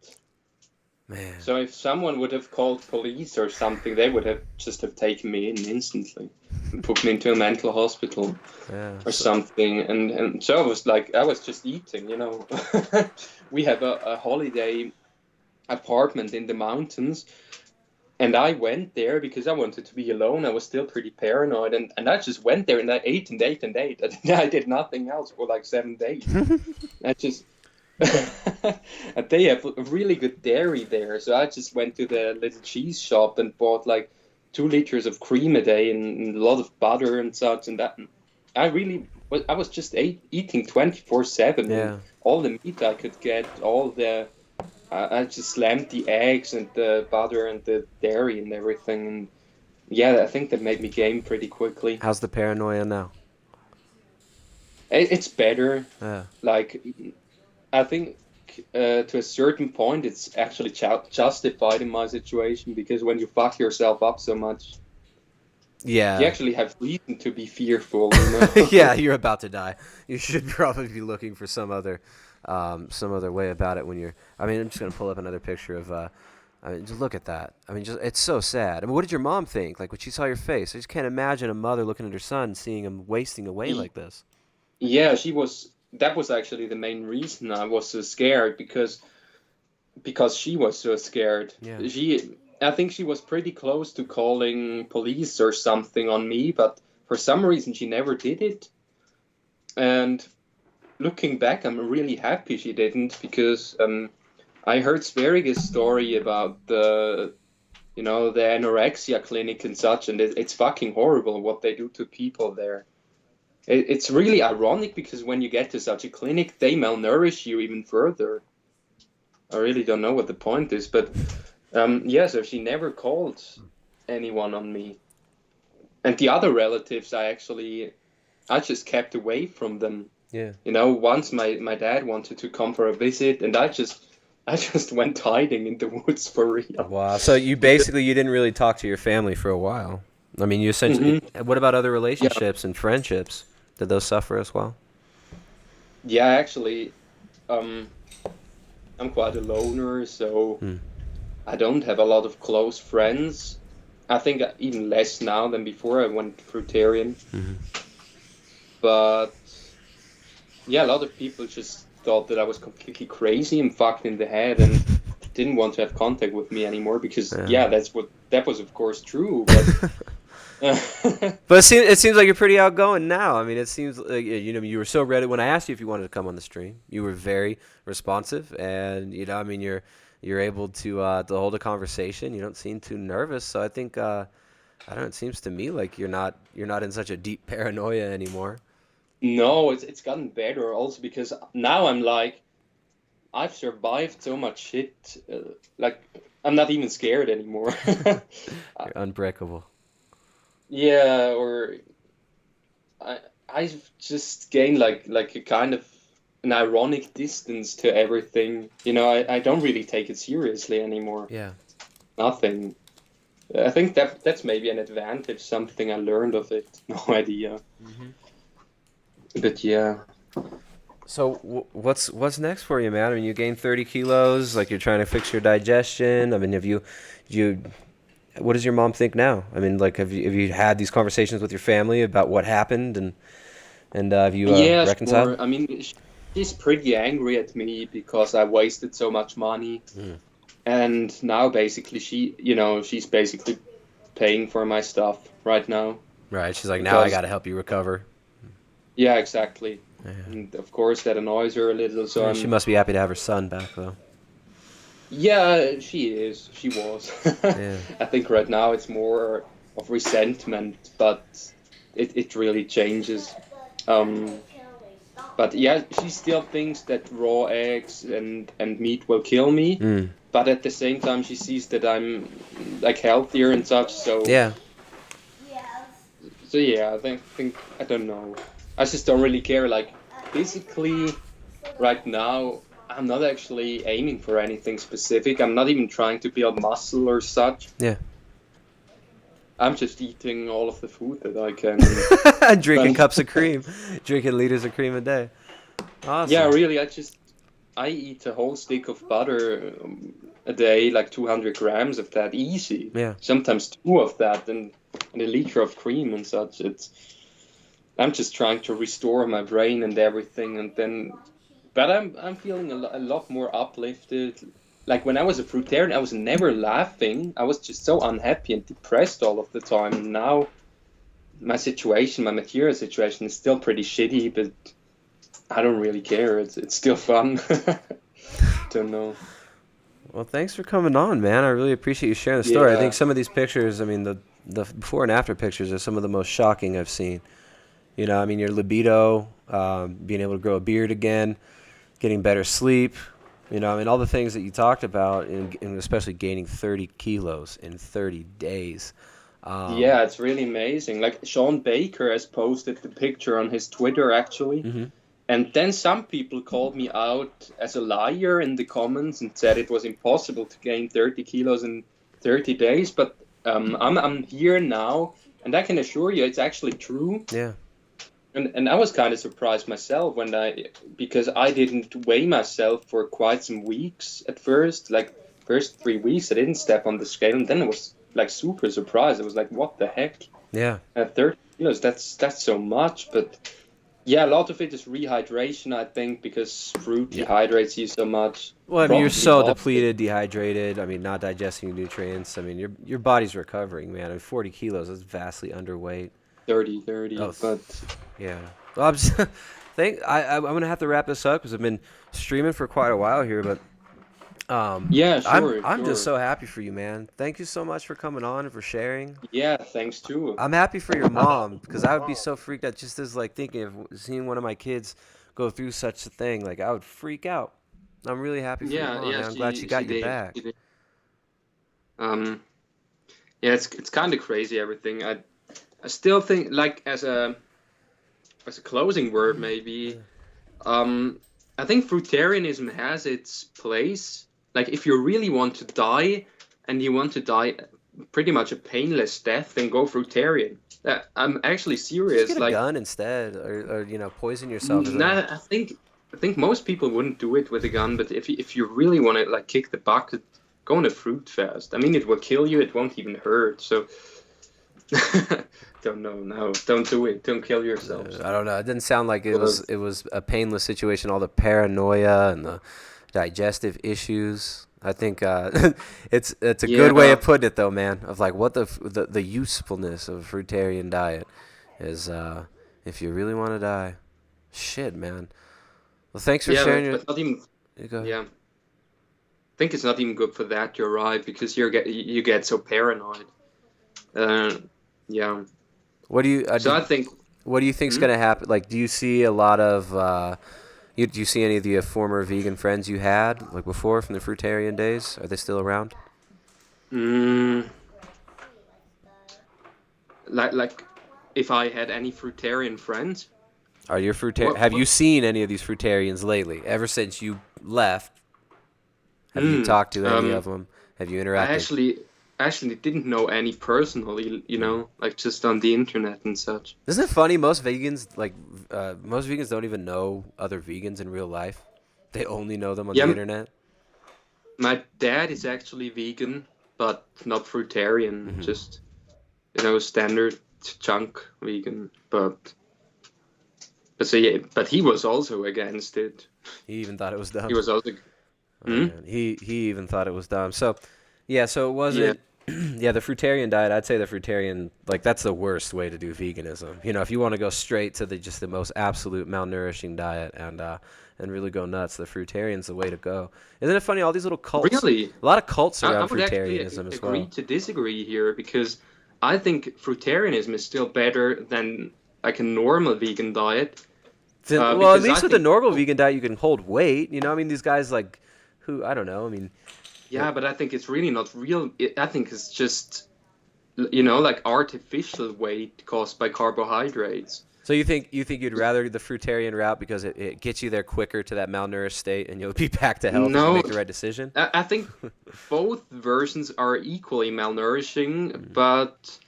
Man. So if someone would have called police or something, they would have taken me in instantly and put me into a mental hospital or something. And so I was just eating, you know. We have a holiday apartment in the mountains, and I went there because I wanted to be alone. I was still pretty paranoid, and I just went there and I ate and ate and ate. I did nothing else for like 7 days. I just... And they have really good dairy there, so I just went to the little cheese shop and bought like 2 liters of cream a day and a lot of butter and such, and that I was just eating 24/7. Yeah. All the meat I could get, I just slammed the eggs and the butter and the dairy and everything, and yeah, I think that made me gain pretty quickly. How's the paranoia now? It's better. Yeah. Like, I think to a certain point it's actually justified in my situation, because when you fuck yourself up so much, yeah, you actually have reason to be fearful. You know? Yeah, you're about to die. You should probably be looking for some other way about it when you're. I mean, I'm just gonna pull up another picture of. I mean, just look at that. I mean, it's so sad. I mean, what did your mom think? Like when she saw your face, I just can't imagine a mother looking at her son, seeing him wasting away like this. Yeah, that was actually the main reason I was so scared, because she was so scared. Yeah. I think she was pretty close to calling police or something on me, but for some reason she never did it. And looking back, I'm really happy she didn't, because I heard Sverig's story about the anorexia clinic and such, and it's fucking horrible what they do to people there. It's really ironic, because when you get to such a clinic, they malnourish you even further. I really don't know what the point is, but so she never called anyone on me. And the other relatives, I just kept away from them. Yeah. You know, once my dad wanted to come for a visit, and I just went hiding in the woods for real. Wow. So you didn't really talk to your family for a while. I mean, you essentially. What about other relationships and friendships? Did those suffer as well? Yeah, actually, I'm quite a loner, so I don't have a lot of close friends. I think even less now than before I went Fruitarian. But yeah, a lot of people just thought that I was completely crazy and fucked in the head and didn't want to have contact with me anymore because that was of course true. But but it seems like you're pretty outgoing now. I mean, it seems like you were so ready when I asked you if you wanted to come on the stream. You were very responsive, and I mean, you're able to hold a conversation. You don't seem too nervous, so I think I don't know. It seems to me like you're not in such a deep paranoia anymore. No, it's gotten better also because now I'm like, I've survived so much shit. Like I'm not even scared anymore. You're unbreakable. Yeah, or I've just gained like a kind of an ironic distance to everything. I don't really take it seriously anymore. Yeah. Nothing. I think that's maybe an advantage, something I learned of it. No idea. But yeah. So what's next for you, man? I mean, you gained 30 kilos. Like you're trying to fix your digestion. I mean, have you? What does your mom think now? I mean, like have you had these conversations with your family about what happened and have you reconciled? Sure. I mean, she's pretty angry at me because I wasted so much money, and now basically she's basically paying for my stuff right now. Right. She's like, now I got to help you recover. Yeah, exactly. Yeah. And of course that annoys her a little. So she must be happy to have her son back, though. Yeah, she is. She was. Yeah. I think right now it's more of resentment, but it really changes. But yeah, she still thinks that raw eggs and meat will kill me. But at the same time, she sees that I'm like healthier and such. So yeah. So yeah, I think I don't know. I just don't really care. Like basically, right now, I'm not actually aiming for anything specific. I'm not even trying to build muscle or such. Yeah. I'm just eating all of the food that I can. Drinking cups of cream. Drinking liters of cream a day. Awesome. Yeah, really. I eat a whole stick of butter a day, like 200 grams of that, easy. Yeah. Sometimes 2 of that and a liter of cream and such. I'm just trying to restore my brain and everything, and then. But I'm feeling a lot more uplifted. Like when I was a fruitarian, I was never laughing. I was just so unhappy and depressed all of the time. And now my material situation is still pretty shitty, but I don't really care. It's still fun. Don't know. Well, thanks for coming on, man. I really appreciate you sharing the story. Yeah. I think some of these pictures, I mean, the before and after pictures are some of the most shocking I've seen. I mean, your libido, being able to grow a beard again, getting better sleep, I mean, all the things that you talked about, and especially gaining 30 kilos in 30 days. Yeah, it's really amazing. Like Sean Baker has posted the picture on his Twitter, actually. And then some people called me out as a liar in the comments and said it was impossible to gain 30 kilos in 30 days. But I'm here now, and I can assure you it's actually true. Yeah. And I was kind of surprised myself because I didn't weigh myself for quite some weeks at first. Like first 3 weeks, I didn't step on the scale, and then I was like super surprised. I was like, "What the heck?" Yeah. 30 kilos. That's so much. But yeah, a lot of it is rehydration, I think, because fruit dehydrates you so much. Well, I mean, you're so Probably depleted, dehydrated. I mean, not digesting nutrients. I mean, your body's recovering, man. I mean, 40 kilos is vastly underweight. 30, but yeah. Well, I'm gonna have to wrap this up because I've been streaming for quite a while here, but yeah, sure. I'm just so happy for you, man. Thank you so much for coming on and for sharing. Yeah, thanks too. I'm happy for your mom because I would be so freaked out just as like thinking of seeing one of my kids go through such a thing. Like I would freak out. I'm really happy for your mom. Man. I'm glad she got your back. Yeah, it's kind of crazy everything. I still think, like, as a closing word, maybe, I think fruitarianism has its place. Like, if you really want to die, and you want to die pretty much a painless death, then go fruitarian. I'm actually serious. Just get a gun instead, or poison yourself. Nah, I think most people wouldn't do it with a gun, but if you really want to like kick the bucket, go on a fruit fast. I mean, it will kill you. It won't even hurt. So don't know. No, don't do it. Don't kill yourself. I don't know. It didn't sound like it was a painless situation. All the paranoia and the digestive issues. I think it's a good way of putting it, though, man. Of like what the usefulness of a fruitarian diet is. If you really want to die, shit, man. Well, thanks for sharing your. But not even, I think it's not even good for that. You're right, because you get so paranoid. Yeah. What do you? I think. What do you think's gonna happen? Like, do you see a lot of? Do you see any of the former vegan friends you had like before from the fruitarian days? Are they still around? Like, if I had any fruitarian friends. Are your Have you seen any of these fruitarians lately? Ever since you left, have you talked to any of them? Have you interacted? I actually didn't know any personally, like just on the internet and such. Isn't it funny? Most vegans don't even know other vegans in real life. They only know them on the internet. My dad is actually vegan, but not fruitarian. Just standard chunk vegan, but he was also against it. He even thought it was dumb. He was also. He even thought it was dumb. So, so it wasn't. Yeah, the fruitarian diet. I'd say the fruitarian, like, that's the worst way to do veganism. If you want to go straight to the most absolute malnourishing diet and really go nuts, the fruitarian's the way to go. Isn't it funny? All these little cults. Really, a lot of cults around I would fruitarianism as well. Agree to disagree here, because I think fruitarianism is still better than like a normal vegan diet. Well, at least with the normal vegan diet, you can hold weight. These guys like who I don't know. Yeah, but I think it's really not real. I think it's just, like artificial weight caused by carbohydrates. So you think you'd rather the fruitarian route because it gets you there quicker to that malnourished state and you'll be back to health if you make the right decision? I think both versions are equally malnourishing, but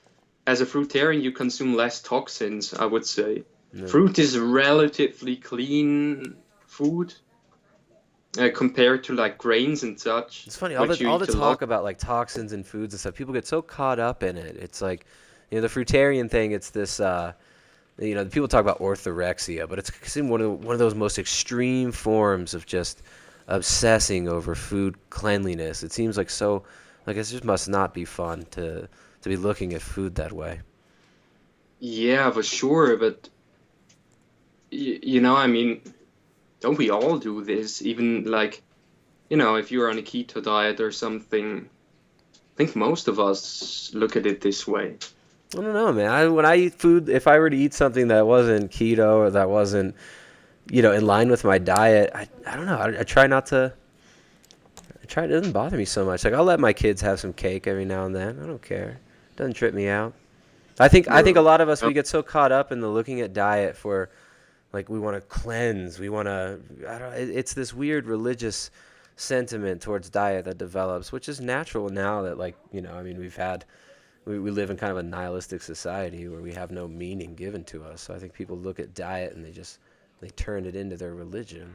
as a fruitarian, you consume less toxins, I would say. Yeah. Fruit is relatively clean food. Compared to like grains and such. It's funny, all the talk about like toxins and foods and stuff, people get so caught up in it. It's like, the fruitarian thing, it's this, people talk about orthorexia, but it's one of those most extreme forms of just obsessing over food cleanliness. It seems like it just must not be fun to be looking at food that way. Yeah, for sure, but, don't we all do this? Even like, if you're on a keto diet or something, I think most of us look at it this way. I don't know, man. When I eat food, if I were to eat something that wasn't keto or that wasn't, in line with my diet, I don't know. I try not to. It doesn't bother me so much. Like, I'll let my kids have some cake every now and then. I don't care. It doesn't trip me out. I think a lot of us, we get so caught up in the looking at diet for. Like, we want to cleanse. We want to. It's this weird religious sentiment towards diet that develops, which is natural now that, we live in kind of a nihilistic society where we have no meaning given to us. So I think people look at diet and they turn it into their religion.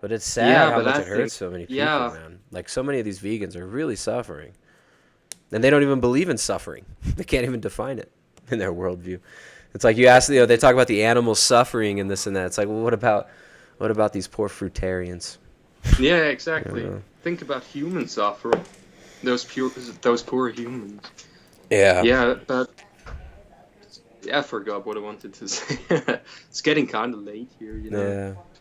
But it's sad how much it hurts so many people, man. Like, so many of these vegans are really suffering, and they don't even believe in suffering. They can't even define it in their worldview. It's like you ask, they talk about the animals suffering and this and that. It's like, well, what about these poor fruitarians? Yeah, exactly. Think about human suffering. Those poor humans. Yeah. Yeah, but I forgot what I wanted to say. It's getting kind of late here,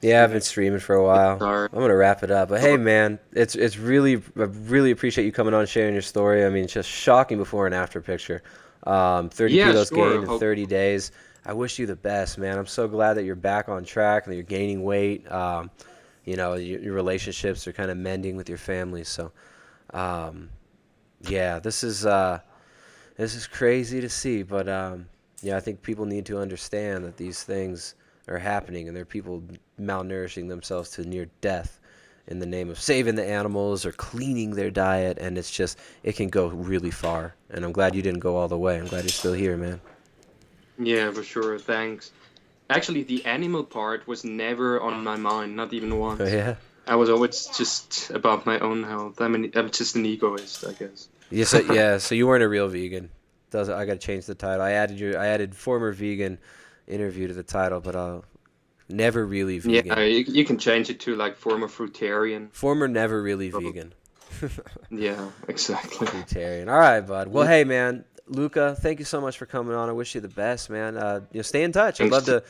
Yeah, I've been streaming for a while. I'm gonna wrap it up. But hey, man, I really appreciate you coming on and sharing your story. It's just shocking before and after picture. 30 kilos gained in 30 days. I wish you the best, man. I'm so glad that you're back on track and that you're gaining weight. Your relationships are kind of mending with your family. So, this is crazy to see. But, I think people need to understand that these things are happening and there are people malnourishing themselves to near death in the name of saving the animals or cleaning their diet, and it can go really far. And I'm glad you didn't go all the way. I'm glad you're still here, man. Yeah, for sure. Thanks. Actually, the animal part was never on my mind, not even once. Oh, yeah? I was always just about my own health. I'm just an egoist, I guess. So you weren't a real vegan. I got to change the title. I added former vegan interview to the title, but never really vegan. Yeah, you can change it to like former fruitarian. Former never really vegan. Yeah, exactly. Fruitarian. All right, bud. Well, hey, man, Luca, thank you so much for coming on. I wish you the best, man. Stay in touch. I'd love to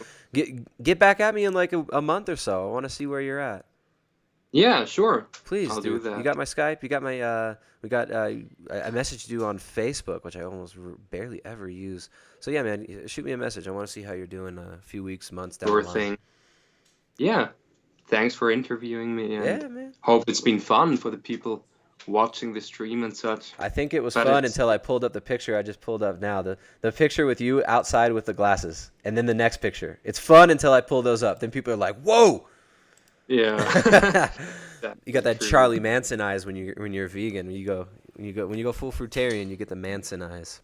get back at me in like a month or so. I want to see where you're at. Yeah, sure. Please I'll do that. You got my Skype. You got my. I messaged you on Facebook, which I almost barely ever use. So yeah, man, shoot me a message. I want to see how you're doing a few weeks, months down the line. Thing. Yeah. Thanks for interviewing me. And yeah, man. Hope it's been fun for the people watching the stream and such. I think it was fun until I pulled up the picture I just pulled up now. The picture with you outside with the glasses, and then the next picture. It's fun until I pull those up. Then people are like, "Whoa!" Yeah. You got that Charlie Manson eyes when you're vegan. When you go full fruitarian, you get the Manson eyes.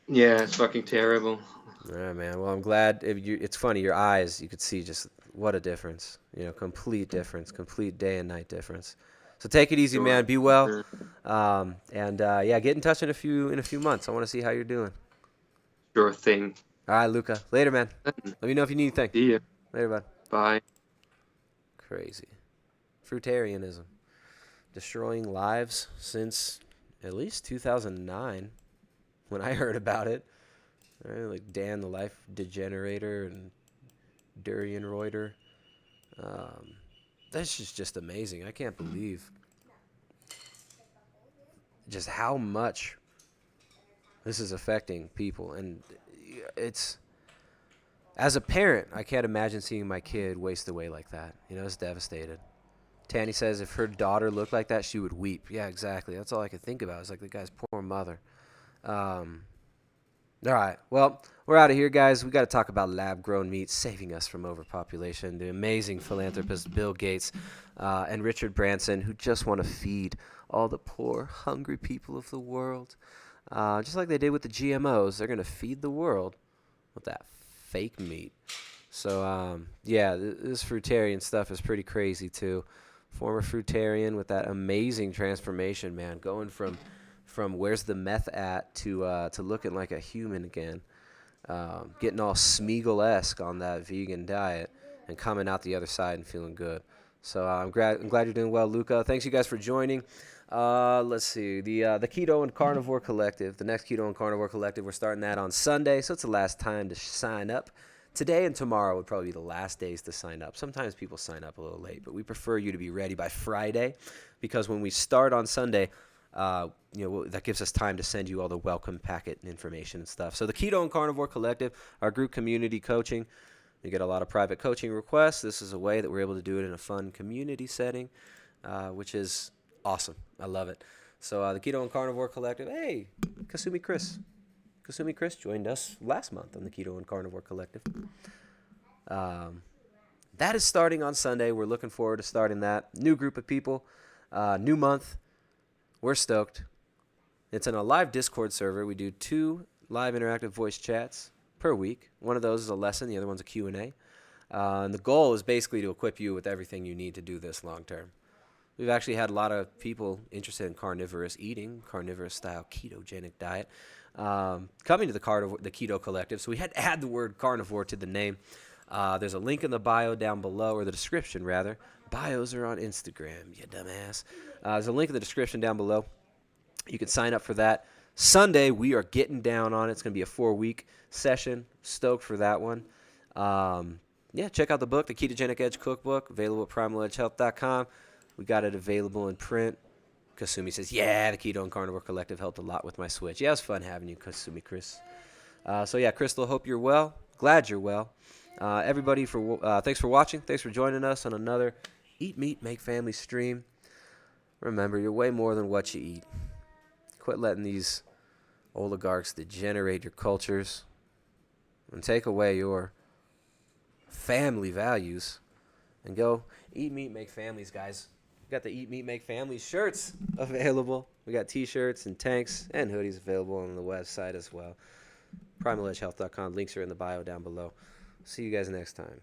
Yeah, it's fucking terrible. All right, man. Well, I'm glad. It's funny. Your eyes, you could see just what a difference. Complete difference. Complete day and night difference. So take it easy, man. Be well. Get in touch in a few months. I want to see how you're doing. Sure thing. All right, Luca. Later, man. Let me know if you need anything. See ya. Later, bud. Bye. Crazy. Fruitarianism. Destroying lives since at least 2009 when I heard about it. Right, like Dan the Life Degenerator and Durian Reuter. That's just amazing. I can't believe just how much this is affecting people. And it's, as a parent, I can't imagine seeing my kid waste away like that. It's devastated. Tanny says if her daughter looked like that, she would weep. Yeah, exactly. That's all I could think about. It's like the guy's poor mother. All right. Well, we're out of here, guys. We got to talk about lab-grown meat saving us from overpopulation. The amazing philanthropists Bill Gates and Richard Branson, who just want to feed all the poor, hungry people of the world. Just like they did with the GMOs, they're going to feed the world with that fake meat. So, this fruitarian stuff is pretty crazy, too. Former fruitarian with that amazing transformation, man, going from where's the meth at to looking like a human again, getting all Smeagol-esque on that vegan diet and coming out the other side and feeling good. So I'm glad you're doing well, Luca. Thanks you guys for joining. Let's see, the Keto and Carnivore Collective, the next Keto and Carnivore Collective, we're starting that on Sunday, so it's the last time to sign up. Today and tomorrow would probably be the last days to sign up. Sometimes people sign up a little late, but we prefer you to be ready by Friday, because when we start on Sunday, that gives us time to send you all the welcome packet and information and stuff. So the Keto and Carnivore Collective, our group community coaching, we get a lot of private coaching requests. This is a way that we're able to do it in a fun community setting, which is awesome. I love it. So the Keto and Carnivore Collective, hey, Kasumi Chris joined us last month on the Keto and Carnivore Collective. That is starting on Sunday. We're looking forward to starting that. New group of people, new month. We're stoked. It's in a live Discord server. We do 2 live interactive voice chats per week. One of those is a lesson. The other one's a Q&A. And the goal is basically to equip you with everything you need to do this long term. We've actually had a lot of people interested in carnivorous eating, carnivorous-style ketogenic diet, coming to the Keto Collective. So we had to add the word carnivore to the name. There's a link in the bio down below, or the description, rather. Bios are on Instagram, you dumbass. There's a link in the description down below. You can sign up for that. Sunday, we are getting down on it. It's going to be a 4-week session. Stoked for that one. Check out the book, the Ketogenic Edge Cookbook, available at primaledgehealth.com. We got it available in print. Kasumi says, yeah, the Keto and Carnivore Collective helped a lot with my switch. Yeah, it was fun having you, Kasumi Chris. Crystal, hope you're well. Glad you're well. Everybody, thanks for watching. Thanks for joining us on another Eat Meat, Make Family stream. Remember, you're way more than what you eat. Quit letting these oligarchs degenerate your cultures and take away your family values, and go eat meat, make families, guys. We got the Eat Meat Make Family shirts available. We got t-shirts and tanks and hoodies available on the website as well. PrimalEdgeHealth.com. Links are in the bio down below. See you guys next time.